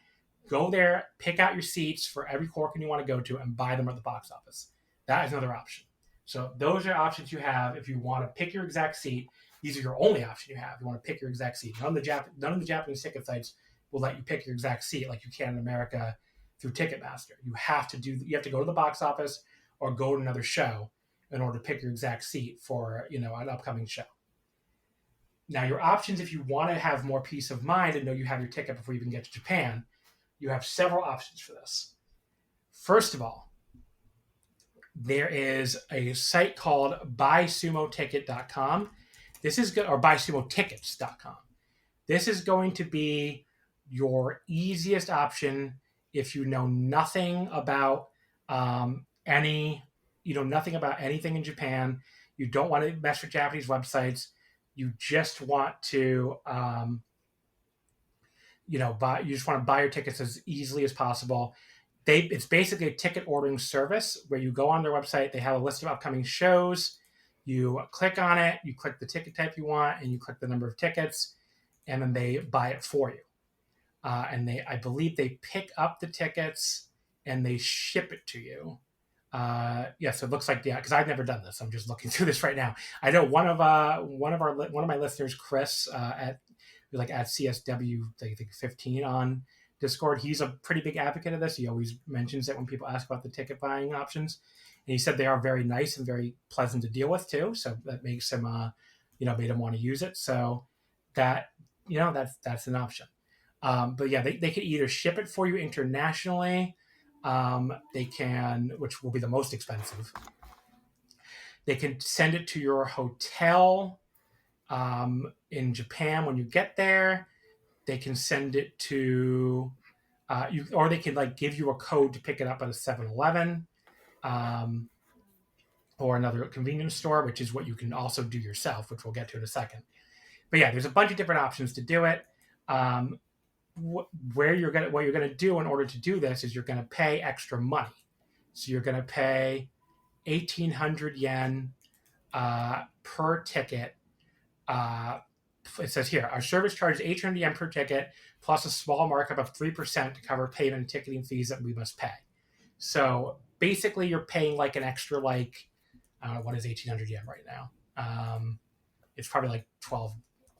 go there, pick out your seats for every Korakuen you want to go to, and buy them at the box office. That is another option. So those are options you have if you want to pick your exact seat. These are your only option you have. You want to pick your exact seat. None of the Japanese ticket sites will let you pick your exact seat like you can in America through Ticketmaster. You have to go to the box office or go to another show in order to pick your exact seat for, an upcoming show. Now, your options, if you want to have more peace of mind and know you have your ticket before you even get to Japan, you have several options for this. First of all, there is a site called buysumoticket.com. This is good, or buysumotickets.com. This is going to be your easiest option if you know nothing about anything in Japan. You don't want to mess with Japanese websites. You just want to, you just want to buy your tickets as easily as possible. It's basically a ticket ordering service where you go on their website. They have a list of upcoming shows. You click on it, you click the ticket type you want, and you click the number of tickets, and then they buy it for you. I believe they pick up the tickets and they ship it to you. So it looks like, because I've never done this. I'm just looking through this right now. I know one of my listeners, Chris, at CSW, I think 15 on Discord. He's a pretty big advocate of this. He always mentions it when people ask about the ticket buying options. And he said they are very nice and very pleasant to deal with too. So that makes him, made him want to use it. So that, that's an option. But yeah, they can either ship it for you internationally. They can, which will be the most expensive. They can send it to your hotel in Japan when you get there. They can send it to you, or they can give you a code to pick it up at a 7-Eleven or another convenience store, which is what you can also do yourself, which we'll get to in a second. But yeah, there's a bunch of different options to do it. What you're gonna do in order to do this is you're gonna pay extra money. So you're gonna pay 1,800 yen per ticket. It says here, our service charges 800 yen per ticket plus a small markup of 3% to cover payment and ticketing fees that we must pay. So basically, you're paying an extra I don't know, what is 1,800 yen right now? It's probably $12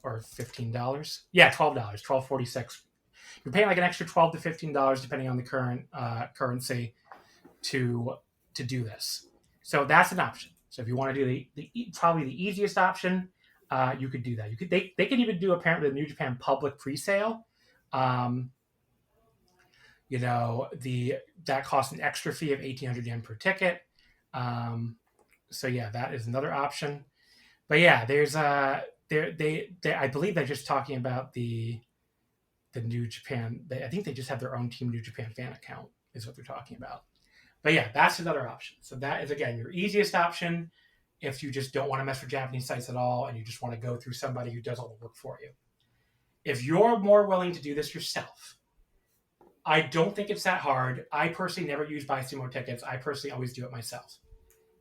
or $15. Yeah, $12, $12.46. You're paying an extra $12 to $15 depending on the current currency to do this. So that's an option. So if you want to do probably the easiest option, you could do that. They can even do apparently the New Japan public pre-sale. That costs an extra fee of 1,800 yen per ticket. So yeah, that is another option. But yeah, there's I believe they're just talking about the New Japan. I think they just have their own Team New Japan fan account is what they're talking about. But yeah, that's another option. So that is, again, your easiest option if you just don't want to mess with Japanese sites at all and you just want to go through somebody who does all the work for you. If you're more willing to do this yourself, I don't think it's that hard. I personally never use BuySumo tickets. I personally always do it myself.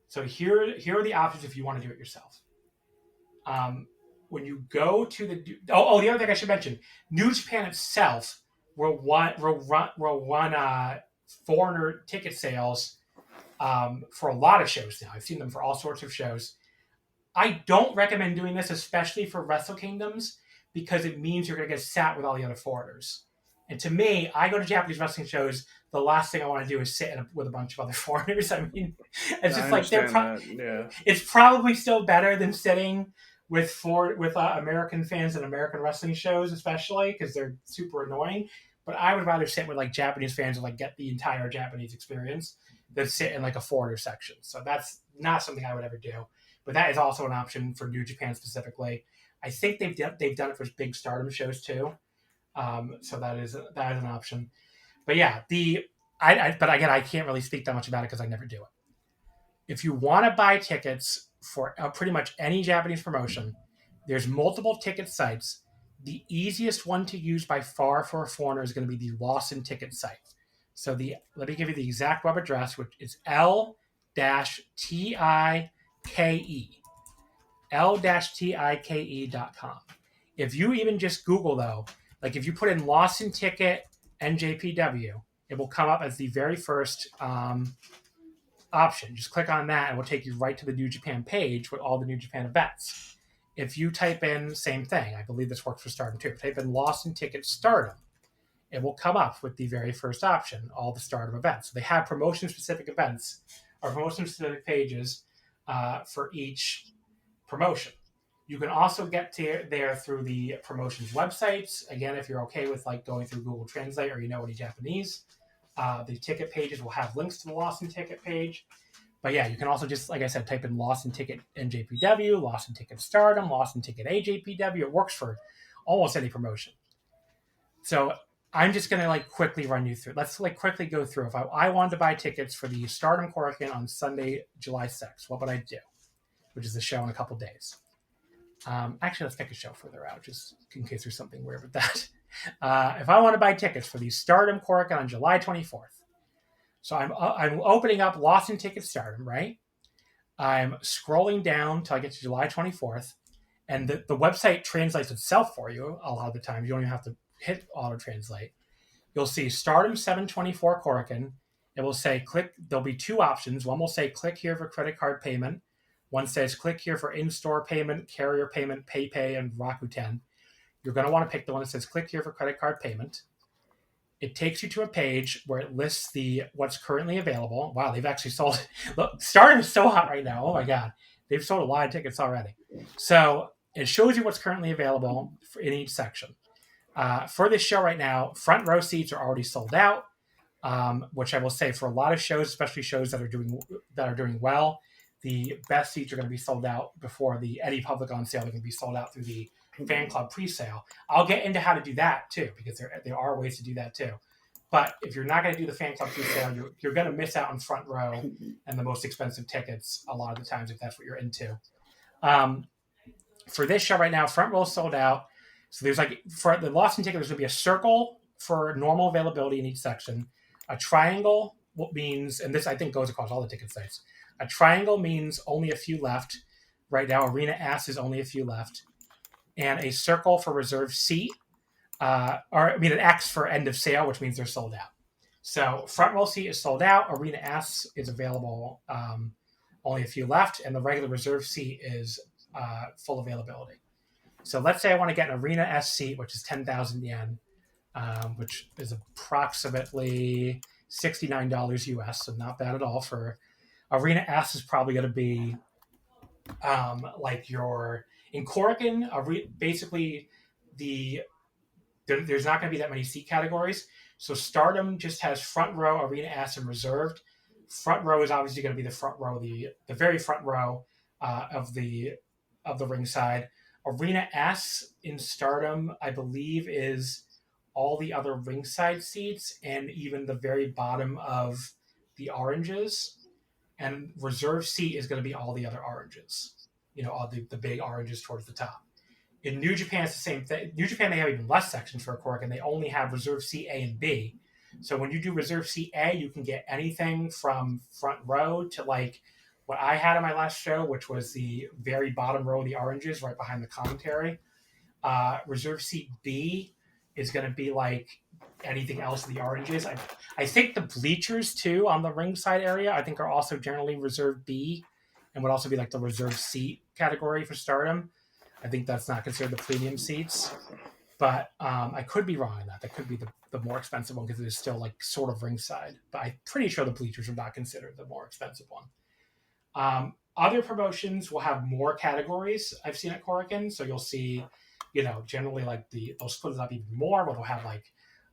So here are the options if you want to do it yourself. When you go to the other thing I should mention, New Japan itself will run foreigner ticket sales for a lot of shows now. I've seen them for all sorts of shows. I don't recommend doing this, especially for Wrestle Kingdoms, because it means you're going to get sat with all the other foreigners. And to me, I go to Japanese wrestling shows. The last thing I want to do is sit with a bunch of other foreigners. I mean, it's just it's probably still better than sitting with American fans and American wrestling shows, especially because they're super annoying. But I would rather sit with Japanese fans and get the entire Japanese experience than sit in a foreigner section. So that's not something I would ever do. But that is also an option for New Japan specifically. I think they've done it for big Stardom shows too. So that is an option. But yeah, but again, I can't really speak that much about it because I never do it. If you want to buy tickets for pretty much any Japanese promotion, there's multiple ticket sites. The easiest one to use by far for a foreigner is going to be the Lawson ticket site. So let me give you the exact web address, which is l-tike.com. If you even just Google, though, if you put in Lawson ticket NJPW, it will come up as the very first option. Just click on that and it will take you right to the New Japan page with all the New Japan events. If you type in, same thing, I believe this works for Stardom too, type in Lost in Ticket Stardom, it will come up with the very first option, all the Stardom events. So they have promotion-specific events or promotion-specific pages for each promotion. You can also get to there through the promotions websites. Again, if you're okay with like going through Google Translate or you know any Japanese, the ticket pages will have links to the Lost in Ticket page. But yeah, you can also just, like I said, type in Lost in Ticket NJPW, Lost in Ticket Stardom, Lost in Ticket AJPW. It works for almost any promotion. So I'm just going to like quickly run you through. Let's like quickly go through. If I wanted to buy tickets for the Stardom Korakuen on Sunday, July 6th, what would I do? Which is the show in a couple days. Actually, let's pick a show further out, just in case there's something weird with that. If I want to buy tickets for the Stardom Korakuen on July 24th, so I'm opening up Lost in Ticket Stardom, right? I'm scrolling down till I get to July 24th, and the website translates itself for you a lot of the time. You don't even have to hit auto-translate. You'll see Stardom 724 Korakuen. It will say click. There'll be two options. One will say click here for credit card payment. One says click here for in-store payment, carrier payment, PayPay, and Rakuten. You're going to want to pick the one that says click here for credit card payment. It takes you to a page where it lists what's currently available. Wow, they've actually sold. Look, Stardom is so hot right now. Oh my God, they've sold a lot of tickets already. So it shows you what's currently available in each section. For this show right now, front row seats are already sold out, which I will say for a lot of shows, especially shows that are doing well, the best seats are going to be sold out before any public on sale. They're going to be sold out through the fan club pre-sale. I'll get into how to do that too, because there are ways to do that too. But if you're not going to do the fan club pre-sale, you're going to miss out on front row and the most expensive tickets a lot of the times if that's what you're into. For this show right now, front row is sold out. So there's for the Lost in Ticket, there's going to be a circle for normal availability in each section. A triangle means, and this I think goes across all the ticket sites, a triangle means only a few left. Right now, Arena S is only a few left. And a circle for reserved seat, an X for end of sale, which means they're sold out. So front row seat is sold out. Arena S is available, only a few left. And the regular reserved seat is full availability. So let's say I want to get an Arena S seat, which is 10,000 yen, which is approximately $69 US, so not bad at all. For Arena S is probably going to be in Korakuen, basically there's not going to be that many seat categories. So Stardom just has front row, Arena S, and reserved. Front row is obviously going to be the front row, the very front row of the ringside. Arena S in Stardom, I believe, is all the other ringside seats and even the very bottom of the oranges. And reserve seat is going to be all the other oranges. All the big oranges towards the top. In New Japan, it's the same thing. New Japan, they have even less sections for a Korakuen. They only have reserve seat A and B. So when you do reserve seat A, you can get anything from front row to what I had on my last show, which was the very bottom row of the oranges right behind the commentary. Reserve seat B is going to be anything else in the oranges. I think the bleachers too on the ringside area, I think are also generally reserve B and would also be the reserve seat category for Stardom. I think that's not considered the premium seats, but I could be wrong on that. That could be the more expensive one because it is still sort of ringside, but I'm pretty sure the bleachers are not considered the more expensive one. Other promotions will have more categories I've seen at Korakuen. So you'll see, generally they'll split it up even more, but they'll have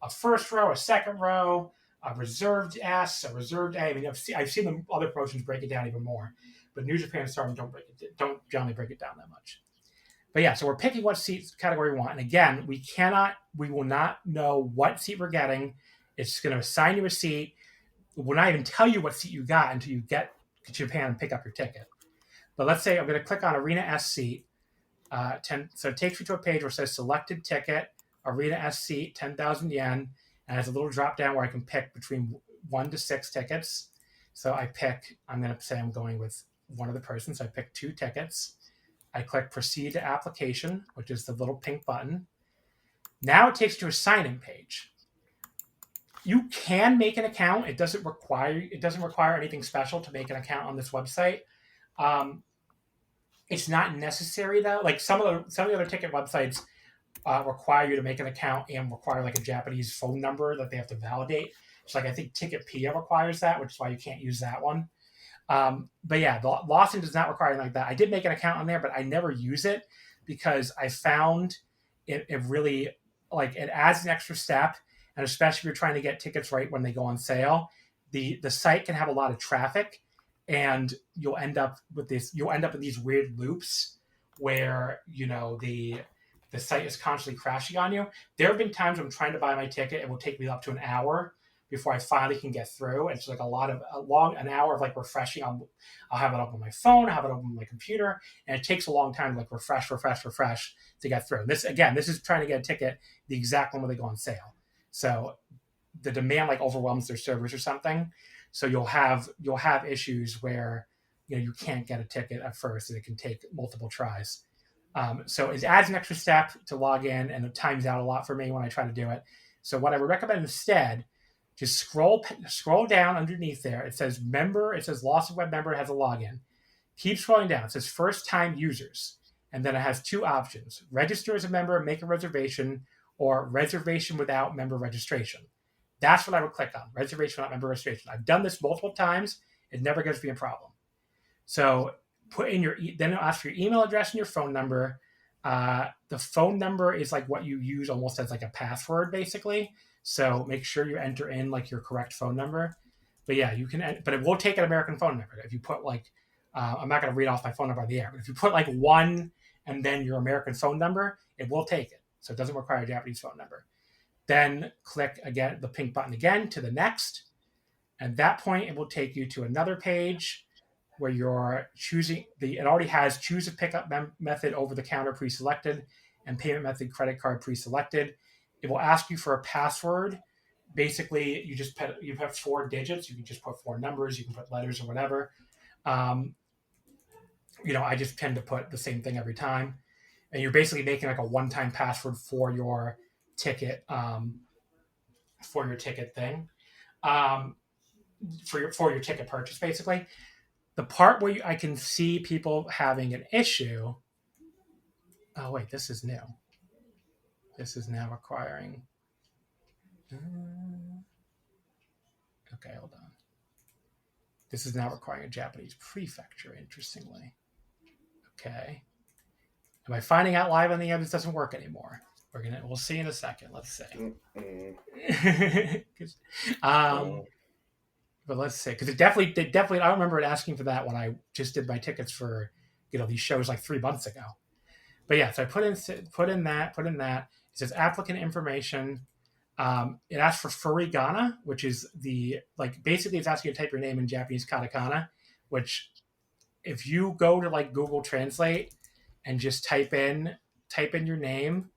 a first row, a second row, a reserved S, a reserved A. I mean, I've seen the other promotions break it down even more, but New Japan and Stardom don't generally break it down that much. But yeah, so we're picking what seat category we want. And again, we will not know what seat we're getting. It's going to assign you a seat. It will not even tell you what seat you got until you get to Japan and pick up your ticket. But let's say I'm going to click on Arena S seat. So it takes me to a page where it says selected ticket, Arena S seat, 10,000 yen, and has a little drop down where I can pick between 1 to 6 tickets. So I'm going to say I'm going with one of the persons. So I pick 2 tickets. I click proceed to application, which is the little pink button. Now it takes you to a sign-in page. You can make an account. It doesn't require anything special to make an account on this website. It's not necessary though. Like some of the other ticket websites require you to make an account and require like a Japanese phone number that they have to validate. It's like I think Ticketpedia requires that, which is why you can't use that one. But yeah, Lawson does not require anything like that. I did make an account on there, but I never use it because I found it really like it adds an extra step, and especially if you're trying to get tickets right when they go on sale, the site can have a lot of traffic, and you'll end up in these weird loops where the site is constantly crashing on you. There have been times when I'm trying to buy my ticket, it will take me up to an hour before I finally can get through. It's like an hour of like refreshing. I'll have it up on my phone, I'll have it up on my computer, and it takes a long time to like refresh to get through. This is trying to get a ticket the exact one when they go on sale. So the demand like overwhelms their servers or something. So you'll have issues where you can't get a ticket at first, and it can take multiple tries. So it adds an extra step to log in, and it times out a lot for me when I try to do it. So what I would recommend instead, just scroll down underneath there. It says member. It says Lawson Web member has a login. Keep scrolling down. It says first time users, and then it has two options: register as a member, make a reservation, or reservation without member registration. That's what I would click on: reservation without member registration. I've done this multiple times. It never gives me a problem. So put in then it'll ask for your email address and your phone number. The phone number is like what you use almost as like a password, basically. So make sure you enter in like your correct phone number. But yeah, you can. But it will take an American phone number. If you put like, I'm not going to read off my phone number on the air, but if you put like 1 and then your American phone number, it will take it. So it doesn't require a Japanese phone number. Then click again the pink button again to the next. At that point, it will take you to another page where you're choosing it already has choose a pickup method over the counter pre-selected and payment method credit card pre-selected. It will ask you for a password. Basically, you have 4 digits. You can just put 4 numbers. You can put letters or whatever. I just tend to put the same thing every time. And you're basically making like a one-time password for your ticket, for your ticket thing, for your ticket purchase, basically. The part where I can see people having an issue. Oh wait, this is new. This is now requiring. Okay, hold on. This is now requiring a Japanese prefecture. Interestingly. Okay. Am I finding out live on the air this doesn't work anymore? We'll see in a second. Let's see. But let's see, because it definitely. I remember it asking for that when I just did my tickets for these shows like 3 months ago. But yeah, so I put in that. It says applicant information. It asks for furigana, which is basically it's asking you to type your name in Japanese katakana, which if you go to like Google Translate and just type in your name,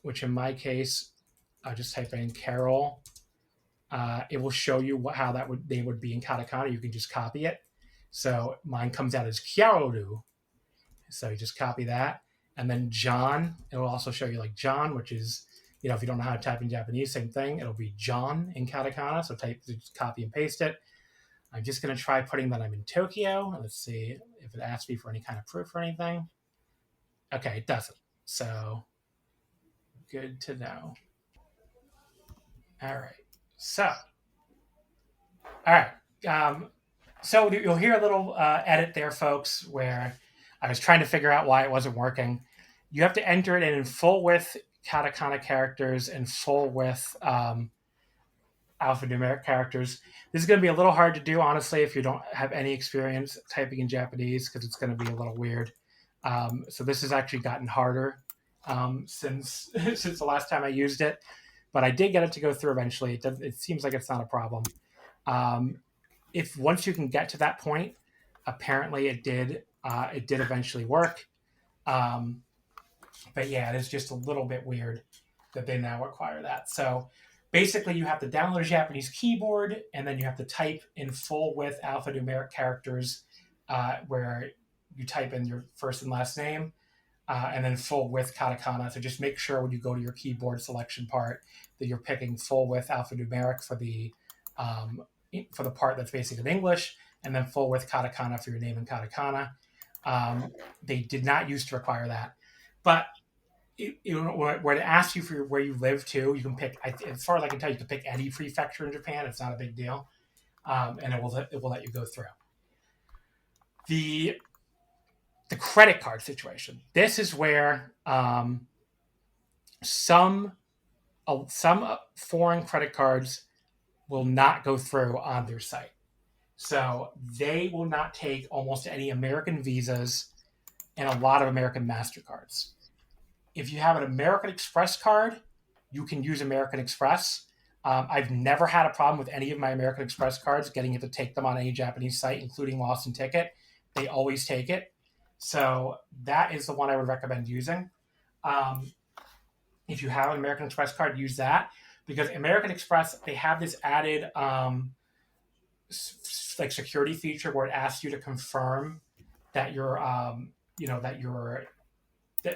which in my case, I'll just type in Carol. It will show you how they would be in katakana. You can just copy it. So mine comes out as Kyaru. So you just copy that. And then John, it will also show you like John, which is, if you don't know how to type in Japanese, same thing. It'll be John in katakana. So just copy and paste it. I'm just going to try putting that I'm in Tokyo. Let's see if it asks me for any kind of proof or anything. Okay, it doesn't. So good to know. All right. So you'll hear a little edit there, folks, where I was trying to figure out why it wasn't working. You have to enter it in full width katakana characters and full width alphanumeric characters. This is going to be a little hard to do, honestly, if you don't have any experience typing in Japanese, because it's going to be a little weird. So this has actually gotten harder since the last time I used it. But I did get it to go through eventually. It seems like it's not a problem. If once you can get to that point, apparently it did eventually work. But yeah, it is just a little bit weird that they now require that. So basically, you have to download a Japanese keyboard, and then you have to type in full width alphanumeric characters, where you type in your first and last name. and then full width katakana. So just make sure when you go to your keyboard selection part that you're picking full width alphanumeric for the part that's basic in English, and then full width katakana for your name in katakana. They did not used to require that, but where it asks you for where you live too, you can pick. As far as I can tell, you can pick any prefecture in Japan. It's not a big deal, and it will let you go through. The credit card situation. This is where some foreign credit cards will not go through on their site. So they will not take almost any American Visas and a lot of American MasterCards. If you have an American Express card, you can use American Express. I've never had a problem with any of my American Express cards getting it to take them on any Japanese site, including Lawson Ticket. They always take it. So that is the one I would recommend using. If you have an American Express card, use that, because American Express, they have this added like security feature where it asks you to confirm that you're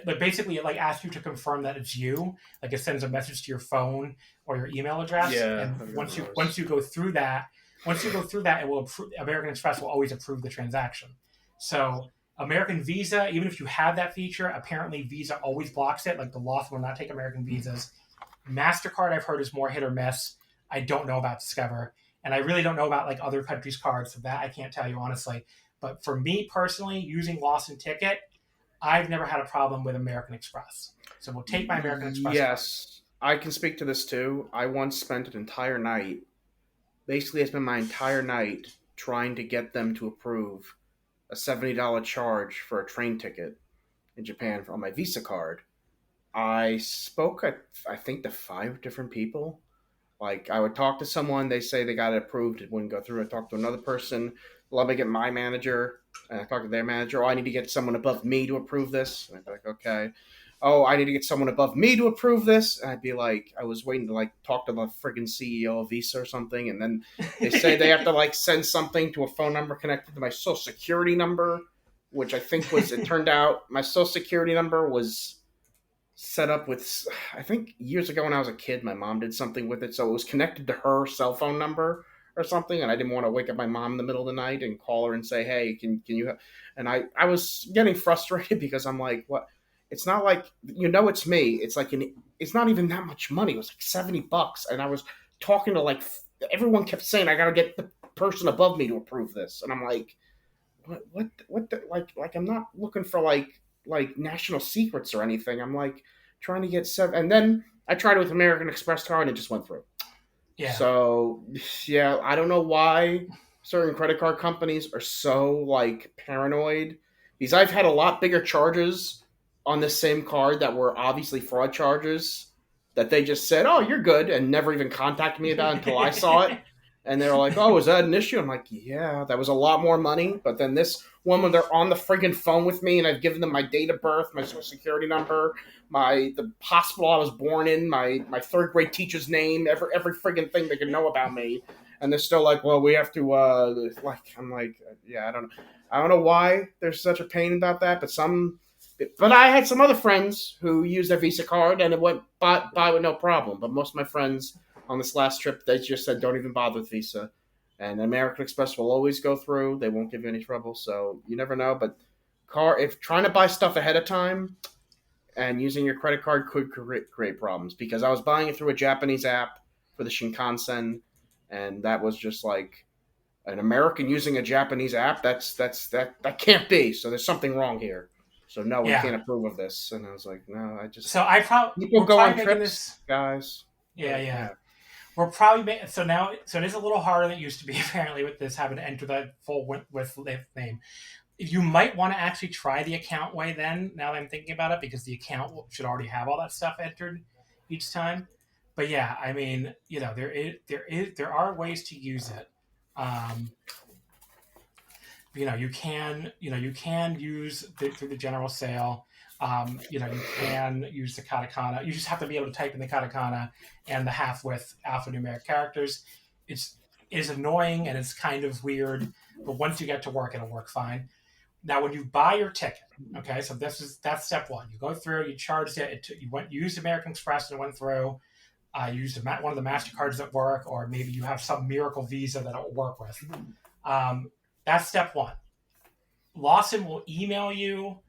but basically it like asks you to confirm that it's you. Like it sends a message to your phone or your email address. Yeah. And once you go through that, it will approve. American Express will always approve the transaction. So American Visa, even if you have that feature, apparently Visa always blocks it. Like the Lawson will not take American Visas. MasterCard, I've heard, is more hit or miss. I don't know about Discover. And I really don't know about like other countries' cards, so that I can't tell you honestly. But for me personally, using Lawson Ticket, I've never had a problem with American Express. So we'll take my American Express. Yes, card. I can speak to this too. I once spent an entire night, basically I spent my entire night trying to get them to approve a $70 charge for a train ticket in Japan on my Visa card. I spoke, I think, to 5 different people. Like, I would talk to someone, they say they got it approved, it wouldn't go through. I talked to another person, let me get my manager, and I talked to their manager. Oh, I need to get someone above me to approve this. And I'd be like, okay. Oh, I need to get someone above me to approve this. And I'd be like, I was waiting to, like, talk to the friggin' CEO of Visa or something, and then they say they have to, like, send something to a phone number connected to my social security number, which I think was, it turned out, my social security number was set up with, I think years ago when I was a kid, my mom did something with it, so it was connected to her cell phone number or something, and I didn't want to wake up my mom in the middle of the night and call her and say, hey, can you, and I was getting frustrated because I'm like, what, it's not like, it's me, it's like, it's not even that much money, it was like $70, and I was talking to, like, everyone kept saying, I gotta get the person above me to approve this, and I'm like, what the, like, I'm not looking for, like national secrets or anything. I'm like trying to get 7, and then I tried it with American Express card and it just went through. Yeah. So yeah, I don't know why certain credit card companies are so like paranoid, because I've had a lot bigger charges on this same card that were obviously fraud charges that they just said, oh, you're good, and never even contacted me about it until I saw it. And they were like, oh, is that an issue? I'm like, yeah, that was a lot more money. But then this one, when they're on the friggin' phone with me and I've given them my date of birth, my social security number, the hospital I was born in, my 3rd grade teacher's name, every friggin' thing they can know about me. And they're still like, well, we have to, I'm like, yeah, I don't know why there's such a pain about that. But I had some other friends who used their Visa card and it went by with no problem. But most of my friends on this last trip, they just said, don't even bother with Visa. And American Express will always go through. They won't give you any trouble. So you never know. But if trying to buy stuff ahead of time and using your credit card could create problems. Because I was buying it through a Japanese app for the Shinkansen. And that was just like an American using a Japanese app. That can't be. So there's something wrong here. So no, we can't approve of this. And I was like, no, people go on trips, guys. Yeah. We're probably so it is a little harder than it used to be apparently with this having to enter the full with name. You might want to actually try the account way then. Now that I'm thinking about it, because the account should already have all that stuff entered each time. But yeah, I mean, there are ways to use it. You can use through the general sale. You can use the katakana. You just have to be able to type in the katakana and the half-width alphanumeric characters. It is annoying and it's kind of weird, but once you get to work, it'll work fine. Now, when you buy your ticket, okay, so that's step one. You go through, you charged it. You used American Express and went through. You used one of the MasterCards at work, or maybe you have some miracle Visa that it'll work with. That's step one. Lawson will email you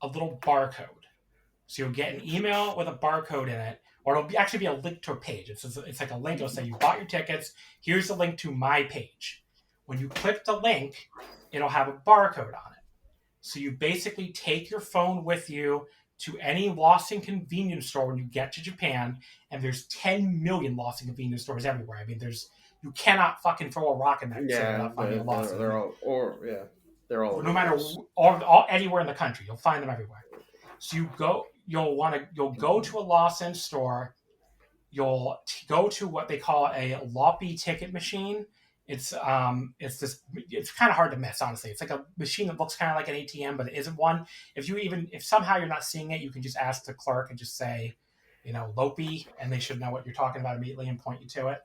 a little barcode. So you'll get an email with a barcode in it, or it'll actually be a link to a page. It's like a link. It'll say, you bought your tickets. Here's the link to my page. When you click the link, it'll have a barcode on it. So you basically take your phone with you to any Lawson convenience store when you get to Japan, and there's 10 million Lawson convenience stores everywhere. I mean, you cannot fucking throw a rock in that without finding a Lawson. They're all no matter anywhere in the country, you'll find them everywhere. So you'll go to a Lawson store. You'll go to what they call a Loppy ticket machine. It's kind of hard to miss, honestly. It's like a machine that looks kind of like an ATM, but it isn't one. If somehow you're not seeing it, you can just ask the clerk and just say, Loppy, and they should know what you're talking about immediately and point you to it.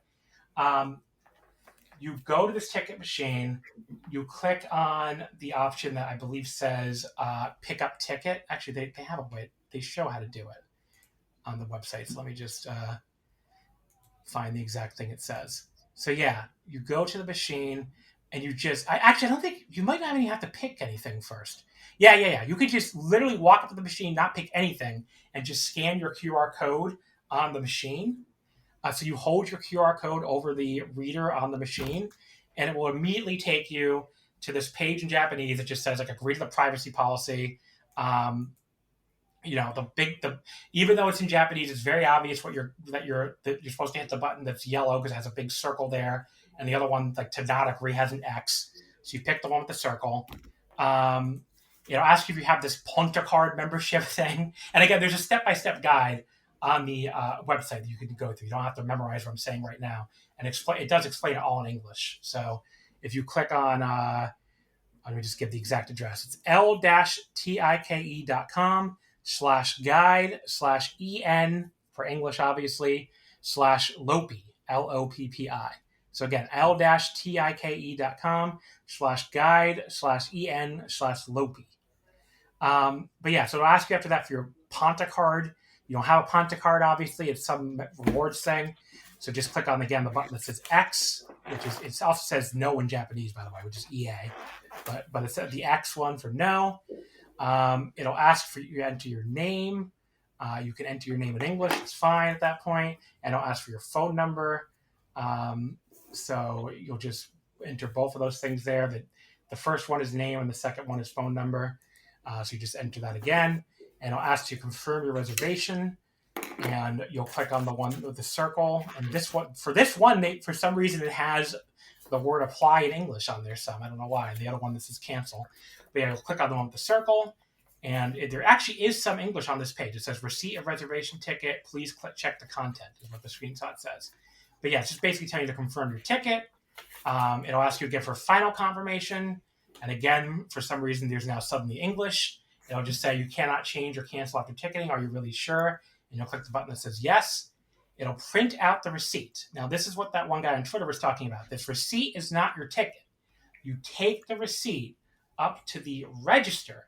You go to this ticket machine, you click on the option that I believe says pick up ticket. Actually, they have a way, they show how to do it on the website. So let me just find the exact thing it says. So yeah, you go to the machine and I don't think you might not even have to pick anything first. Yeah. You could just literally walk up to the machine, not pick anything, and just scan your QR code on the machine. So you hold your QR code over the reader on the machine, and it will immediately take you to this page in Japanese that just says, like, agree to the privacy policy. Even though it's in Japanese, it's very obvious that you're supposed to hit the button that's yellow because it has a big circle there, and the other one, like, to not agree, has an X. So you pick the one with the circle. Ask you if you have this Ponta card membership thing, and again, there's a step-by-step guide on the website that you can go through. You don't have to memorize what I'm saying right now, and it does explain it all in English. So if you click on let me just give the exact address. It's l-tike.com/guide/en for English, obviously, /Loppy, Loppi. So again, l-tike.com/guide/en/Loppy. But yeah, so it'll ask you after that for your Ponta card. You don't have a Ponta card, obviously. It's some rewards thing. So just click on, again, the button that says X, it also says no in Japanese, by the way, which is EA. But it's the X one for no. It'll ask for you to enter your name. You can enter your name in English. It's fine at that point. And it'll ask for your phone number. So you'll just enter both of those things there. The first one is name and the second one is phone number. So you just enter that again. And it'll ask you to confirm your reservation. And you'll click on the one with the circle. And for this one, for some reason, it has the word apply in English on there some. I don't know why. The other one, this is cancel. But yeah, you'll click on the one with the circle. And there actually is some English on this page. It says receipt of reservation ticket. Please check the content is what the screenshot says. But yeah, it's just basically telling you to confirm your ticket. It'll ask you again for final confirmation. And again, for some reason, there's now suddenly English. It'll just say you cannot change or cancel after ticketing. Are you really sure? And you'll click the button that says yes. It'll print out the receipt. Now, this is what that one guy on Twitter was talking about. This receipt is not your ticket. You take the receipt up to the register,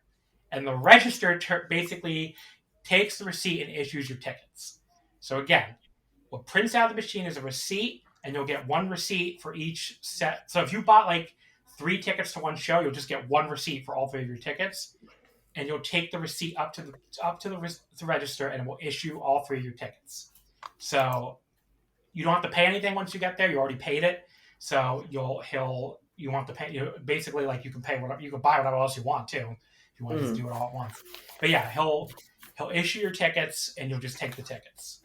and the register basically takes the receipt and issues your tickets. So again, what prints out of the machine is a receipt, and you'll get one receipt for each set. So if you bought like 3 tickets to one show, you'll just get one receipt for all 3 of your tickets. And you'll take the receipt up to the register, and it will issue all 3 of your tickets. So you don't have to pay anything once you get there. You already paid it. So you won't have to pay. Basically, like, you can pay whatever, you can buy whatever else you want too, if you want to just do it all at once. But yeah, he'll issue your tickets, and you'll just take the tickets.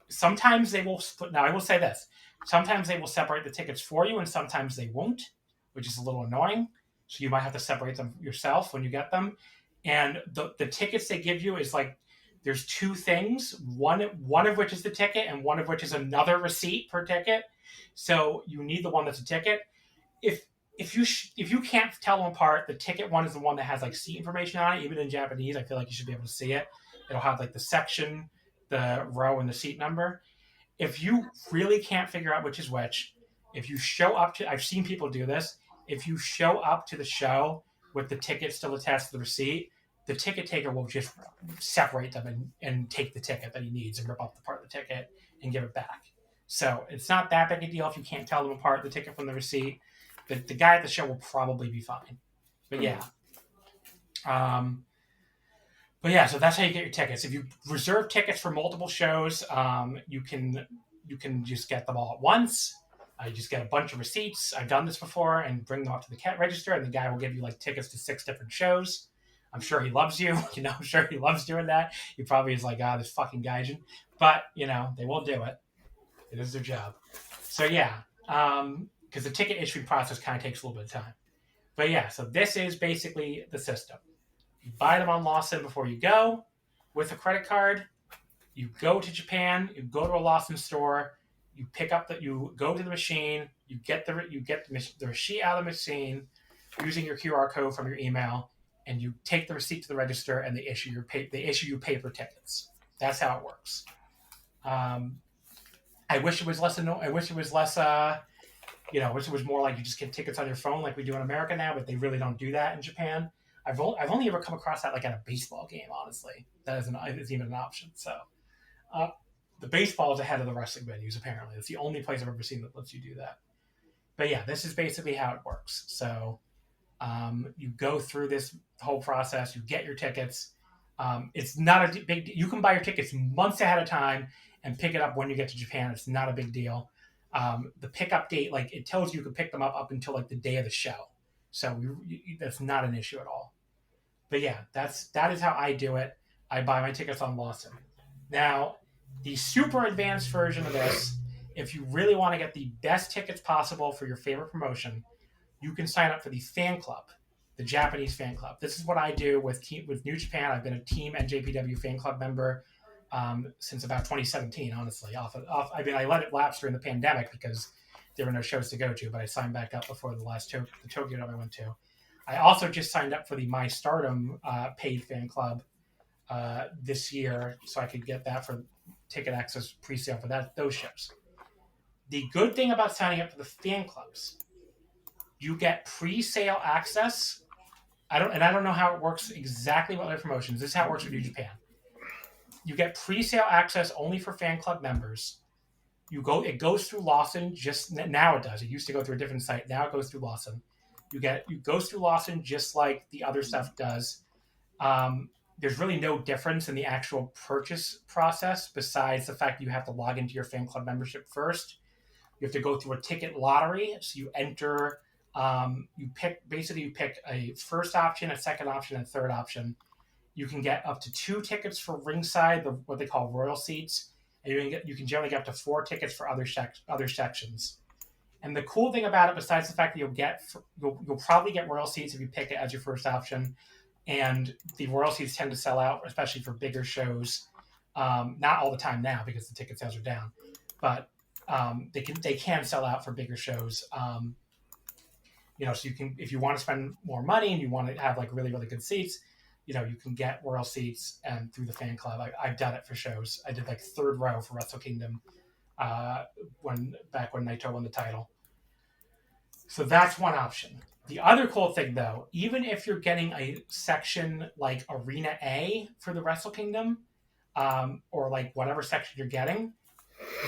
Sometimes they will split. Now, I will say this: sometimes they will separate the tickets for you, and sometimes they won't, which is a little annoying. So you might have to separate them yourself when you get them. And the tickets they give you is like, there's 2 things, one of which is the ticket and one of which is another receipt per ticket. So you need the one that's a ticket. If you can't tell them apart, the ticket one is the one that has like seat information on it. Even in Japanese, I feel like you should be able to see it. It'll have like the section, the row, and the seat number. If you really can't figure out which is which, if you show up to, I've seen people do this. If you show up to the show with the ticket still attached to the receipt, the ticket taker will just separate them and take the ticket that he needs and rip off the part of the ticket and give it back. So it's not that big a deal if you can't tell them apart, the ticket from the receipt. The guy at the show will probably be fine. But yeah. So that's how you get your tickets. If you reserve tickets for multiple shows, you can just get them all at once. You just get a bunch of receipts. I've done this before and bring them up to the register, and the guy will give you like tickets to 6 different shows. I'm sure he loves you. I'm sure he loves doing that. He probably is like, this fucking gaijin. But, they will do it. It is their job. So yeah, because the ticket issuing process kind of takes a little bit of time. But yeah, so this is basically the system. You buy them on Lawson before you go with a credit card. You go to Japan. You go to a Lawson store. You you go to the machine. You get the receipt out of the machine using your QR code from your email, and you take the receipt to the register, and they issue you paper tickets. That's how it works. I wish it was less. I wish it was less. I wish it was more like you just get tickets on your phone like we do in America now, but they really don't do that in Japan. I've only ever come across that like at a baseball game. Honestly, that is even an option. So, the baseball is ahead of the wrestling venues. Apparently, it's the only place I've ever seen that lets you do that. But yeah, this is basically how it works. So, you go through this whole process. You get your tickets. It's not a big. You can buy your tickets months ahead of time and pick it up when you get to Japan. It's not a big deal. The pickup date, like it tells you can pick them up until like the day of the show. So that's not an issue at all. But yeah, that is how I do it. I buy my tickets on Lawson. Now, the super advanced version of this, if you really want to get the best tickets possible for your favorite promotion, you can sign up for the fan club, the Japanese fan club. This is what I do with New Japan. I've been a Team NJPW fan club member since about 2017, honestly. I let it lapse during the pandemic because there were no shows to go to, but I signed back up before the last the Tokyo Dome I went to. I also just signed up for the My Stardom paid fan club this year, so I could get that for ticket access pre-sale for those shows. The good thing about signing up for the fan clubs, you get pre-sale access. I don't know how it works exactly with other promotions. This is how it works with New Japan. You get pre-sale access only for fan club members. It goes through Lawson. Just now it does. It used to go through a different site. Now it goes through Lawson. It goes through Lawson just like the other stuff does. There's really no difference in the actual purchase process besides the fact that you have to log into your fan club membership first. You have to go through a ticket lottery. So you enter. You pick a first option, a second option, and a third option. You can get up to 2 tickets for ringside, what they call royal seats, and you can generally get up to 4 tickets for other sections. And the cool thing about it, besides the fact that you'll probably get royal seats if you pick it as your first option, and the royal seats tend to sell out, especially for bigger shows. Not all the time now because the ticket sales are down, but they can sell out for bigger shows. So you can, if you want to spend more money and you want to have like really, really good seats, you can get royal seats and through the fan club. I've done it for shows. I did like 3rd row for Wrestle Kingdom when Naito won the title. So that's one option. The other cool thing though, even if you're getting a section like Arena A for the Wrestle Kingdom, or like whatever section you're getting,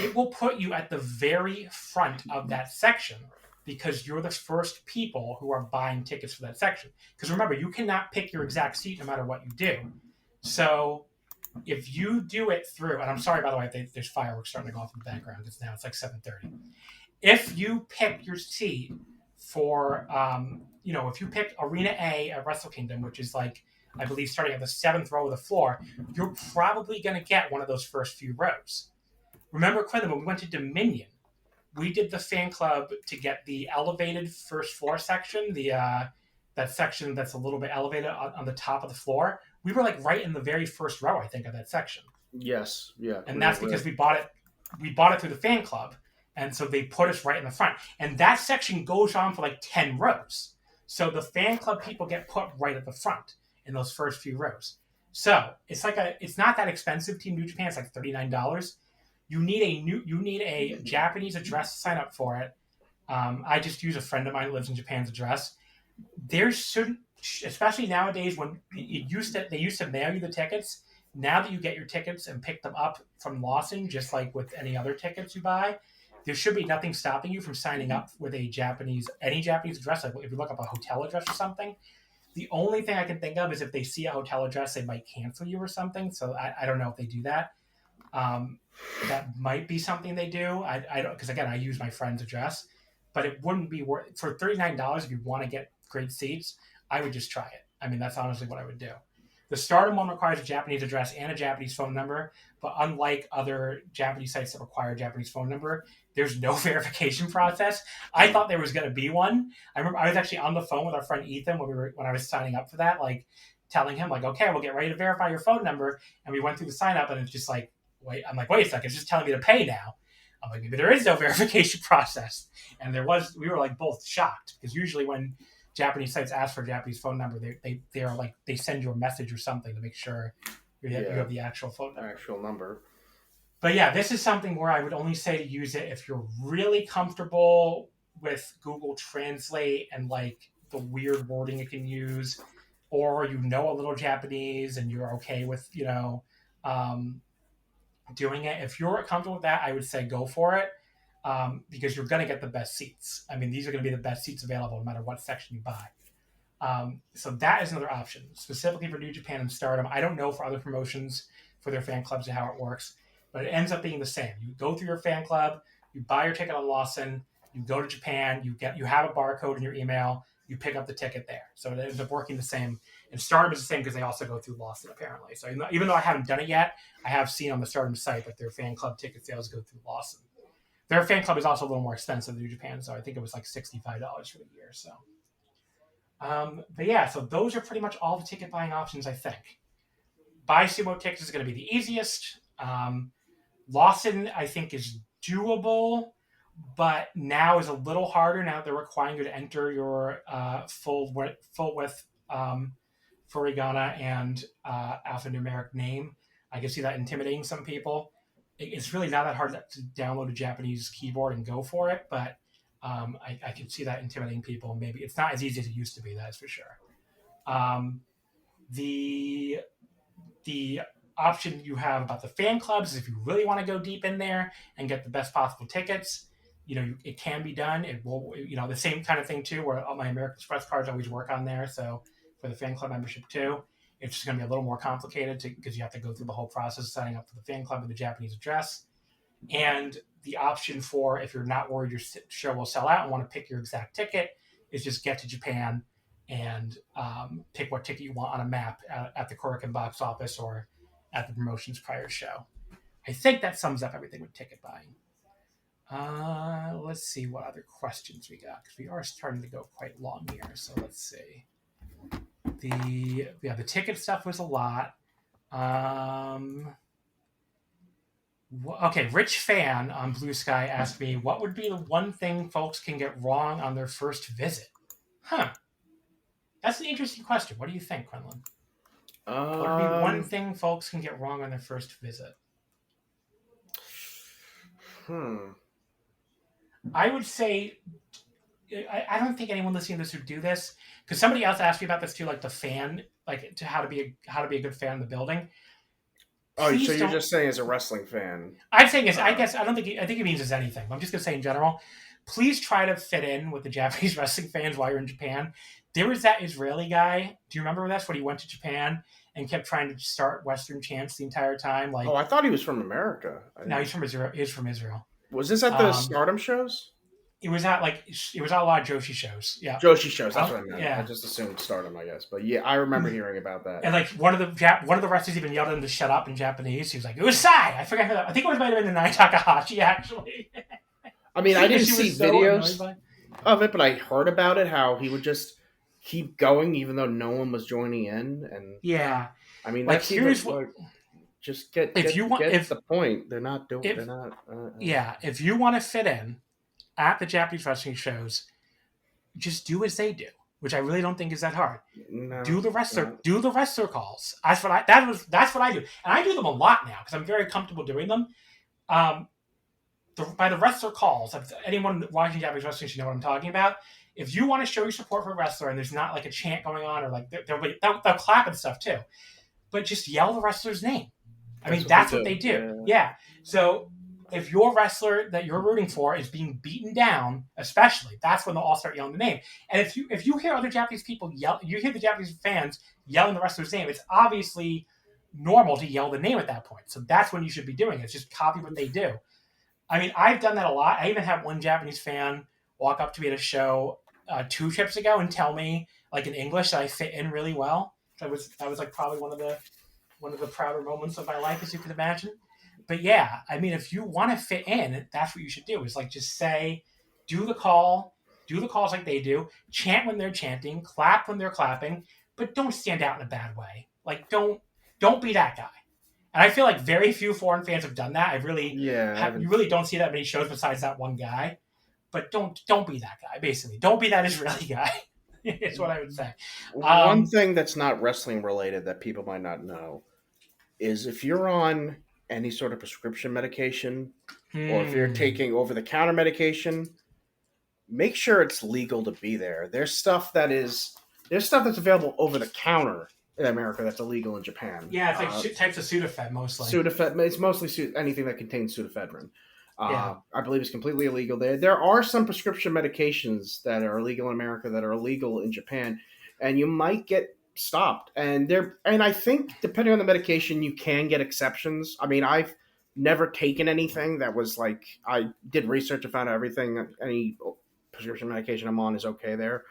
it will put you at the very front of that section because you're the first people who are buying tickets for that section. Because remember, you cannot pick your exact seat no matter what you do. So if you do it through, and I'm sorry, by the way, there's fireworks starting to go off in the background because now it's like 7:30. If you pick your seat for, if you pick Arena A at Wrestle Kingdom, which is like, I believe starting at the 7th row of the floor, you're probably going to get one of those first few rows. Remember, Quinlan, when we went to Dominion, we did the fan club to get the elevated first floor section, that section that's a little bit elevated on the top of the floor. We were like right in the very first row, I think, of that section. Yes, yeah. And that's because we bought it through the fan club. And so they put us right in the front. And that section goes on for like 10 rows. So the fan club people get put right at the front in those first few rows. So it's not that expensive. Team New Japan, it's like $39. You need a Japanese address to sign up for it. I just use a friend of mine who lives in Japan's address. There shouldn't especially nowadays when they used to mail you the tickets. Now that you get your tickets and pick them up from Lawson, just like with any other tickets you buy, there should be nothing stopping you from signing up with any Japanese address. Like if you look up a hotel address or something, the only thing I can think of is if they see a hotel address, they might cancel you or something. So I don't know if they do that. That might be something they do. I don't, because again, I use my friend's address, but it wouldn't be worth for $39 if you want to get great seats. I would just try it. I mean, that's honestly what I would do. The Stardom one requires a Japanese address and a Japanese phone number, but unlike other Japanese sites that require a Japanese phone number, there's no verification process. I thought there was going to be one. I remember I was actually on the phone with our friend Ethan when I was signing up for that, like telling him like, okay, we'll get ready to verify your phone number. And we went through the sign up and it's just like, wait a second, it's just telling me to pay now. I'm like, maybe there is no verification process. And we were like both shocked because usually when Japanese sites ask for a Japanese phone number, they send you a message or something to make sure you have the actual phone number. Actual number. But yeah, this is something where I would only say to use it if you're really comfortable with Google Translate and like the weird wording it can use, or you know a little Japanese and you're okay with doing it. If you're comfortable with that, I would say go for it. Because you're going to get the best seats. I mean, these are going to be the best seats available no matter what section you buy. So that is another option, specifically for New Japan and Stardom. I don't know for other promotions, for their fan clubs and how it works, but it ends up being the same. You go through your fan club, you buy your ticket on Lawson, you go to Japan, you have a barcode in your email, you pick up the ticket there. So it ends up working the same. And Stardom is the same because they also go through Lawson, apparently. So even though I haven't done it yet, I have seen on the Stardom site that their fan club ticket sales go through Lawson. Their fan club is also a little more expensive than New Japan, so I think it was like $65 for the year. So, but yeah, so those are pretty much all the ticket buying options, I think. Buy sumo tickets is going to be the easiest. Lawson, I think, is doable, but now is a little harder now that they're requiring you to enter your full width furigana and alphanumeric name. I can see that intimidating some people. It's really not that hard to download a Japanese keyboard and go for it, but I can see that intimidating people. Maybe it's not as easy as it used to be, that's for sure. The option you have about the fan clubs is if you really want to go deep in there and get the best possible tickets, it can be done. It will, the same kind of thing too, where all my American Express cards always work on there. So for the fan club membership too, it's just going to be a little more complicated because you have to go through the whole process of signing up for the fan club with the Japanese address. And the option for, if you're not worried your show will sell out and want to pick your exact ticket, is just get to Japan and pick what ticket you want on a map at the Korakuen box office or at the promotion's prior show. I think that sums up everything with ticket buying. Let's see what other questions we got, because we are starting to go quite long here. So let's see. The ticket stuff was a lot. Okay, Rich Fan on Blue Sky asked me, what would be the one thing folks can get wrong on their first visit? That's an interesting question. What do you think, Quinlan? What would be one thing folks can get wrong on their first visit? I would say, I don't think anyone listening to this would do this, because somebody else asked me about this too, like the fan, like to how to be a good fan in the building. Please, so you're just saying as a wrestling fan? I'm saying I think it means as anything. I'm just gonna say in general, please try to fit in with the Japanese wrestling fans while you're in Japan. There was that Israeli guy. Do you remember this? When he went to Japan and kept trying to start Western chants the entire time. Like, I thought he was from America. No, he's from Israel. He's from Israel. Was this at the Stardom shows? It was at a lot of Joshi shows. Yeah, Joshi shows. That's what I meant. Yeah. I just assumed Stardom, I guess. But yeah, I remember hearing about that. And like one of the wrestlers even yelled at him to shut up in Japanese. He was like, "Usai!" I forgot who that. I think it might have been the Nai Takahashi actually. I mean, I didn't see videos of it, but I heard about it. How he would just keep going even though no one was joining in. And yeah, I mean, like that's here's what. Just get the point. They're not doing. They're not. Yeah, if you want to fit in at the Japanese wrestling shows, just do as they do, which I really don't think is that hard. No, do the wrestler calls. That's what I do, and I do them a lot now because I'm very comfortable doing them. By the wrestler calls, anyone watching Japanese wrestling should know what I'm talking about. if you want to show your support for a wrestler and there's not like a chant going on or like they'll clap and stuff too, but just yell the wrestler's name. That's what they do. Yeah. So if your wrestler that you're rooting for is being beaten down, especially, that's when they'll all start yelling the name. And if you hear other Japanese people yell, you hear the Japanese fans yelling the wrestler's name, it's obviously normal to yell the name at that point. So that's when you should be doing it. It's just copy what they do. I've done that a lot. I even had one Japanese fan walk up to me at a show 2 trips ago and tell me, like in English, that I fit in really well. That was like probably one of the prouder moments of my life, as you can imagine. But yeah, if you want to fit in, that's what you should do. Is like just say, do the calls like they do, chant when they're chanting, clap when they're clapping, but don't stand out in a bad way. Like don't be that guy. And I feel like very few foreign fans have done that. You really don't see that many shows besides that one guy. But don't be that guy. Basically, don't be that Israeli guy. Is what I would say. One thing that's not wrestling related that people might not know is if you're on any sort of prescription medication or if you're taking over-the-counter medication, make sure it's legal to be there. There's stuff that's available over-the-counter in America that's illegal in Japan. Yeah, it's like types of Sudafed mostly. It's mostly anything that contains pseudoephedrine. I believe it's completely illegal there. There are some prescription medications that are illegal in America that are illegal in Japan, and you might get stopped. And I think depending on the medication, you can get exceptions. I've never taken anything that was like, I did research and found out everything, any prescription medication I'm on is okay there.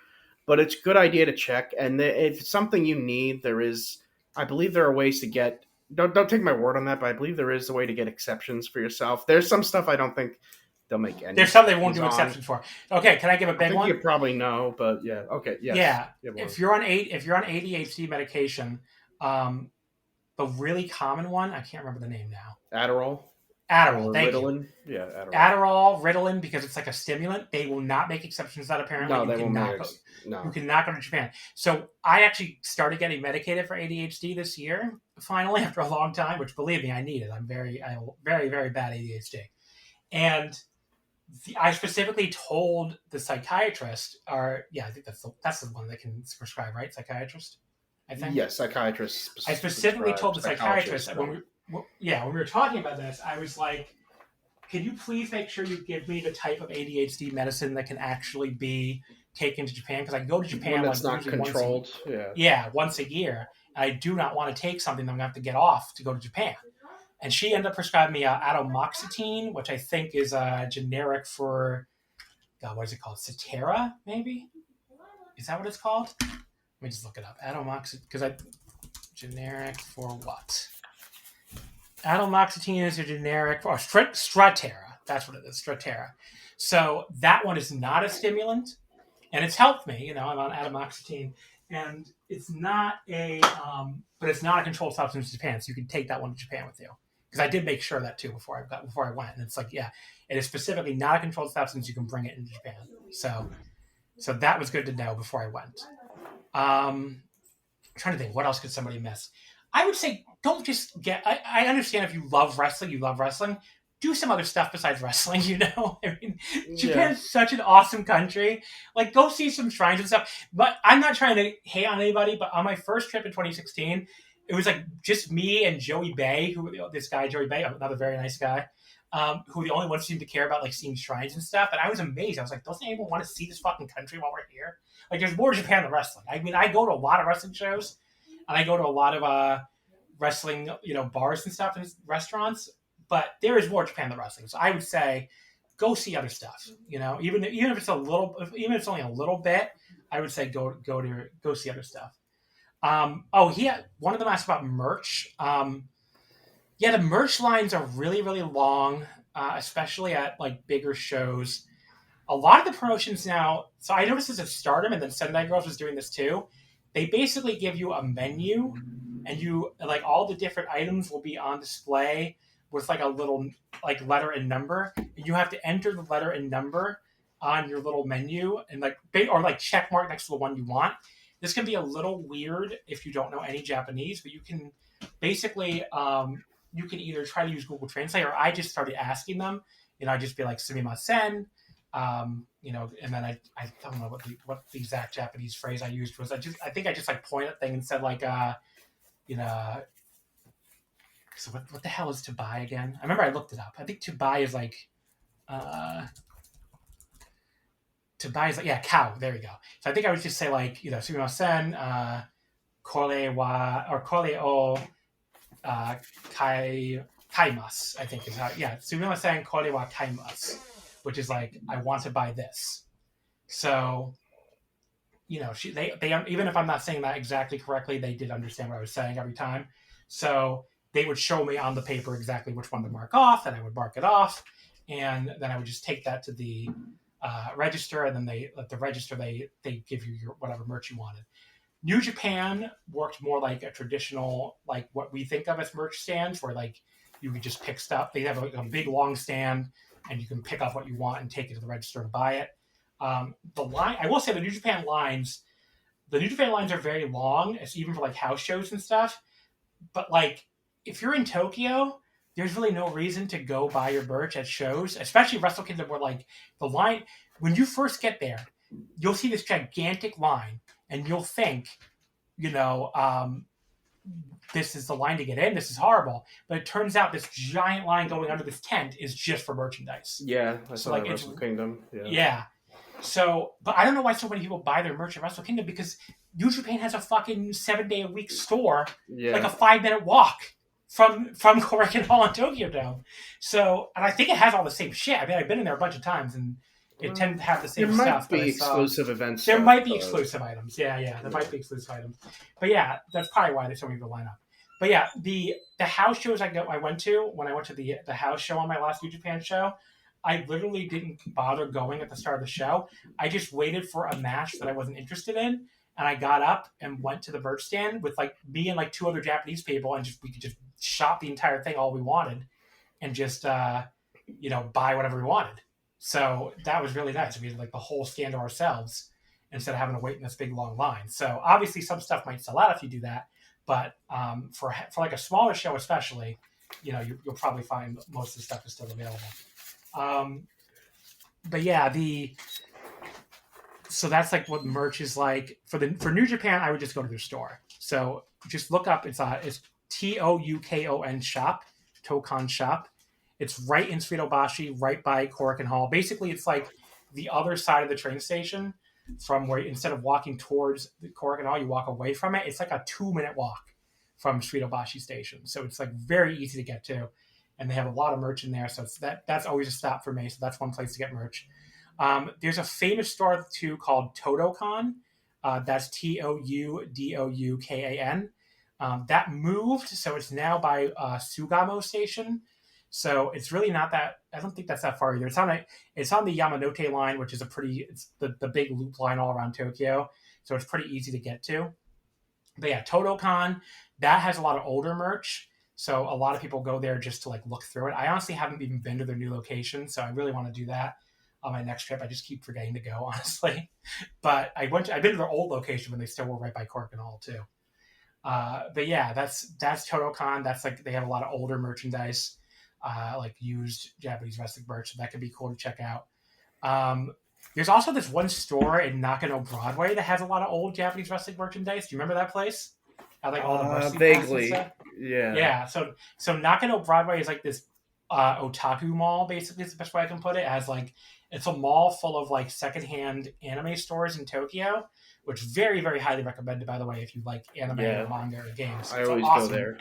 But it's a good idea to check. And if it's something you need, I believe there are ways to get, don't take my word on that, but I believe there is a way to get exceptions for yourself. There's some stuff I don't think they'll make any. There's some they won't do exceptions for. Okay, can I give a big one? You probably know, but yeah. Okay, yes. Yeah. If you're on ADHD medication, the really common one, I can't remember the name now. Adderall, thank Ritalin. You. Yeah, Adderall, Ritalin, because it's like a stimulant. They will not make exceptions to that apparently. No, they won't make You cannot go to Japan. So I actually started getting medicated for ADHD this year, finally, after a long time, which believe me, I need it. I have very, very bad ADHD. And I specifically told the psychiatrist, I think that's the one that can prescribe, right? Psychiatrist, I think. Yes, psychiatrist. I specifically told the psychiatrist when we were talking about this, I was like, can you please make sure you give me the type of ADHD medicine that can actually be taken to Japan? Because I go to Japan one that's not controlled. Once a year. And I do not want to take something that I'm going to have to get off to go to Japan. And she ended up prescribing me atomoxetine, which I think is generic for, what is it called? Cetera, maybe? Is that what it's called? Let me just look it up. Atomoxetine, generic for what? Atomoxetine is a generic for Strattera. That's what it is, Strattera. So that one is not a stimulant, and it's helped me. I'm on atomoxetine, and it's not but it's not a controlled substance in Japan, so you can take that one to Japan with you. Because I did make sure of that too before I went, and it's like, it is specifically not a controlled substance. You can bring it into Japan, so that was good to know before I went. I'm trying to think, what else could somebody miss? I would say don't just get. I understand if you love wrestling. Do some other stuff besides wrestling. Japan's such an awesome country. Like, go see some shrines and stuff. But I'm not trying to hate on anybody. But on my first trip in 2016. It was like just me and Joey Bay, Joey Bay, another very nice guy, who the only ones seemed to care about like seeing shrines and stuff. And I was amazed. I was like, doesn't anyone want to see this fucking country while we're here? Like, there's more to Japan than wrestling. I go to a lot of wrestling shows, and I go to a lot of wrestling, bars and stuff and restaurants. But there is more to Japan than wrestling. So I would say, go see other stuff. Even if it's only a little bit, I would say go see other stuff. One of them asked about merch. The merch lines are really, really long, especially at like bigger shows. A lot of the promotions now, so I noticed this at Stardom, and then Sendai Girls was doing this too. They basically give you a menu, and all the different items will be on display with like a little like letter and number. And you have to enter the letter and number on your little menu and check mark next to the one you want. This can be a little weird if you don't know any Japanese, but you can basically, you can either try to use Google Translate, or I just started asking them. I'd just be like, sumimasen, And then I don't know what the exact Japanese phrase I used was. I think I just like pointed at thing and said like, so what the hell is to buy again? I remember I looked it up. I think to buy is like, cow. There we go. So I think I would just say like, sumimasen, kore wa, or kore o kaimasu, I think is how, sumimasen kore wa kaimasu, which is like, I want to buy this. So, they even if I'm not saying that exactly correctly, they did understand what I was saying every time. So they would show me on the paper exactly which one to mark off, and I would mark it off, and then I would just take that to the register, and then at the register they give you your whatever merch you wanted. New Japan worked more like a traditional, like what we think of as merch stands, where like you could just pick stuff. They have a big long stand, and you can pick up what you want and take it to the register and buy it. The line, I will say, the New Japan lines are very long, even for like house shows and stuff. But like, if you're in Tokyo, there's really no reason to go buy your merch at shows, especially Wrestle Kingdom, where like the line, when you first get there, you'll see this gigantic line, and you'll think, this is the line to get in. This is horrible. But it turns out this giant line going under this tent is just for merchandise. Yeah, I saw like Wrestle Kingdom. Yeah. So, but I don't know why so many people buy their merch at Wrestle Kingdom, because New Japan has a fucking 7-day-a-week store, like a 5-minute walk from Korakuen Hall in Tokyo Dome. So, and I think it has all the same shit. I mean, I've been in there a bunch of times, and it tends to have the same stuff. There might be exclusive events. There might be exclusive items. Yeah, there might be exclusive items. But yeah, that's probably why there's so many people line up. But yeah, the house shows I went to, when I went to the house show on my last New Japan show, I literally didn't bother going at the start of the show. I just waited for a match that I wasn't interested in, and I got up and went to the merch stand with like me and like 2 other Japanese people, and we could just shop the entire thing all we wanted, and just buy whatever we wanted. So that was really nice. We had like the whole stand to ourselves instead of having to wait in this big long line. So obviously some stuff might sell out if you do that, but for like a smaller show especially, you'll probably find most of the stuff is still available. But yeah, so that's like what merch is like for New Japan. I would just go to their store. So just look up. It's TOUKON shop, Tokon shop. It's right in Suidobashi, right by Korakuen Hall. Basically, it's like the other side of the train station from where instead of walking towards the Korakuen Hall, you walk away from it. It's like a 2-minute walk from Suidobashi station. So it's like very easy to get to. And they have a lot of merch in there, so that's always a stop for me. So that's one place to get merch. There's a famous store too called Todokan. That's TOUDOUKAN. That moved, so it's now by Sugamo Station. So it's really not that. I don't think that's that far either. It's on the Yamanote line, which is it's the big loop line all around Tokyo. So it's pretty easy to get to. But yeah, Todokan, that has a lot of older merch. So a lot of people go there just to like look through it. I honestly haven't even been to their new location, so I really want to do that on my next trip. I just keep forgetting to go, honestly. But I've been to their old location when they still were right by Korakuen Hall too. But yeah, that's Todokan. That's like they have a lot of older merchandise, like used Japanese wrestling merch. So that could be cool to check out. There's also this one store in Nakano Broadway that has a lot of old Japanese wrestling merchandise. Do you remember that place? Like all the vaguely. Yeah. So Nakano Broadway is like this otaku mall, basically, is the best way I can put it. It's a mall full of like secondhand anime stores in Tokyo, which very, very highly recommended, by the way, if you like anime or manga or games. I always go there.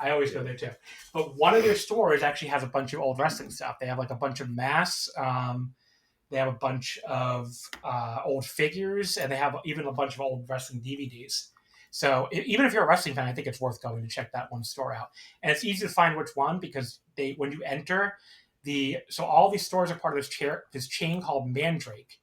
I always go there too. But one of their stores actually has a bunch of old wrestling stuff. They have like a bunch of masks. They have a bunch of old figures, and they have even a bunch of old wrestling DVDs. So even if you're a wrestling fan, I think it's worth going to check that one store out. And it's easy to find which one because when you enter so all these stores are part of this chain called Mandrake.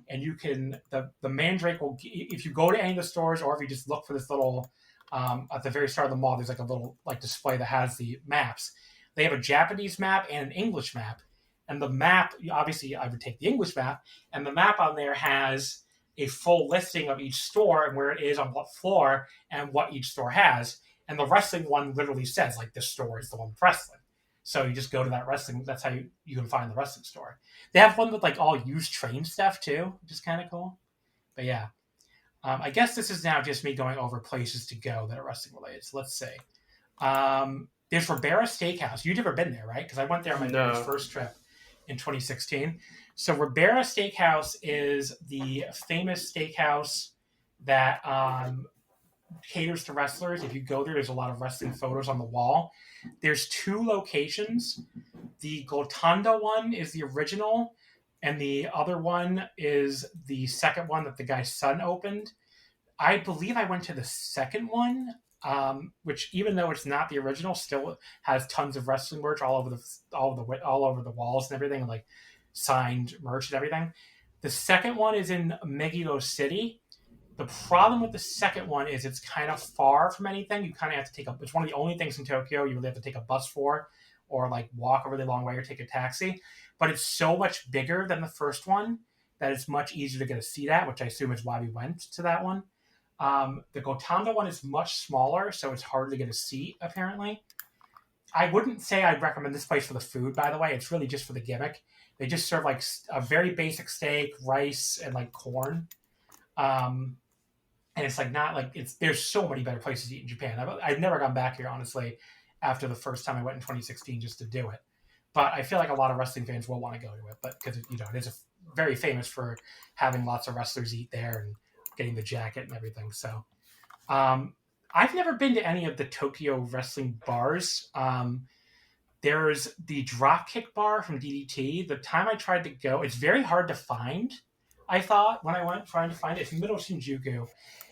And you can, the Mandrake will, if you go to any of the stores or if you just look for this little, at the very start of the mall, there's like a little like display that has the maps. They have a Japanese map and an English map. And the map, obviously I would take the English map, and the map on there has a full listing of each store and where it is on what floor and what each store has. And the wrestling one literally says, like, this store is the one with wrestling. So you just go to that wrestling. That's how you can find the wrestling store. They have one with like all used train stuff too, which is kind of cool. But yeah, I guess this is now just me going over places to go that are wrestling related. So let's see. There's Ribera Steakhouse. You've never been there, right? Because I went there on my very first trip in 2016. So Ribera Steakhouse is the famous steakhouse that caters to wrestlers. If you go there's a lot of wrestling photos on the wall. There's 2 locations. The Golconda one is the original, and the other one is the second one that the guy's son opened. I believe I went to the second one, which even though it's not the original, still has tons of wrestling merch all over the walls and everything, and like signed merch and everything. The second one is in Megiddo City. The problem with the second one is it's kind of far from anything. You kind of have to it's one of the only things in Tokyo you really have to take a bus for, or like walk a really long way or take a taxi. But it's so much bigger than the first one that it's much easier to get a seat at, which I assume is why we went to that one. The Golconda one is much smaller, so it's harder to get a seat, apparently. I wouldn't say I'd recommend this place for the food, by the way. It's really just for the gimmick. They just serve like a very basic steak, rice, and like corn. And it's like not like there's so many better places to eat in Japan. I've never gone back here, honestly, after the first time I went in 2016 just to do it. But I feel like a lot of wrestling fans will want to go to it, but because it is very famous for having lots of wrestlers eat there and getting the jacket and everything. So I've never been to any of the Tokyo wrestling bars. There's the Dropkick bar from DDT. The time I tried to go, it's very hard to find, I thought, when I went trying to find it. It's in Middle Shinjuku.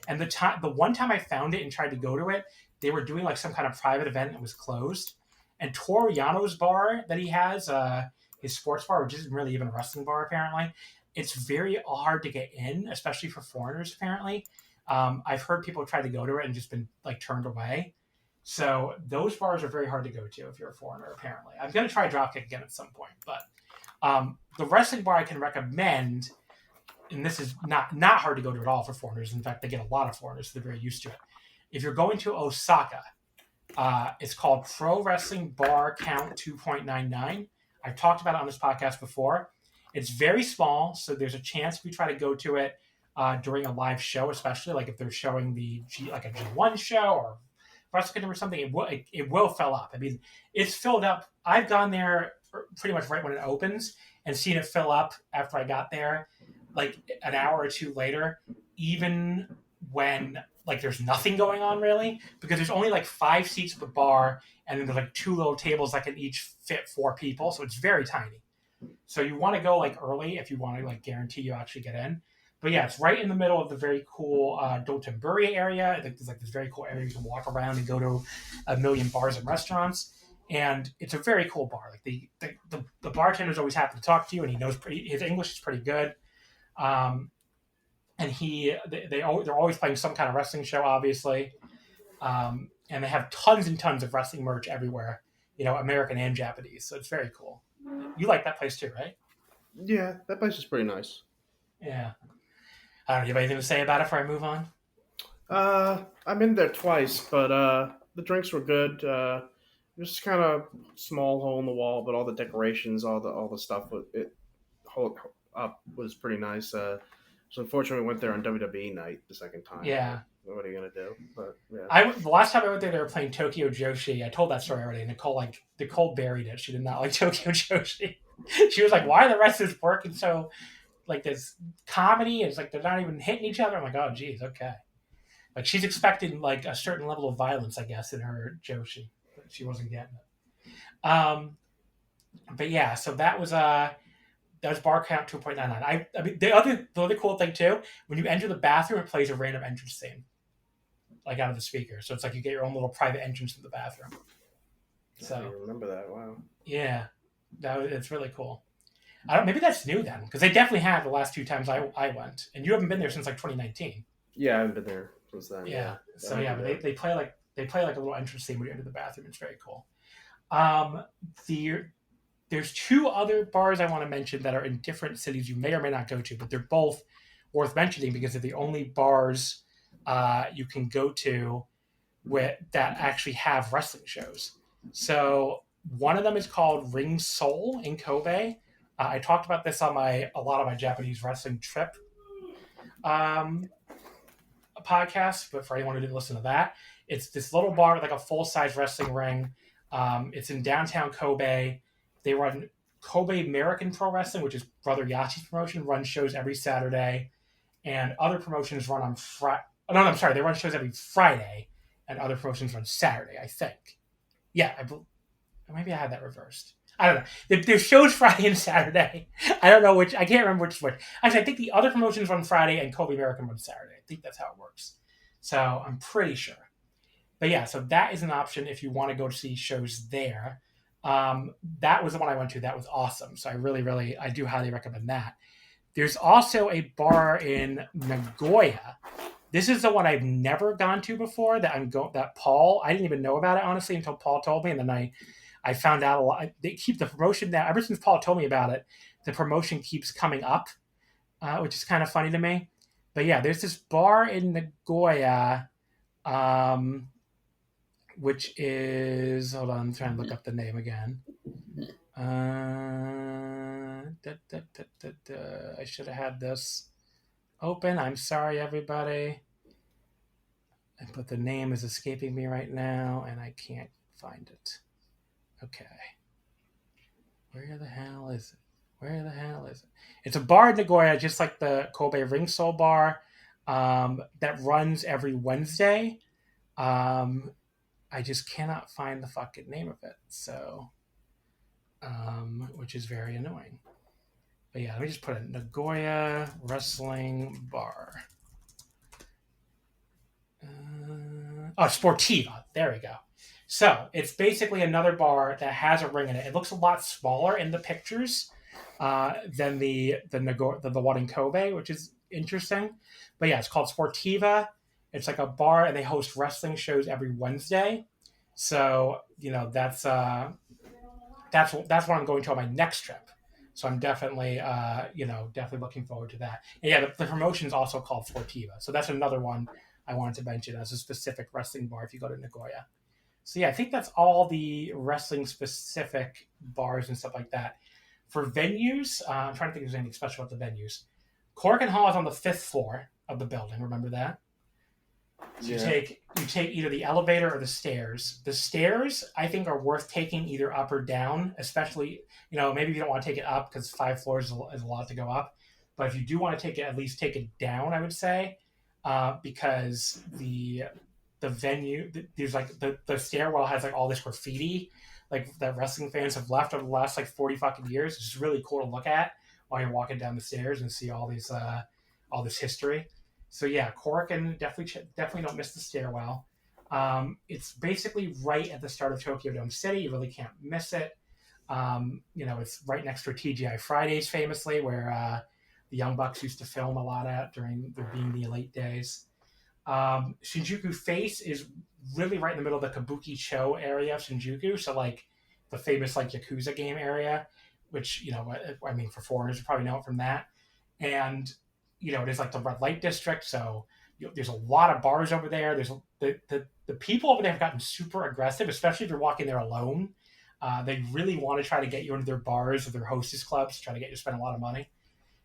And the one time I found it and tried to go to it, they were doing like some kind of private event that was closed. And Toru Yano's bar that he has, his sports bar, which isn't really even a wrestling bar apparently, it's very hard to get in, especially for foreigners apparently. I've heard people try to go to it and just been like turned away. So those bars are very hard to go to if you're a foreigner apparently. I'm going to try Dropkick again at some point. But the wrestling bar I can recommend, and this is not hard to go to at all for foreigners. In fact, they get a lot of foreigners, so they're very used to it. If you're going to Osaka, it's called Pro Wrestling Bar Count 2.99. I've talked about it on this podcast before. It's very small, so there's a chance we try to go to it during a live show, especially like if they're showing a G1 show or Wrestle or something. It will fill up. I mean, it's filled up. I've gone there pretty much right when it opens and seen it fill up after I got there, like an hour or two later, even when like there's nothing going on really, because there's only like 5 seats at the bar, and then there's like 2 little tables that can each fit 4 people, so it's very tiny. So you want to go like early if you want to like guarantee you actually get in. But yeah, it's right in the middle of the very cool Dotonbori area. There's like this very cool area you can walk around and go to a million bars and restaurants. And it's a very cool bar. Like the bartender's always happy to talk to you, and he knows his English is pretty good. And they're always playing some kind of wrestling show, obviously. And they have tons and tons of wrestling merch everywhere, American and Japanese. So it's very cool. You like that place too, right? Yeah, that place is pretty nice. Yeah. I don't know. You have anything to say about it before I move on? I've been there twice, but the drinks were good. Just kind of small hole in the wall, but all the decorations, all the stuff was pretty nice. So unfortunately, we went there on WWE night the second time. Yeah. What are you gonna do? But yeah. The last time I went there, they were playing Tokyo Joshi. I told that story already. Nicole buried it. She did not like Tokyo Joshi. She was like, "Why are the wrestlers working so like this comedy? It's like they're not even hitting each other." I'm like, "Oh, geez, okay." Like she's expecting like a certain level of violence, I guess, in her Joshi, but she wasn't getting it. But yeah, so that was bar count 2.99. I mean, the other cool thing too, when you enter the bathroom, it plays a random entrance theme, like out of the speaker. So it's like you get your own little private entrance to the bathroom. So I remember that. Wow. Yeah, it's really cool. Maybe that's new then, because they definitely have the last 2 times I went, and you haven't been there since like 2019. Yeah, I haven't been there since then. Yeah. So yeah, but they play like a little entrance theme when you enter the bathroom. It's very cool. There's 2 other bars I want to mention that are in different cities you may or may not go to, but they're both worth mentioning because they're the only bars you can go to that actually have wrestling shows. So One of them is called Ring Soul in Kobe. I talked about this on a lot of my Japanese wrestling trip podcast, but for anyone who didn't listen to that, it's this little bar with like a full-size wrestling ring. It's in downtown Kobe. They run Kobe American Pro Wrestling, which is Brother Yachi's promotion, runs shows every Saturday, and other promotions run on Friday. No, I'm sorry, they run shows every Friday, and other promotions run Saturday, I think. Yeah, maybe I had that reversed. I don't know. There's shows Friday and Saturday. I don't know which. I can't remember which. Actually, I think the other promotions run Friday and Kobe American run Saturday. I think that's how it works. So I'm pretty sure. But yeah, so that is an option if you want to go to see shows there. That was the one I went to. That was awesome. So I do highly recommend that. There's also a bar in Nagoya. This is the one I've never gone to before. That Paul, I didn't even know about it honestly until Paul told me, and then I found out a lot. They keep the promotion now. Ever since Paul told me about it, the promotion keeps coming up, which is kind of funny to me. But yeah, there's this bar in Nagoya, which is, hold on, I'm trying to look up the name again. I should have had this open. I'm sorry, everybody. But the name is escaping me right now, and I can't find it. Okay. Where the hell is it? It's a bar in Nagoya, just like the Kobe Ring Soul bar, that runs every Wednesday. I just cannot find the fucking name of it. So, which is very annoying. But yeah, let me just put it Nagoya Wrestling Bar. Sportiva. There we go. So it's basically another bar that has a ring in it. It looks a lot smaller in the pictures than the one in Kobe, which is interesting. But yeah, it's called Sportiva. It's like a bar, and they host wrestling shows every Wednesday. So that's what I'm going to on my next trip. So I'm definitely definitely looking forward to that. And yeah, the promotion is also called Sportiva. So that's another one I wanted to mention as a specific wrestling bar if you go to Nagoya. So yeah, I think that's all the wrestling specific bars and stuff like that. For venues, I'm trying to think if there's anything special about the venues. Cork Hall is on the 5th floor of the building. Remember that? So you take either the elevator or the stairs. The stairs, I think, are worth taking either up or down, especially, maybe you don't want to take it up because 5 floors is a lot to go up. But if you do want to take it, at least take it down, I would say, because the venue, there's like the stairwell has like all this graffiti like that wrestling fans have left over the last like 40 fucking years. It's just really cool to look at while you're walking down the stairs and see all this history. So yeah, Korakuen, definitely don't miss the stairwell. It's basically right at the start of Tokyo Dome City. You really can't miss it. It's right next to TGI Fridays, famously, where the Young Bucks used to film a lot at during the Elite days. Shinjuku Face is really right in the middle of the Kabuki-cho area of Shinjuku. So like the famous like Yakuza game area, which, for foreigners, you probably know it from that. And it is like the red light district, so there's a lot of bars over there. There's the people over there have gotten super aggressive, especially if you're walking there alone. They really want to try to get you into their bars or their hostess clubs to try to get you to spend a lot of money.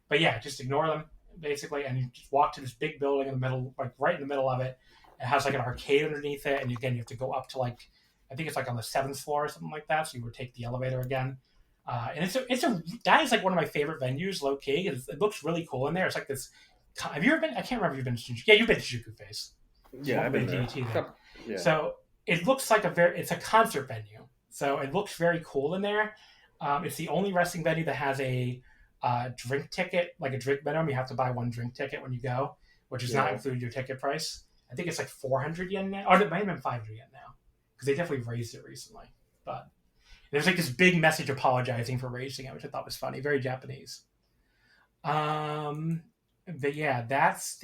But yeah, just ignore them basically, and you just walk to this big building in the middle, like right in the middle of it. It has like an arcade underneath it, and again you have to go up to like, I think it's like on the 7th floor or something like that. So you would take the elevator again. And that is like one of my favorite venues, low key. It looks really cool in there. It's like this. Have you ever been? I can't remember if you've been to Shinjuku. Yeah, you've been to Shinjuku Face. Yeah, I've been there. Yeah. So it looks like it's a concert venue. So it looks very cool in there. It's the only wrestling venue that has a drink ticket, like a drink minimum. You have to buy one drink ticket when you go, which is not included your ticket price. I think it's like 400 yen now. Or it might have been 500 yen now, because they definitely raised it recently. But there's like this big message apologizing for raising it, which I thought was funny. Very Japanese. But yeah, that's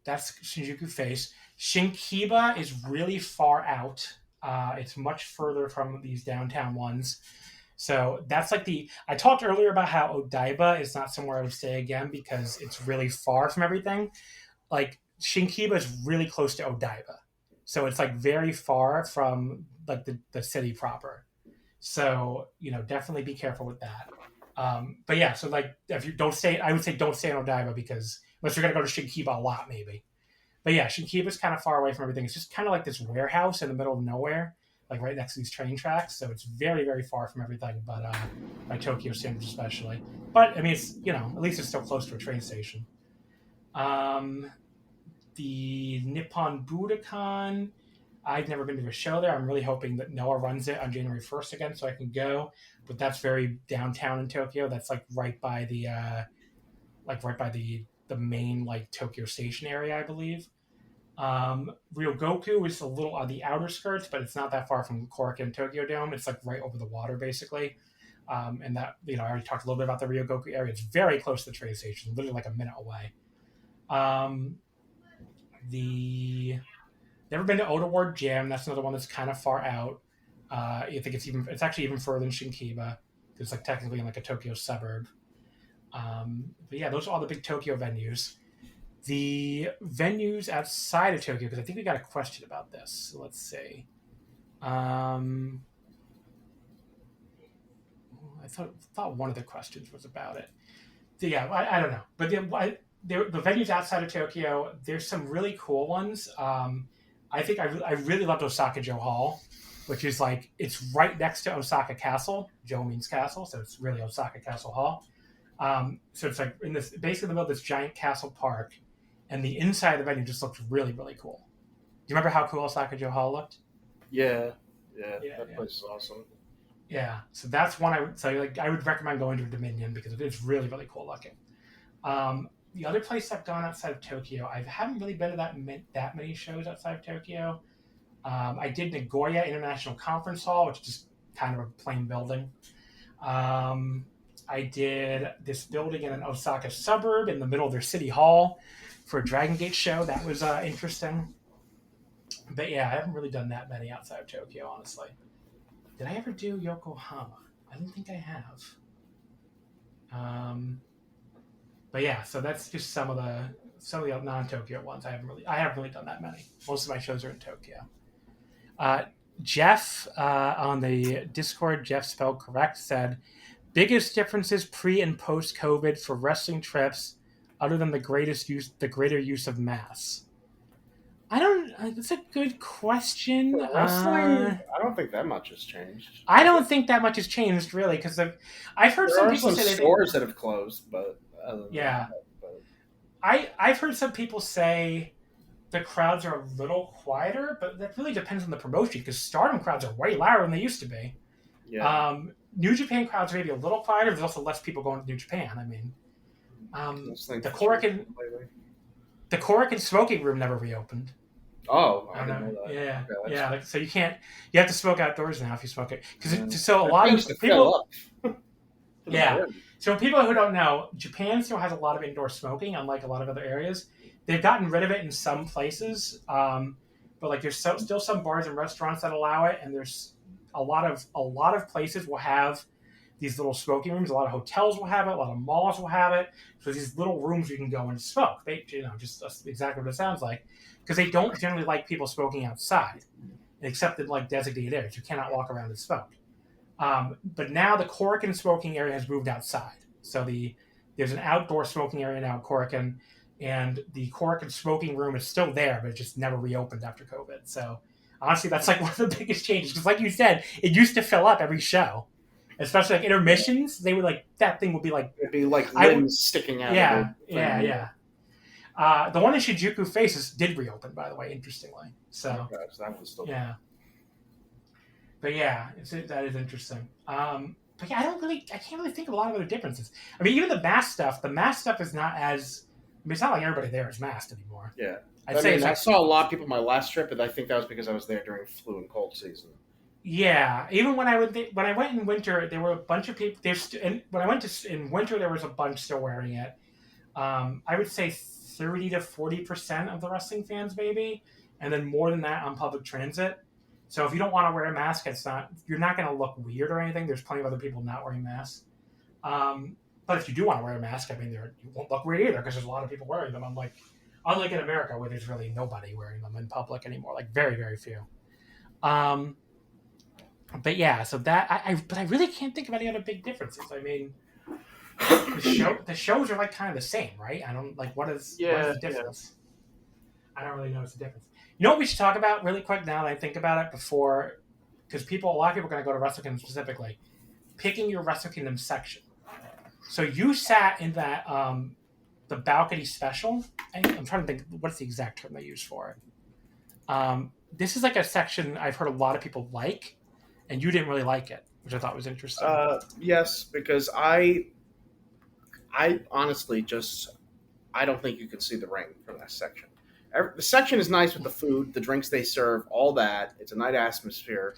Shinjuku Face. Shinkiba is really far out. It's much further from these downtown ones. So that's like I talked earlier about how Odaiba is not somewhere I would stay again because it's really far from everything. Like Shinkiba is really close to Odaiba. So it's like very far from like the city proper. So, definitely be careful with that. But yeah, so like if you don't stay, I would say don't stay in Odaiba because unless you're going to go to Shinkiba a lot, maybe. But yeah, Shinkiba's kind of far away from everything. It's just kind of like this warehouse in the middle of nowhere, like right next to these train tracks. So it's very, very far from everything, but by Tokyo Standards especially. But I mean, it's, at least it's still close to a train station. The Nippon Budokan, I've never been to a show there. I'm really hoping that Noah runs it on January 1st again so I can go. But that's very downtown in Tokyo. That's like right by the main like Tokyo Station area, I believe. Ryogoku is a little on the outer skirts, but it's not that far from Korakuen Tokyo Dome. It's like right over the water, basically. And that, I already talked a little bit about the Ryogoku area. It's very close to the train station, literally like a minute away. Never been to Oda Ward Jam. That's another one that's kind of far out. I think it's actually even further than Shinkiba. It's like technically in like a Tokyo suburb. But yeah, those are all the big Tokyo venues. The venues outside of Tokyo, because I think we got a question about this. So let's see. I thought one of the questions was about it. Yeah, I don't know. But the venues outside of Tokyo, there's some really cool ones. I think I really loved Osaka-jo Hall, which is like, it's right next to Osaka Castle. Jo means castle, so it's really Osaka Castle Hall. So it's like basically in the middle of this giant castle park, and the inside of the venue just looks really, really cool. Do you remember how cool Osaka-jo Hall looked? Yeah, that place is awesome. Yeah, so that's one I would recommend going to Dominion because it is really, really cool looking. The other place I've gone outside of Tokyo, I haven't really been to that many shows outside of Tokyo. I did Nagoya International Conference Hall, which is just kind of a plain building. I did this building in an Osaka suburb in the middle of their city hall for a Dragon Gate show. That was interesting. But yeah, I haven't really done that many outside of Tokyo, honestly. Did I ever do Yokohama? I don't think I have. But yeah, so that's just some of the non-Tokyo ones. I haven't really done that many. Most of my shows are in Tokyo. Jeff on the Discord, Jeff spelled correct, said biggest differences pre and post COVID for wrestling trips, other than the greater use of masks. That's a good question. Wrestling, I don't think that much has changed. I don't think that much has changed, really, because I've heard some people say stores that have closed, but yeah, I've heard some people say the crowds are a little quieter, but that really depends on the promotion because Stardom crowds are way louder than they used to be. Yeah. New Japan crowds are maybe a little quieter. There's also less people going to New Japan. I mean, the Korakuen smoking room never reopened. Oh, I didn't know that. Yeah, okay, yeah. So you have to smoke outdoors now if you smoke it. So a lot of people. Yeah. So people who don't know, Japan still has a lot of indoor smoking, unlike a lot of other areas. They've gotten rid of it in some places, but like there's still some bars and restaurants that allow it, and there's a lot of places will have these little smoking rooms. A lot of hotels will have it. A lot of malls will have it. So these little rooms you can go and smoke. They, just exactly what it sounds like, because they don't generally like people smoking outside, except in like designated areas. You cannot walk around and smoke. But now the Korakuen smoking area has moved outside. So there's an outdoor smoking area now at Korakuen, and the Korakuen smoking room is still there, but it just never reopened after COVID. So honestly, that's like one of the biggest changes. Because like you said, it used to fill up every show. Especially like intermissions, they would like, that thing would be like... It'd be like limbs sticking out. Yeah. The one in Shinjuku Faces did reopen, by the way, interestingly. So that was still... Yeah. But yeah, that is interesting. But yeah, I can't really think of a lot of other differences. I mean, even the mask stuff is not as... I mean, it's not like everybody there is masked anymore. Yeah. I saw a lot of people my last trip, and I think that was because I was there during flu and cold season. Yeah, even when I went in winter, there were a bunch of people. When I went in winter, there was a bunch still wearing it. I would say 30 to 40% of the wrestling fans, maybe, and then more than that on public transit. So if you don't want to wear a mask, you're not going to look weird or anything. There's plenty of other people not wearing masks. But if you do want to wear a mask, I mean, you won't look weird either because there's a lot of people wearing them. Unlike in America where there's really nobody wearing them in public anymore, like very, very few. But yeah, so that but I really can't think of any other big differences. I mean, the shows are like kind of the same, right? I don't like what is the difference? I don't really notice the difference. You know what we should talk about really quick now that I think about it before, because a lot of people are going to go to Wrestle Kingdom specifically, picking your Wrestle Kingdom section. So you sat in that the balcony special. I'm trying to think what's the exact term they use for it. This is like a section I've heard a lot of people like, and you didn't really like it, which I thought was interesting. Yes, because I honestly I don't think you can see the ring from that section. The section is nice with the food, the drinks they serve, all that. It's a nice atmosphere.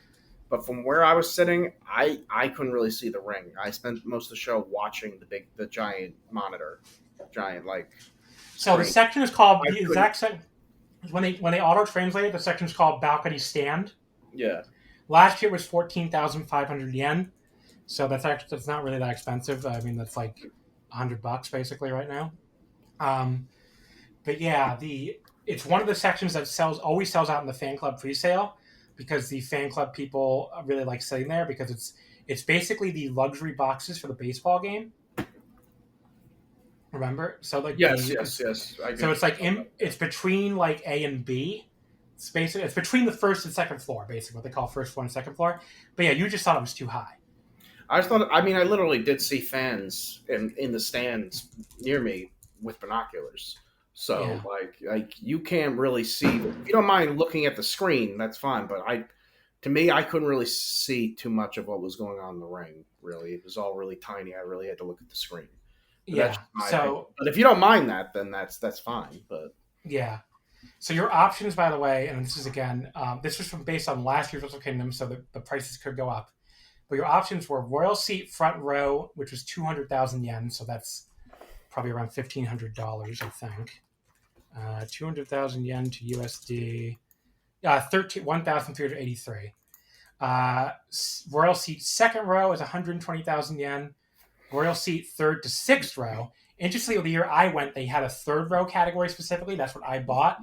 But from where I was sitting, I couldn't really see the ring. I spent most of the show watching the giant monitor, like. So screen. The section is called the exact section. When they auto translate it, the section is called balcony stand. Yeah. Last year was 14,500 yen, so that's not really that expensive. I mean, that's like $100 basically right now. But yeah, it's one of the sections that always sells out in the fan club pre-sale, because the fan club people really like sitting there, because it's basically the luxury boxes for the baseball game. Remember? So like yes. So it's like it's between like A and B. It's between the first and second floor, basically what they call first floor and second floor. But yeah, you just thought it was too high. I literally did see fans in the stands near me with binoculars. So yeah. like you can't really see. If you don't mind looking at the screen, that's fine. But I couldn't really see too much of what was going on in the ring. Really, it was all really tiny. I really had to look at the screen. But yeah. But if you don't mind that, then that's fine. But yeah. So your options, by the way, and this is again, this was based on last year's Wrestle Kingdom, so the prices could go up. But your options were Royal Seat front row, which was 200,000 yen, so that's probably around $1,500, I think. 200,000 yen to USD, 1,383. Royal Seat second row is 120,000 yen. Royal Seat third to sixth row. Interestingly, the year I went, they had a third row category specifically. That's what I bought.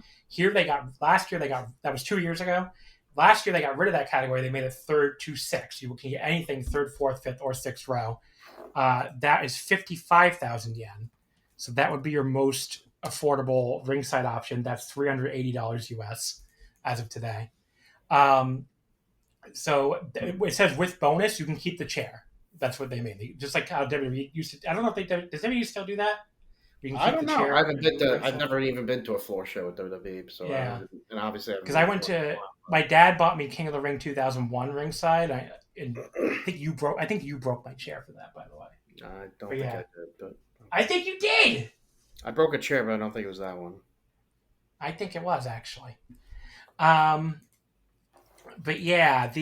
Last year that was 2 years ago. Last year they got rid of that category. They made it third to sixth. You can get anything third, fourth, fifth, or sixth row. That is 55,000 yen. So that would be your most affordable ringside option. That's $380 US as of today. So it says with bonus, you can keep the chair. That's what they made. Just like how WWE used to. I don't know if does WWE still do that? I don't know. I've never even been to a floor show with WWE. So yeah. And obviously, because I went to my dad bought me King of the Ring 2001 ringside. I think you broke my chair for that, by the way. I don't think I did. But I think you did. I broke a chair, but I don't think it was that one. I think it was actually. But yeah,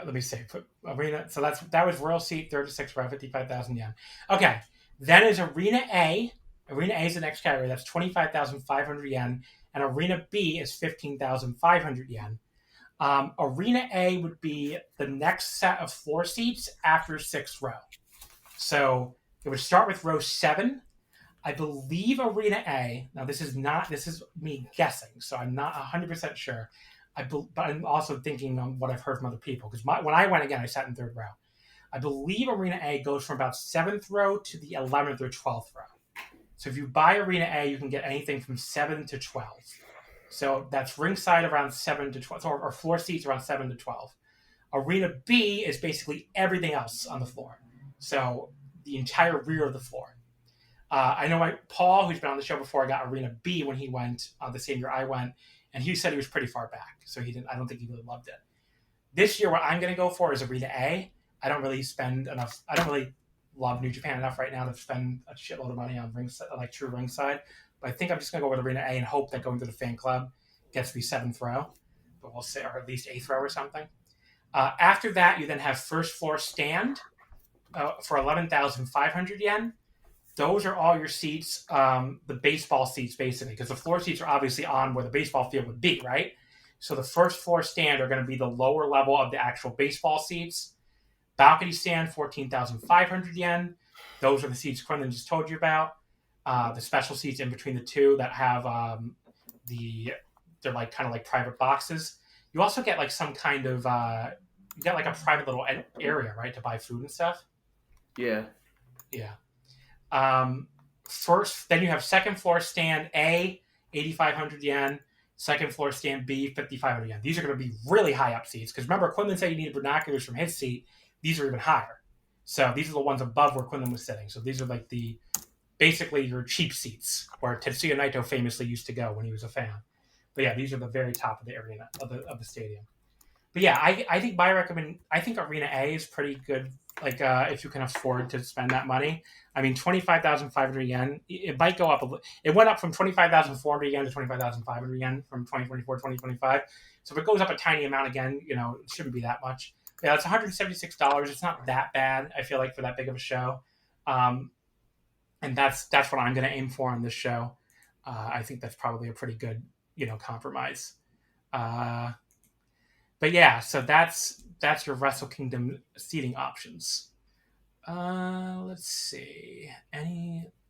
let me see, arena. So that was Royal Seat 36 row, 55,000 yen. Okay, then is Arena A. Arena A is the next category. That's 25,500 yen, and Arena B is 15,500 yen. Arena A would be the next set of floor seats after sixth row. So it would start with row 7. I believe Arena A. Now this is me guessing, so I'm not 100% sure. But I'm also thinking on what I've heard from other people, because when I went again, I sat in third row. I believe Arena A goes from about 7th row to the 11th or 12th row. So if you buy Arena A, you can get anything from 7 to 12. So that's ringside around 7 to 12, or floor seats around 7 to 12. Arena B is basically everything else on the floor. So the entire rear of the floor. I know Paul, who's been on the show before, got Arena B when he went the same year I went. And he said he was pretty far back, so I don't think he really loved it. This year, what I'm going to go for is Arena A. I don't really love New Japan enough right now to spend a shitload of money on ringside, like true ringside. But I think I'm just going to go with Arena A and hope that going to the fan club gets me 7th row, but we'll say, or at least 8th row or something. After that, you then have first floor stand for 11,500 yen. Those are all your seats, the baseball seats, basically, because the floor seats are obviously on where the baseball field would be, right? So the first floor stand are going to be the lower level of the actual baseball seats. Balcony stand, 14,500 yen. Those are the seats Quinlan just told you about. The special seats in between the two that have they're like kind of like private boxes. You also get like some kind of you got like a private little area, right, to buy food and stuff. Yeah. First, then you have second floor stand A, 8,500 yen. Second floor stand B, 5,500 yen. These are going to be really high up seats because remember, Quinlan said you needed binoculars from his seat. These are even higher. So these are the ones above where Quinlan was sitting. So these are like basically your cheap seats where Tetsuya Naito famously used to go when he was a fan. But yeah, these are the very top of the arena of the stadium. But yeah, I think I think Arena A is pretty good. Like if you can afford to spend that money, I mean 25,500 yen. It might go up a little. It went up from 25,400 yen to 25,500 yen from 2024 2025. So if it goes up a tiny amount again, it shouldn't be that much. Yeah, it's $176. It's not that bad. I feel like for that big of a show, and that's what I'm going to aim for on this show. I think that's probably a pretty good compromise. But yeah, so that's your Wrestle Kingdom seating options. Let's see.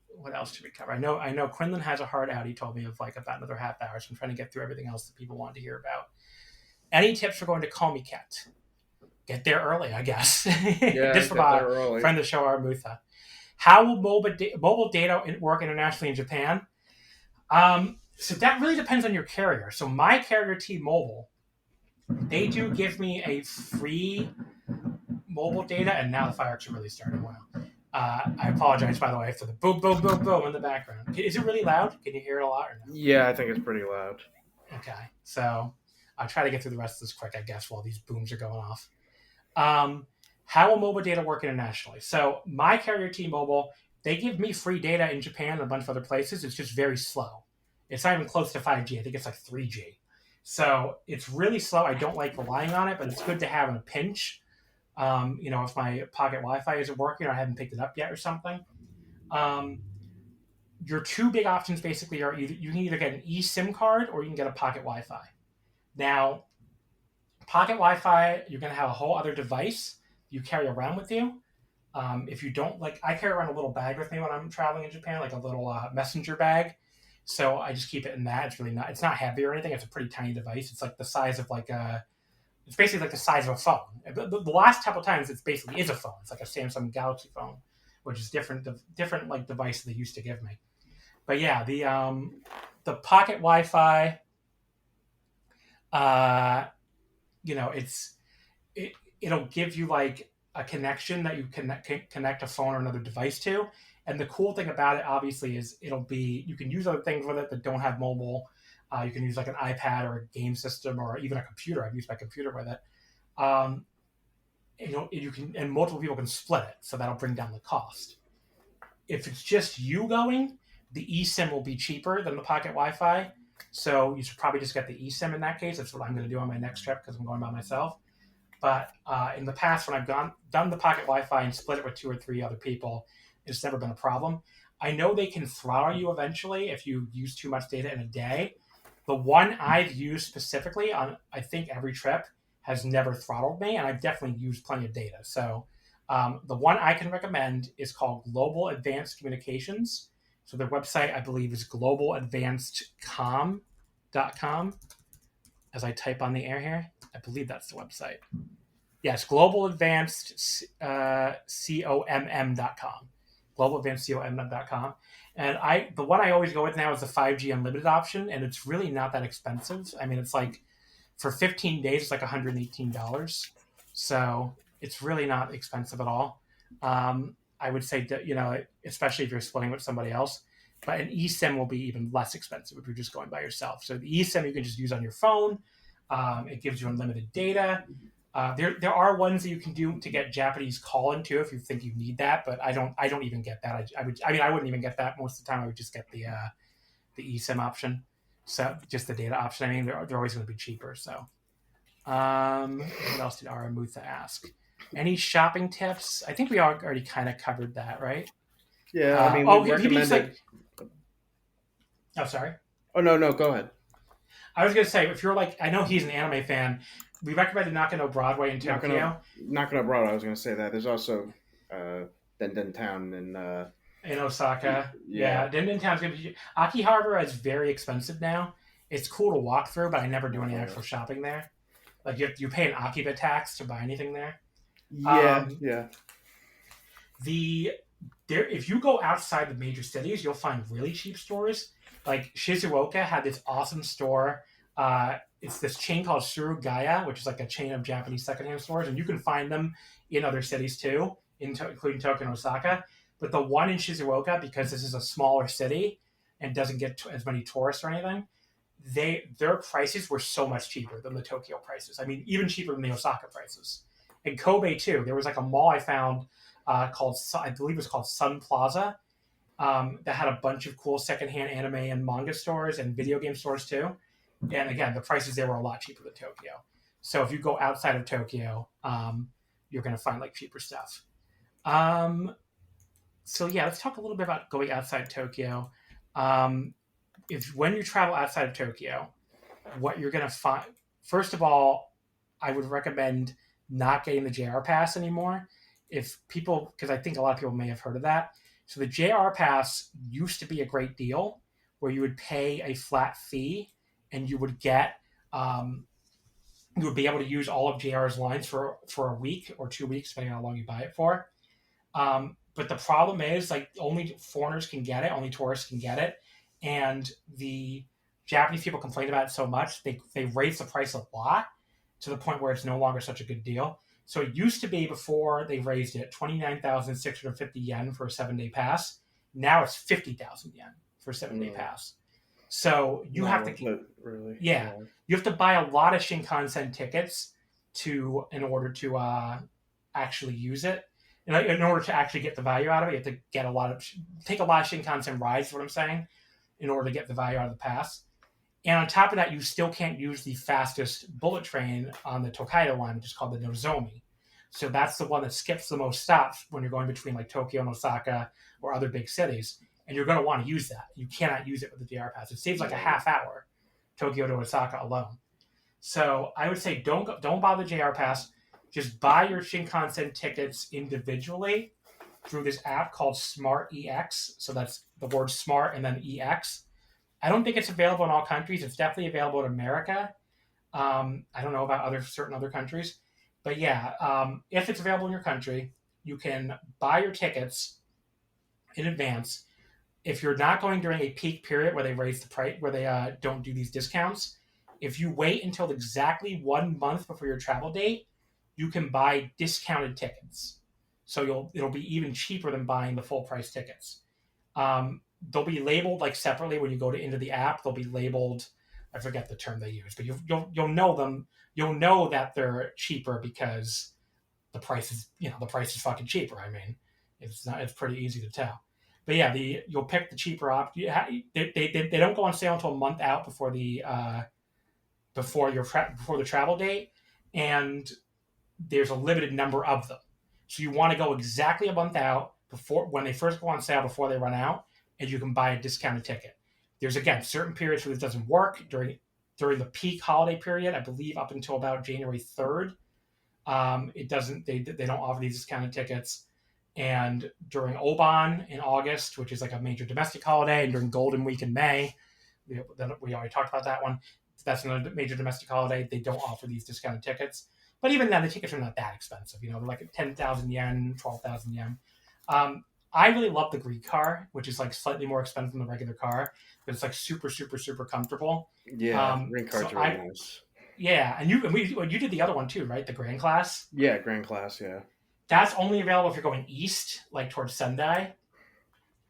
What else should we cover? I know Quinlan has a hard out. He told me of like about another half hour, so I'm trying to get through everything else that people want to hear about. Any tips for going to Komiket? Get there early, I guess. Yeah, just from our friend of the show, Armutha. How will mobile data work internationally in Japan? So that really depends on your carrier. So my carrier, T-Mobile, they do give me a free mobile data, and now the fireworks are really starting well. I apologize, by the way, for the boom, boom, boom, boom in the background. Is it really loud? Can you hear it a lot or no? Yeah, I think it's pretty loud. Okay, so I'll try to get through the rest of this quick, I guess, while these booms are going off. How will mobile data work internationally? So my carrier, T-Mobile, they give me free data in Japan and a bunch of other places. It's just very slow. It's not even close to 5G. I think it's like 3G. So it's really slow. I don't like relying on it, but it's good to have in a pinch. If my pocket Wi-Fi isn't working or I haven't picked it up yet or something. Your two big options basically are you can either get an eSIM card or you can get a pocket Wi-Fi. Now, pocket Wi-Fi, you're going to have a whole other device you carry around with you. If you don't I carry around a little bag with me when I'm traveling in Japan, like a little messenger bag. So I just keep it in that. It's not heavy or anything. It's a pretty tiny device. It's like the size of it's basically like the size of a phone. The last couple of times, it basically is a phone. It's like a Samsung Galaxy phone, which is different like device they used to give me. But yeah, the pocket Wi-Fi, it'll give you like a connection that you can connect a phone or another device to. And the cool thing about it, obviously, is you can use other things with it that don't have mobile. You can use like an iPad or a game system or even a computer. I've used my computer with it. You can, and multiple people can split it, so that'll bring down the cost. If it's just you going, the eSIM will be cheaper than the pocket Wi-Fi. So you should probably just get the eSIM in that case. That's what I'm going to do on my next trip because I'm going by myself. But in the past, when I've done the pocket Wi-Fi and split it with 2 or 3 other people, it's never been a problem. I know they can throttle you eventually if you use too much data in a day. The one I've used specifically on, I think, every trip has never throttled me, and I've definitely used plenty of data. So the one I can recommend is called Global Advanced Communications. So their website, I believe, is globaladvancedcom.com. As I type on the air here, I believe that's the website. Yes, globaladvancedcomm.com. globaladvancedcomm.com. And the one I always go with now is the 5G unlimited option, and it's really not that expensive. I mean, it's like for 15 days, it's like $118. So it's really not expensive at all. I would say that, especially if you're splitting with somebody else, but an eSIM will be even less expensive if you're just going by yourself. So the eSIM you can just use on your phone. It gives you unlimited data. There are ones that you can do to get Japanese call-in too if you think you need that, but I don't even get that. I wouldn't even get that most of the time. I would just get the eSIM option, so just the data option. I mean, they're always going to be cheaper. So, what else did Aramutha ask? Any shopping tips? I think we already kind of covered that, right? Yeah, I mean, we recommended. Oh, sorry. Oh no, go ahead. I was going to say, if you're I know he's an anime fan. We recommended Nakano Broadway in Tokyo. Nakano Broadway, I was going to say that. There's also Den Town in Osaka. Yeah, Den Town's going to be... Akihabara is very expensive now. It's cool to walk through, but I never do any actual shopping there. Like you pay an Akiba tax to buy anything there. Yeah, If you go outside the major cities, you'll find really cheap stores. Like Shizuoka had this awesome store. It's this chain called Surugaya, which is like a chain of Japanese secondhand stores, and you can find them in other cities too, including Tokyo and Osaka. But the one in Shizuoka, because this is a smaller city and doesn't get as many tourists or anything, their prices were so much cheaper than the Tokyo prices. I mean, even cheaper than the Osaka prices. In Kobe too, there was like a mall I found called, I believe it was called Sun Plaza, that had a bunch of cool secondhand anime and manga stores and video game stores too. And again, the prices there were a lot cheaper than Tokyo. So if you go outside of Tokyo, you're going to find like cheaper stuff. So yeah, let's talk a little bit about going outside Tokyo. When you travel outside of Tokyo, what you're going to find, first of all, I would recommend not getting the JR Pass anymore. Because I think a lot of people may have heard of that. So the JR Pass used to be a great deal where you would pay a flat fee and you would get, you would be able to use all of JR's lines for a week or 2 weeks, depending on how long you buy it for. But the problem is, like, only foreigners can get it, only tourists can get it. And the Japanese people complain about it so much, they raise the price a lot to the point where it's no longer such a good deal. So it used to be, before they raised it, 29,650 yen for a 7-day pass. Now it's 50,000 yen for a 7-day pass. So you have to, really, you have to buy a lot of Shinkansen tickets in order to actually use it. In order to actually get the value out of it, you have to take a lot of Shinkansen rides, is what I'm saying, in order to get the value out of the pass. And on top of that, you still can't use the fastest bullet train on the Tokaido line, which is called the Nozomi. So that's the one that skips the most stops when you're going between like Tokyo and Osaka or other big cities. And you're going to want to use that. You cannot use it with the JR Pass. It saves like a half hour, Tokyo to Osaka alone. So I would say don't buy the JR Pass. Just buy your Shinkansen tickets individually through this app called Smart EX. So that's the word smart and then EX. I don't think it's available in all countries. It's definitely available in America. I don't know about certain other countries. But yeah, if it's available in your country, you can buy your tickets in advance. If you're not going during a peak period where they raise the price, where they don't do these discounts, if you wait until exactly 1 month before your travel date, you can buy discounted tickets. So it'll be even cheaper than buying the full price tickets. They'll be labeled like separately when you go into the app. They'll be labeled, I forget the term they use, but you'll know them. You'll know that they're cheaper because the price is fucking cheaper. I mean, it's pretty easy to tell. But yeah, you'll pick the cheaper option. They don't go on sale until a month out before the travel date, and there's a limited number of them. So you want to go exactly a month out before, when they first go on sale, before they run out, and you can buy a discounted ticket. There's, again, certain periods where this doesn't work. During the peak holiday period, I believe up until about January 3rd, it doesn't. They don't offer these discounted tickets. And during Oban in August, which is like a major domestic holiday, and during Golden Week in May, we already talked about that one. That's another major domestic holiday. They don't offer these discounted tickets. But even then, the tickets are not that expensive. They're like 10,000 yen, 12,000 yen. I really love the Greek car, which is like slightly more expensive than the regular car, but it's like super, super, super comfortable. Yeah, Greek car's really nice. Yeah, and you did the other one too, right? The Grand Class? Yeah, Grand Class, yeah. That's only available if you're going east, like towards Sendai.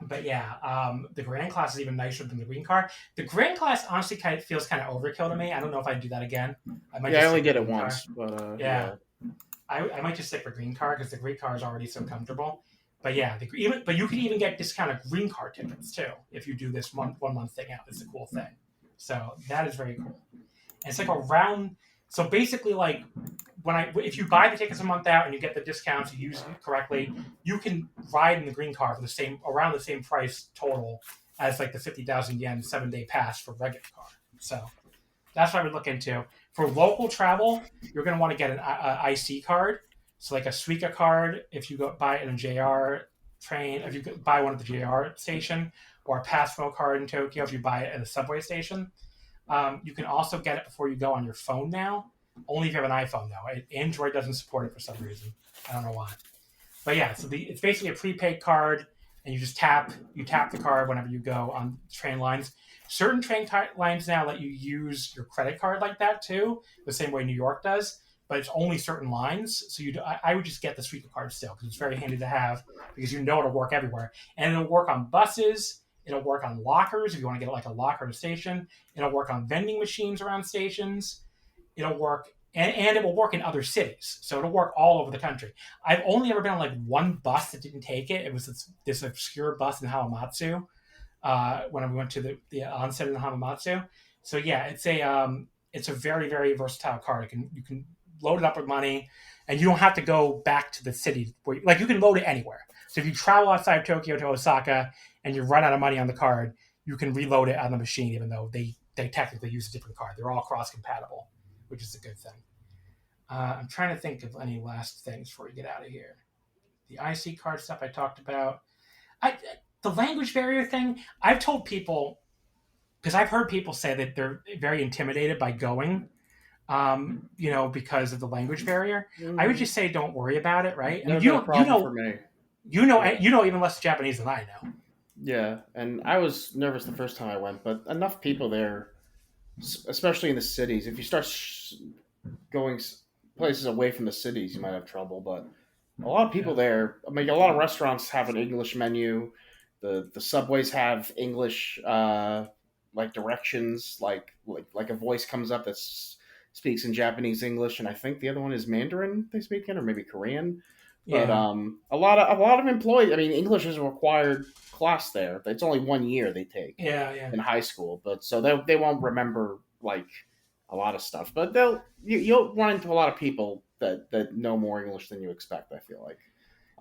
But yeah, the Grand Class is even nicer than the Green car. The Grand Class honestly feels kind of overkill to me. I don't know if I'd do that again. I only did it once, but yeah. I might just stick with Green car because the Green car is already so comfortable. But yeah, but you can even get discounted Green car tickets too if you do this 1 month thing out. It's a cool thing. So that is very cool. And it's like around. So basically, like if you buy the tickets a month out and you get the discounts, you use it correctly, you can ride in the Green car for around the same price total as like the 50,000 yen 7-day pass for regular car. So that's what I would look into. For local travel, you're going to want to get an IC card. So like a Suica card, if you go buy it in a JR train, if you buy one at the JR station, or a Passmo card in Tokyo if you buy it at a subway station. You can also get it before you go on your phone now. Only if you have an iPhone, though. Android doesn't support it for some reason. I don't know why. But yeah, so it's basically a prepaid card, and you just tap the card whenever you go on train lines. Certain train lines now let you use your credit card like that too, the same way New York does. But it's only certain lines, so I would just get the Suica card still because it's very handy to have because it'll work everywhere, and it'll work on buses. It'll work on lockers if you want to get like a locker at a station. It'll work on vending machines around stations. It'll work, and it will work in other cities, so it'll work all over the country. I've only ever been on like one bus that didn't take it. It was this obscure bus in Hamamatsu when we went to the onset in Hamamatsu. So yeah, it's a very, very versatile card. You can load it up with money, and you don't have to go back to the city you can load it anywhere. So if you travel outside of Tokyo to Osaka and you run out of money on the card, you can reload it on the machine, even though they technically use a different card. They're all cross compatible, which is a good thing. I'm trying to think of any last things before we get out of here. The IC card stuff I talked about. The language barrier thing, I've told people, because I've heard people say that they're very intimidated by going, because of the language barrier. Mm-hmm. I would just say don't worry about it, right? And for me. You know even less Japanese than I know. Yeah, and I was nervous the first time I went, but enough people there, especially in the cities. If you start going places away from the cities, you might have trouble. But a lot of people there. I mean, a lot of restaurants have an English menu. The subways have English directions, like a voice comes up that speaks in Japanese, English, and I think the other one is Mandarin they speak in, or maybe Korean. But a lot of employees. I mean, English is a required class there. It's only 1 year they take. In high school, but so they won't remember like a lot of stuff. But you'll run into a lot of people that know more English than you expect. I feel like.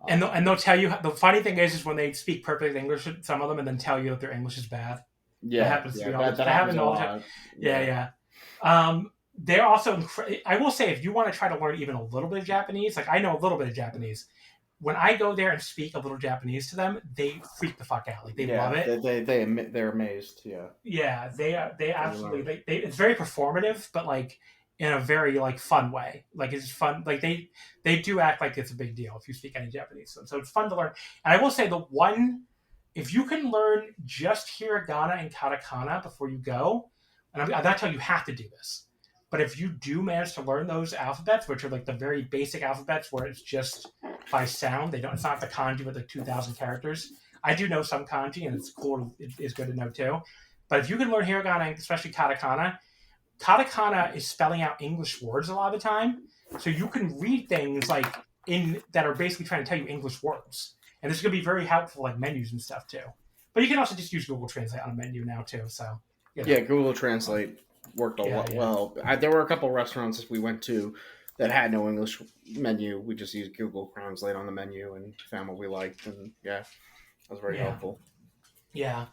And they'll tell you. The funny thing is when they speak perfect English, some of them, and then tell you that their English is bad. Yeah, that happens to me all the time. That happens all the time. Yeah. They're also, I will say, if you want to try to learn even a little bit of Japanese, like I know a little bit of Japanese, when I go there and speak a little Japanese to them, they freak the fuck out. Like they love it. They're amazed. Yeah. Yeah, they absolutely. It's very performative, but like in a very like fun way. Like it's fun. Like they do act like it's a big deal if you speak any Japanese. So it's fun to learn. And I will say if you can learn just hiragana and katakana before you go, and I'm not telling you have to do this. But if you do manage to learn those alphabets, which are like the very basic alphabets where it's just by sound, it's not the kanji with the 2,000 characters. I do know some kanji, and it's cool. It's good to know too. But if you can learn hiragana, especially katakana is spelling out English words a lot of the time. So you can read things like that are basically trying to tell you English words. And this is going to be very helpful, like menus and stuff too. But you can also just use Google Translate on a menu now too. So yeah, Google Translate worked a lot well. There were a couple of restaurants we went to that had no English menu. We just used Google Translate on the menu and found what we liked, and that was very helpful. Yeah.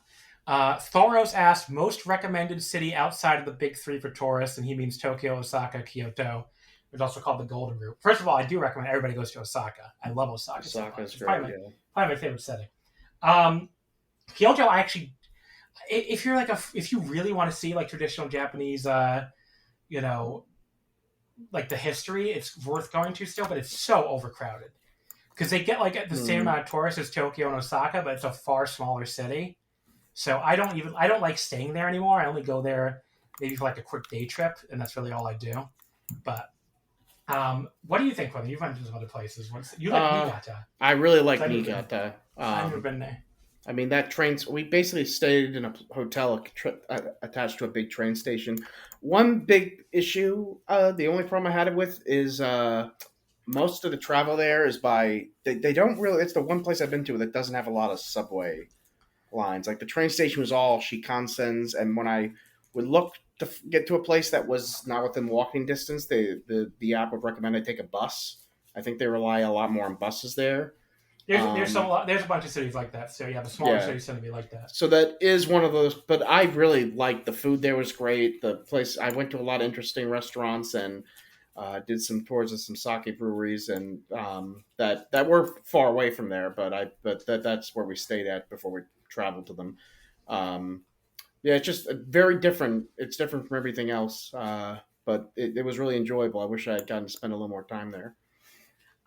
Thoros asked most recommended city outside of the big three for tourists, and he means Tokyo, Osaka, Kyoto. It's also called the Golden Route. First of all, I do recommend everybody goes to Osaka. I love Osaka. Osaka's great. Probably my favorite setting. Kyoto, I actually. If you really want to see like traditional Japanese, like the history, it's worth going to still, but it's so overcrowded because they get like the same amount of tourists as Tokyo and Osaka, but it's a far smaller city. So I don't like staying there anymore. I only go there maybe for like a quick day trip, and that's really all I do. But what do you think, Quinlan? You've went to some other places. You like Niigata? I really like Niigata. I've never been there. I mean, we basically stayed in a hotel attached to a big train station. One big issue, the only problem I had it with is most of the travel there is they don't really, it's the one place I've been to that doesn't have a lot of subway lines. Like the train station was all Shinkansens, and when I would look to get to a place that was not within walking distance, the app would recommend I take a bus. I think they rely a lot more on buses there. There's a bunch of cities like that. So the smaller cities tend to be like that. So that is one of those. But I really liked the food there was great. The place I went to a lot of interesting restaurants and did some tours of some sake breweries and that were far away from there. But that's where we stayed at before we traveled to them. It's just very different. It's different from everything else. but it was really enjoyable. I wish I had gotten to spend a little more time there.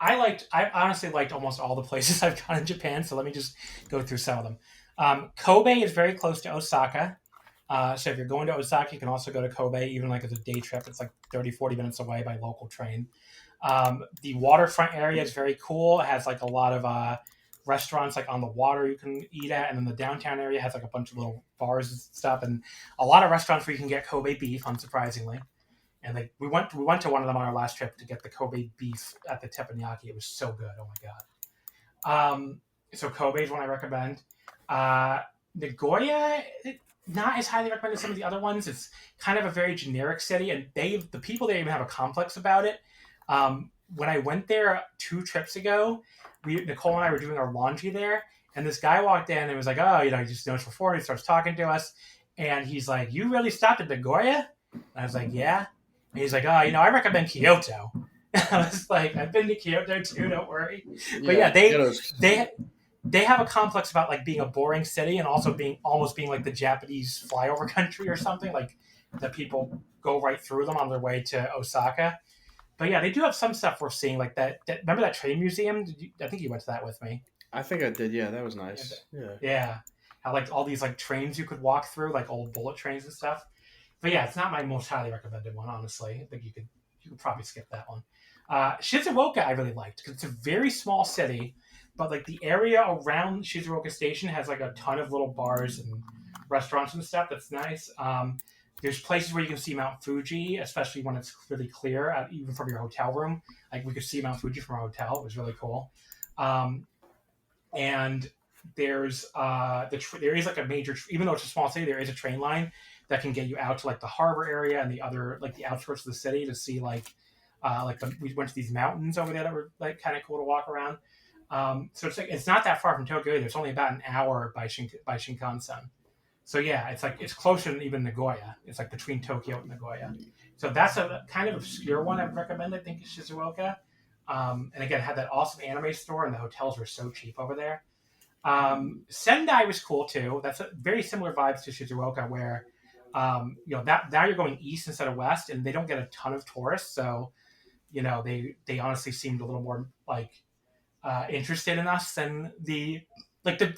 I honestly liked almost all the places I've gone in Japan, so let me just go through some of them. Kobe is very close to Osaka. So if you're going to Osaka, you can also go to Kobe, even like as a day trip. It's like 30, 40 minutes away by local train. The waterfront area is very cool. It has like a lot of restaurants like on the water you can eat at, and then the downtown area has like a bunch of little bars and stuff, and a lot of restaurants where you can get Kobe beef, unsurprisingly. And like we went to one of them on our last trip to get the Kobe beef at the teppanyaki. It was so good. Oh my god. So Kobe is one I recommend. Nagoya, not as highly recommended as some of the other ones. It's kind of a very generic city, and the people there even have a complex about it. When I went there 2 trips ago, Nicole and I were doing our laundry there, and this guy walked in and was like, "Oh, he just noticed before." And he starts talking to us, and he's like, "You really stopped at Nagoya?" And I was like, "Yeah." And he's like, "Oh, I recommend Kyoto." I was like, "I've been to Kyoto too. Don't worry." But yeah, they have a complex about like being a boring city and also almost being like the Japanese flyover country or something, like that people go right through them on their way to Osaka. But yeah, they do have some stuff we're seeing, like that remember that train museum? I think you went to that with me. I think I did. Yeah, that was nice. Yeah. How like all these like trains you could walk through, like old bullet trains and stuff. But yeah, it's not my most highly recommended one, honestly. I think you could probably skip that one. Shizuoka I really liked because it's a very small city, but like the area around Shizuoka Station has like a ton of little bars and restaurants and stuff. That's nice. There's places where you can see Mount Fuji, especially when it's really clear, even from your hotel room. Like we could see Mount Fuji from our hotel. It was really cool. And there's there is like a major, even though it's a small city, there is a train line that can get you out to like the harbor area and the other like the outskirts of the city to see we went to these mountains over there that were like kind of cool to walk around. So it's not that far from Tokyo either. It's only about an hour by Shinkansen. So yeah, it's closer than even Nagoya. It's like between Tokyo and Nagoya. So that's a kind of obscure one I would recommend. I think is Shizuoka. And again, had that awesome anime store, and the hotels were so cheap over there. Sendai was cool too. That's a very similar vibes to Shizuoka, where that now you're going east instead of west, and they don't get a ton of tourists. So they honestly seemed a little more like interested in us than the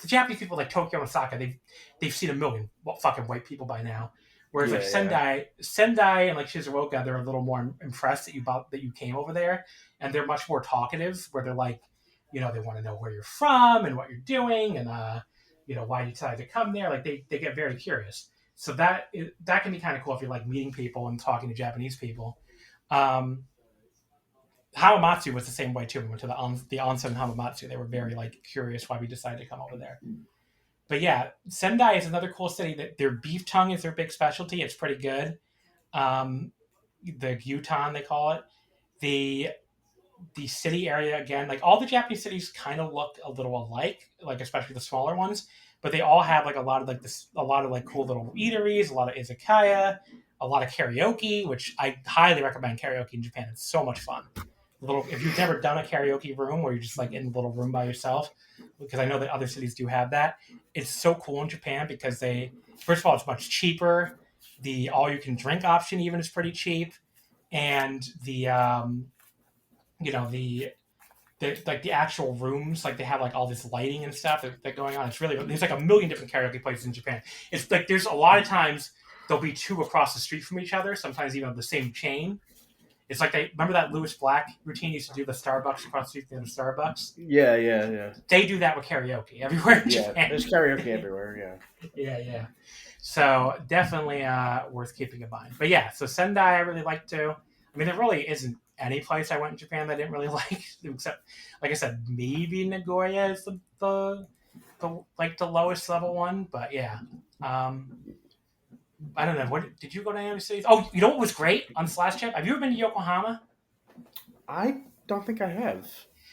Japanese people, like Tokyo and Osaka. They've seen a million fucking white people by now. Whereas Sendai and like Shizuoka, they're a little more impressed that you came over there, and they're much more talkative. Where they're like, they want to know where you're from and what you're doing, and why you decided to come there. Like they get very curious. So that can be kind of cool if you're like meeting people and talking to Japanese people. Hamamatsu was the same way too. We went to the onsen in Hamamatsu. They were very like curious why we decided to come over there. But yeah, Sendai is another cool city. That their beef tongue is their big specialty. It's pretty good. The gyutan they call it. The city area again, like all the Japanese cities kind of look a little alike, like especially the smaller ones. But they all have like a lot of cool little eateries, a lot of izakaya, a lot of karaoke, which I highly recommend karaoke in Japan. It's so much fun. If you've never done a karaoke room where you're just like in a little room by yourself, because I know that other cities do have that, it's so cool in Japan because first of all, it's much cheaper. The all you can drink option even is pretty cheap, and the actual rooms, like they have like all this lighting and stuff that going on. There's like a million different karaoke places in Japan. It's like there's a lot of times there'll be 2 across the street from each other, sometimes even the same chain. It's like remember that Lewis Black routine used to do the Starbucks across the street from the Starbucks? Yeah. They do that with karaoke everywhere in Japan. There's karaoke everywhere, Yeah. So definitely worth keeping in mind. But yeah, so Sendai I really like too. I mean, there really isn't any place I went in Japan that I didn't really like, except, like I said, maybe Nagoya is the lowest level one. But yeah. I don't know. What did you go to any other cities? Oh, you know what was great on this last trip? Have you ever been to Yokohama? I don't think I have.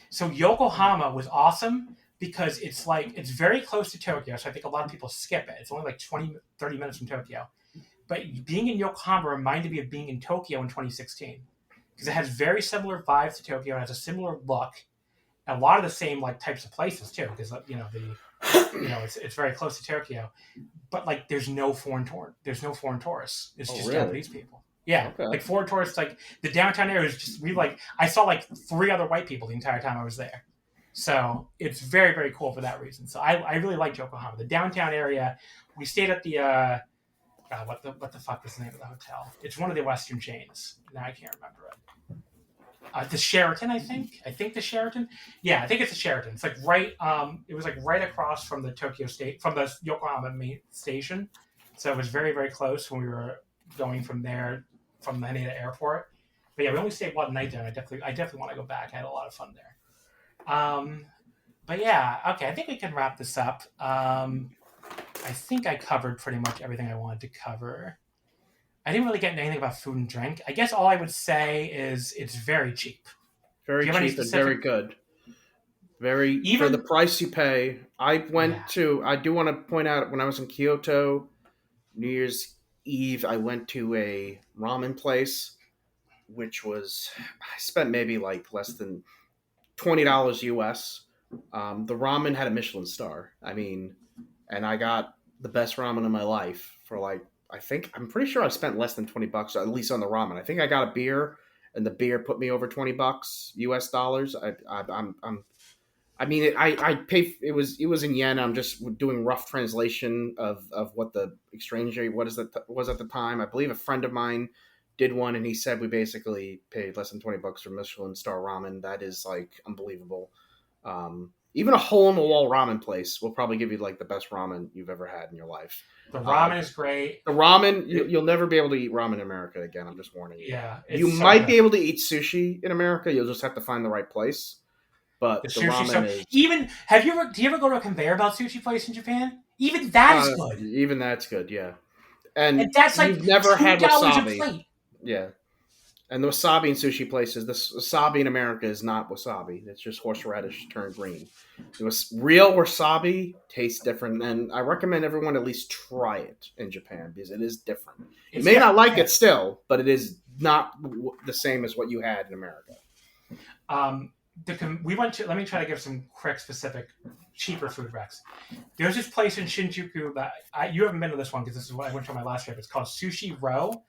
So Yokohama was awesome because it's very close to Tokyo. So I think a lot of people skip it. It's only like 20, 30 minutes from Tokyo. But being in Yokohama reminded me of being in Tokyo in 2016 because it has very similar vibes to Tokyo. It has a similar look. A lot of the same like types of places too, because it's very close to Tokyo. But like, there's no foreign tourists. It's just really? Japanese people. Yeah, Okay. like for tourists, like the downtown area was just I saw like 3 other white people the entire time I was there. So it's very, very cool for that reason. So I really liked Yokohama. The downtown area, we stayed at the God, what the fuck is the name of the hotel? It's one of the Western chains. Now I can't remember it. The Sheraton, I think. I think the Sheraton. Yeah, I think it's the Sheraton. It's like right. It was like right across from the from the Yokohama main station. So it was very, very close when we were going from there, from the Haneda Airport. But yeah, we only stayed one night there, and I definitely want to go back. I had a lot of fun there. But yeah, okay. I think we can wrap this up. I think I covered pretty much everything I wanted to cover. I didn't really get anything about food and drink. I guess all I would say is it's very cheap. Very cheap and very good. For the price you pay. I do want to point out, when I was in Kyoto, New Year's Eve, I went to a ramen place, which was, I spent maybe like less than $20 US. The ramen had a Michelin star. I mean, and I got the best ramen of my life for like, I'm pretty sure I spent less than $20, at least on the ramen. I think I got a beer, and the beer put me over $20 US dollars. I pay. It was in yen. I'm just doing rough translation of what the exchange rate was at the time. I believe a friend of mine did one, and he said we basically paid less than $20 for Michelin star ramen. That is like unbelievable. Even a hole-in-the-wall ramen place will probably give you like the best ramen you've ever had in your life. The ramen is great. The ramen, you'll never be able to eat ramen in America again. I'm just warning you. Yeah, you might be able to eat sushi in America. You'll just have to find the right place. But the ramen is... do you ever go to a conveyor belt sushi place in Japan? Even that is good. Even that's good, yeah. And that's like you've never had wasabi. A plate. Yeah. And the wasabi in sushi places, the wasabi in America is not wasabi. It's just horseradish turned green. Real wasabi tastes different, and I recommend everyone at least try it in Japan because it is different. You may not like it still, but it is not the same as what you had in America. We went to. Let me try to give some quick, specific, cheaper food recs. There's this place in Shinjuku that you haven't been to this one because this is what I went to on my last trip. It's called Sushi Row.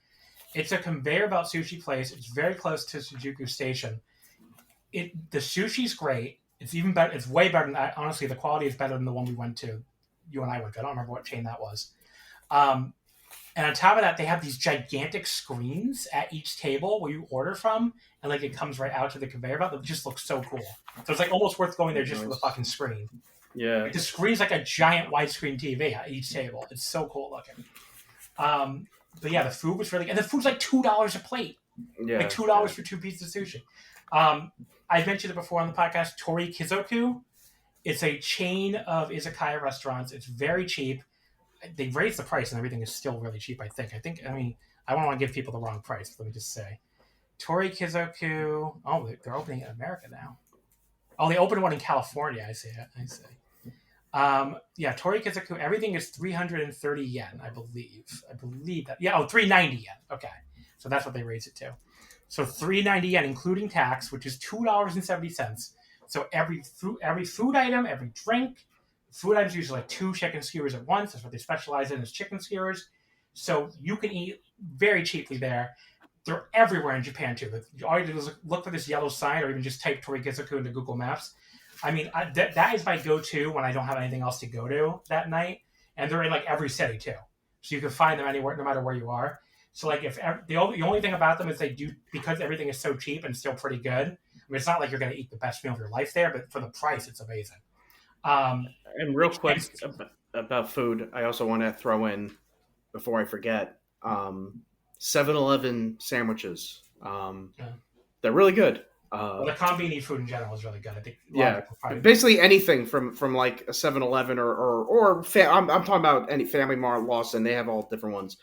It's a conveyor belt sushi place. It's very close to Shinjuku Station. The sushi's great. It's even better. It's way better than honestly. The quality is better than the one we went to. You and I went to. I don't remember what chain that was. And on top of that, they have these gigantic screens at each table where you order from, and like it comes right out to the conveyor belt. It just looks so cool. So it's like almost worth going there just for the fucking screen. Yeah, like the screen's like a giant widescreen TV at each table. It's so cool looking. But yeah, the food was really good. And the food's like $2 a plate. Yeah. Like $2 for 2 pieces of sushi. I mentioned it before on the podcast, Tori Kizoku. It's a chain of izakaya restaurants. It's very cheap. They raised the price and everything is still really cheap, I think. I don't want to give people the wrong price. Let me just say. Tori Kizoku. Oh, they're opening in America now. Oh, they opened one in California. I see. Yeah, Tori Kizoku, everything is 330 yen, I believe. I believe that. Yeah, 390 yen. Okay. So that's what they raised it to. So 390 yen, including tax, which is $2.70. So every food item, every drink, food items usually like 2 chicken skewers at once. That's what they specialize in, is chicken skewers. So you can eat very cheaply there. They're everywhere in Japan, too. All you do is look for this yellow sign or even just type Tori Kizoku into Google Maps. I mean, that is my go-to when I don't have anything else to go to that night. And they're in, like, every city, too. So you can find them anywhere, no matter where you are. So, like, the only thing about them is they do, because everything is so cheap and still pretty good. I mean, it's not like you're going to eat the best meal of your life there, but for the price, it's amazing. And real quick about food, I also want to throw in, before I forget, 7-Eleven sandwiches. They're really good. Well, the convenience food in general is really good. I think. Yeah, basically anything from like a 7-Eleven or I'm talking about any Family Mart, Lawson. They have all different ones.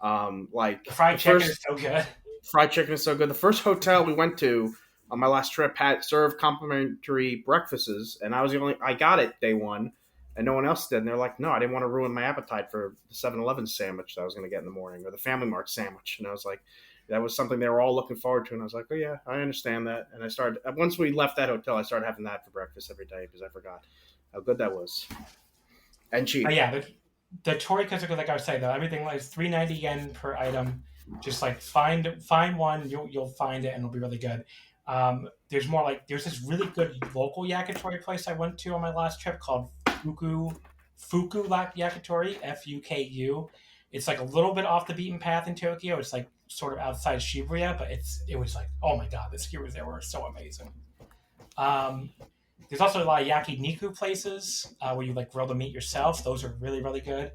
Like the fried chicken is so good. Fried chicken is so good. The first hotel we went to on my last trip had served complimentary breakfasts, and I got it day one, and no one else did. And they're like, no, I didn't want to ruin my appetite for the 7-Eleven sandwich that I was going to get in the morning, or the Family Mart sandwich. And I was like, that was something they were all looking forward to. And I was like, oh yeah, I understand that. And I started, once we left that hotel, I started having that for breakfast every day because I forgot how good that was. And cheap. Yeah, the Tori Kizoku, like I was saying, though, everything is 390 yen per item. Just like find one, you'll find it, and it'll be really good. There's this really good local yakitori place I went to on my last trip called Fuku Yakitori, Fuku. It's like a little bit off the beaten path in Tokyo. It's like sort of outside Shibuya, but it was like, oh my god, the skewers there were so amazing. There's also a lot of yakiniku places where you like grill the meat yourself. Those are really, really good.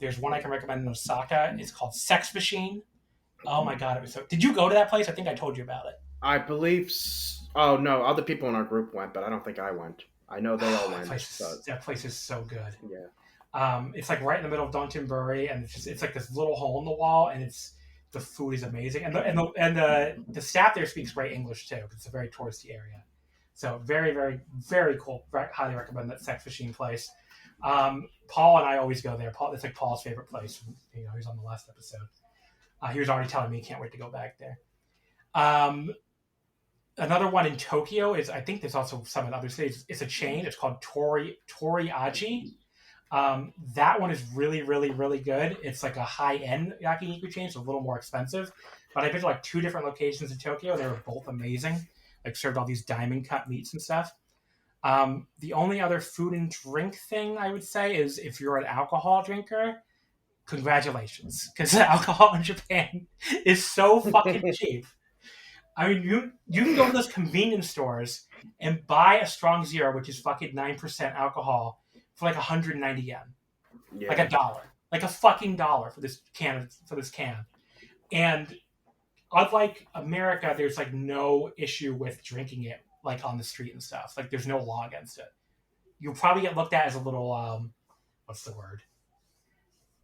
There's one I can recommend in Osaka. It's called Sex Machine. Oh my god, it was so. Did you go to that place? I think I told you about it. I believe. Oh no, other people in our group went, but I don't think I went. I know they all went. That place is so good. Yeah. It's like right in the middle of Downton-Bury, and it's like this little hole in the wall, and the food is amazing, and the staff there speaks great English too, because it's a very touristy area. So very, very, very cool. Highly recommend that Sex Machine place. Paul and I always go there. It's like Paul's favorite place. He's on the last episode. He was already telling me he can't wait to go back there. Another one in Tokyo is, I think there's also some in other cities. It's a chain. It's called Toriaji. That one is really, really, really good. It's like a high-end yakiniku chain, so a little more expensive. But I've been to like 2 different locations in Tokyo. They were both amazing. Like served all these diamond cut meats and stuff. The only other food and drink thing I would say is if you're an alcohol drinker, congratulations, because the alcohol in Japan is so fucking cheap. I mean, you can go to those convenience stores and buy a strong zero, which is fucking 9% alcohol, for like 190 yen, like $1, like a fucking $1 for this can. And unlike America, there's like no issue with drinking it like on the street and stuff. Like there's no law against it. You'll probably get looked at as a little what's the word?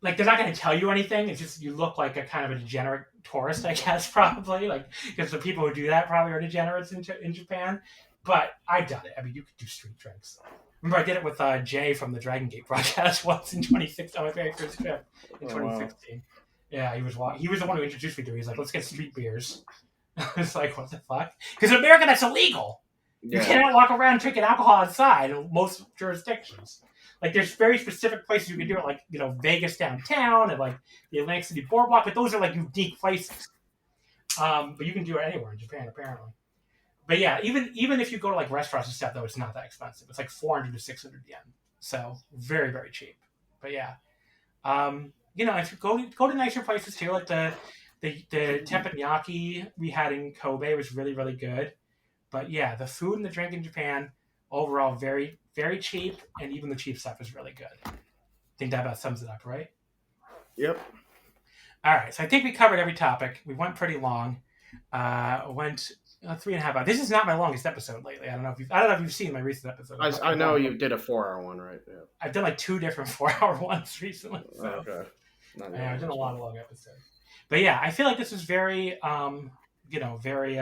Like they're not going to tell you anything. It's just you look like a kind of a degenerate tourist, I guess, probably. Like because the people who do that probably are degenerates in Japan. But I've done it. I mean, you could do street drinks. Remember, I did it with Jay from the Dragon Gate broadcast once in 2016 on my very first trip in 2016. Wow. Yeah, he was the one who introduced me to it. He's like, let's get street beers. I was like, what the fuck? Because in America, that's illegal. Yeah. You cannot walk around drinking alcohol outside in most jurisdictions. Like, there's very specific places you can do it, like, Vegas downtown and, like, the Atlantic City Boardwalk, but those are, like, unique places. But you can do it anywhere in Japan, apparently. But, yeah, even if you go to, like, restaurants and stuff, though, it's not that expensive. It's, like, 400 to 600 yen. So, very, very cheap. But, yeah. If you go to nicer places, too, like the teppanyaki we had in Kobe was really, really good. But, yeah, the food and the drink in Japan, overall, very, very cheap, and even the cheap stuff is really good. I think that about sums it up, right? Yep. All right, so I think we covered every topic. We went pretty long. Went 3.5 hours. This is not my longest episode lately. I don't know if you've seen my recent episode. I know you did a 4-hour one, right? Yeah. I've done like 2 different 4-hour ones recently. So. Okay. I've done a lot of long episodes. But yeah, I feel like this was very, very,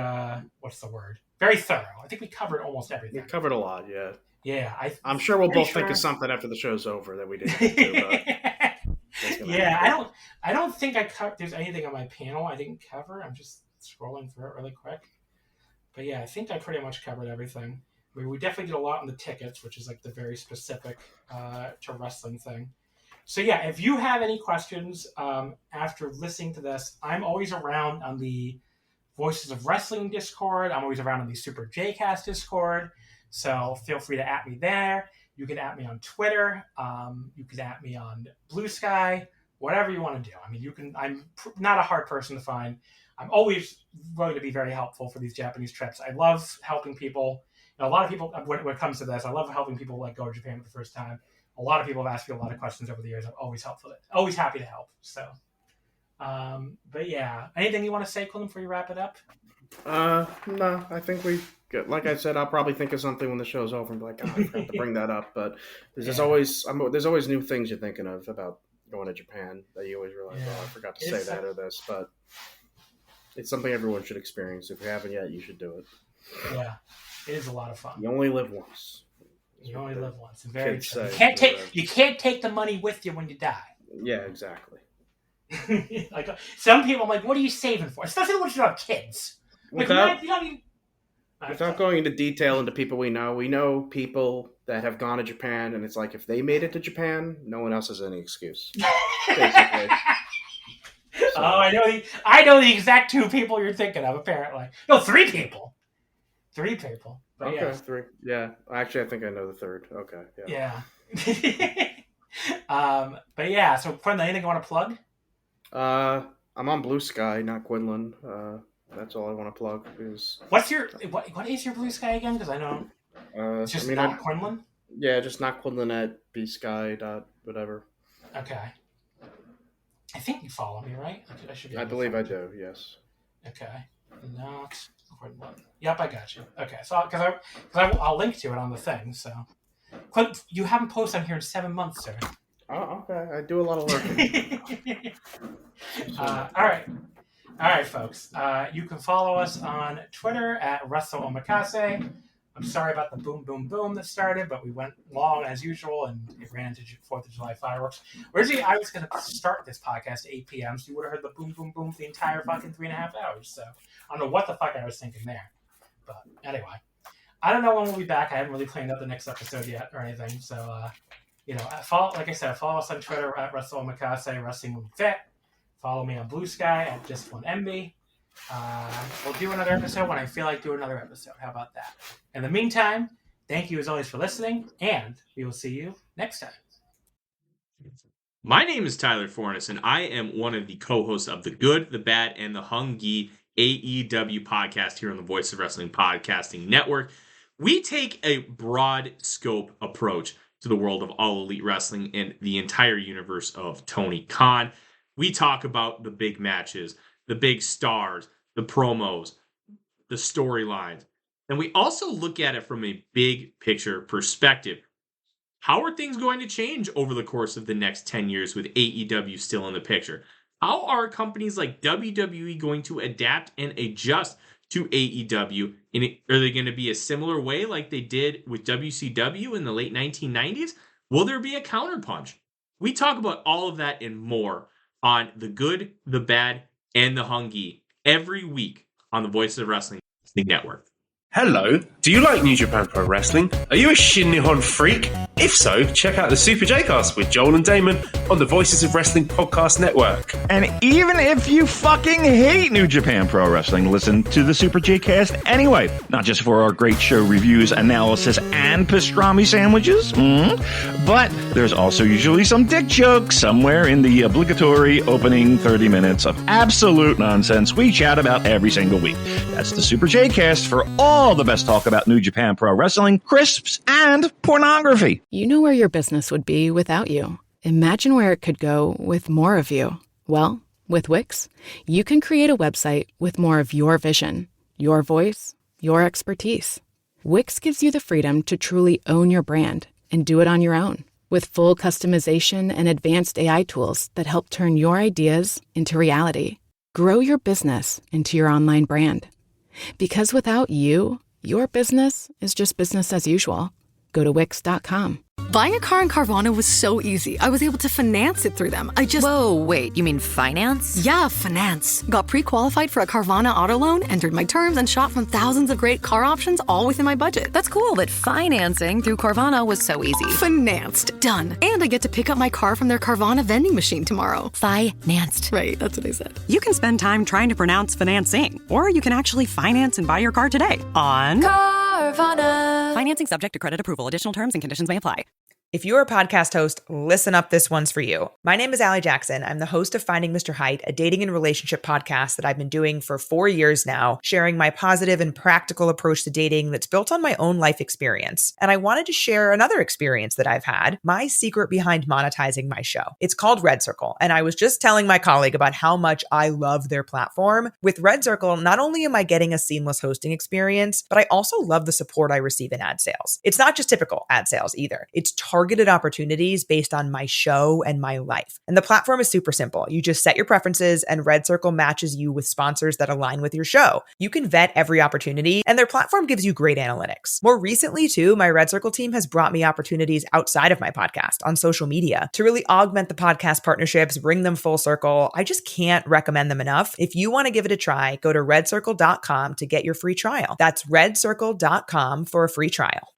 what's the word? Very thorough. I think we covered almost everything. We covered a lot, yeah. Yeah. I'm sure we'll both think of something after the show's over that we didn't Yeah, I don't think there's anything on my panel I didn't cover. I'm just scrolling through it really quick. But yeah, I think I pretty much covered everything. I mean, we definitely did a lot on the tickets, which is like the very specific to wrestling thing. So yeah, if you have any questions after listening to this, I'm always around on the Voices of Wrestling Discord. I'm always around on the Super J-Cast Discord. So feel free to @ me there. You can @ me on Twitter. You can @ me on Blue Sky. Whatever you want to do. I mean, I'm not a hard person to find. I'm always willing to be very helpful for these Japanese trips. I love helping people. A lot of people, when it comes to this, I love helping people like go to Japan for the first time. A lot of people have asked me a lot of questions over the years. I'm always happy to help. So, but yeah, anything you want to say, Quinlan, before you wrap it up? No, I think like I said, I'll probably think of something when the show's over and be like, I forgot to bring that up. But there's always new things you're thinking of about going to Japan that you always realize, I forgot to say that or this. But it's something everyone should experience. If you haven't yet, you should do it. Yeah, it is a lot of fun. You only live once. You only live once. And very true. You can't take the money with you when you die. Yeah, exactly. Like some people, I'm like, what are you saving for? Especially when you have kids. Like, without going into detail into people we know people that have gone to Japan, and it's like if they made it to Japan, no one else has any excuse. Basically. Oh, I know the exact 2 people you're thinking of. Apparently, no, 3 people. 3 people. But okay, yeah. 3. Yeah, actually, I think I know the third. Okay. Yeah. But yeah. So, Quinlan, anything you want to plug? I'm on Bsky, not Quinlan. That's all I want to plug. What is your Bsky again? Because I know it's just not Quinlan. Yeah, just not Quinlan at Bsky. Whatever. Okay. I think you follow me, right? I should be. I believe I do. Yes. Okay. Not Quinlan. Yep, I got you. Okay, so because I'll link to it on the thing. So, you haven't posted on here in 7 months, sir. Oh, okay. I do a lot of lurking. All right, folks. You can follow us on Twitter at Omakase. I'm sorry about the boom, boom, boom that started, but we went long as usual, and it ran into 4th of July fireworks. Originally, I was going to start this podcast at 8 p.m., so you would have heard the boom, boom, boom the entire fucking 3.5 hours. So I don't know what the fuck I was thinking there. But anyway, I don't know when we'll be back. I haven't really planned out the next episode yet or anything. So, follow us on Twitter at Omakase, Wrestling When Fit. Follow me on Bsky at Just1MB. We'll do another episode when I feel like doing another episode. How about that? In the meantime, thank you as always for listening, and we will see you next time. My name is Tyler Fornes, and I am one of the co-hosts of The Good, The Bad, and The Hungy AEW podcast here on the Voice of Wrestling Podcasting Network. We take a broad scope approach to the world of All Elite Wrestling and the entire universe of Tony Khan. We talk about the big matches, the big stars, the promos, the storylines. And we also look at it from a big picture perspective. How are things going to change over the course of the next 10 years with AEW still in the picture? How are companies like WWE going to adapt and adjust to AEW? Are they going to be a similar way like they did with WCW in the late 1990s? Will there be a counterpunch? We talk about all of that and more on The Good, The Bad, and The Hungy every week on the Voices of Wrestling Network. Hello, do you like New Japan Pro Wrestling? Are you a Shin Nihon freak? If so, check out the Super J-Cast with Joel and Damon on the Voices of Wrestling Podcast Network. And even if you fucking hate New Japan Pro Wrestling, listen to the Super J-Cast anyway. Not just for our great show reviews, analysis, and pastrami sandwiches, but there's also usually some dick jokes somewhere in the obligatory opening 30 minutes of absolute nonsense we chat about every single week. That's the Super J-Cast for all the best talk about New Japan Pro Wrestling, crisps, and pornography. You know where your business would be without you. Imagine where it could go with more of you. Well, with Wix, you can create a website with more of your vision, your voice, your expertise. Wix gives you the freedom to truly own your brand and do it on your own. With full customization and advanced AI tools that help turn your ideas into reality. Grow your business into your online brand. Because without you, your business is just business as usual. Go to Wix.com. Buying a car in Carvana was so easy. I was able to finance it through them. Whoa, wait, you mean finance? Yeah, finance. Got pre-qualified for a Carvana auto loan, entered my terms, and shop from thousands of great car options all within my budget. That's cool that financing through Carvana was so easy. Financed. Done. And I get to pick up my car from their Carvana vending machine tomorrow. Financed. Right, that's what I said. You can spend time trying to pronounce financing, or you can actually finance and buy your car today on Carvana. Financing subject to credit approval. Additional terms and conditions may apply. If you're a podcast host, listen up, this one's for you. My name is Allie Jackson. I'm the host of Finding Mr. Height, a dating and relationship podcast that I've been doing for 4 years now, sharing my positive and practical approach to dating that's built on my own life experience. And I wanted to share another experience that I've had, my secret behind monetizing my show. It's called Red Circle, and I was just telling my colleague about how much I love their platform. With Red Circle, not only am I getting a seamless hosting experience, but I also love the support I receive in ad sales. It's not just typical ad sales either. It's targeted opportunities based on my show and my life. And the platform is super simple. You just set your preferences and Red Circle matches you with sponsors that align with your show. You can vet every opportunity and their platform gives you great analytics. More recently too, my Red Circle team has brought me opportunities outside of my podcast on social media to really augment the podcast partnerships, bring them full circle. I just can't recommend them enough. If you want to give it a try, go to redcircle.com to get your free trial. That's redcircle.com for a free trial.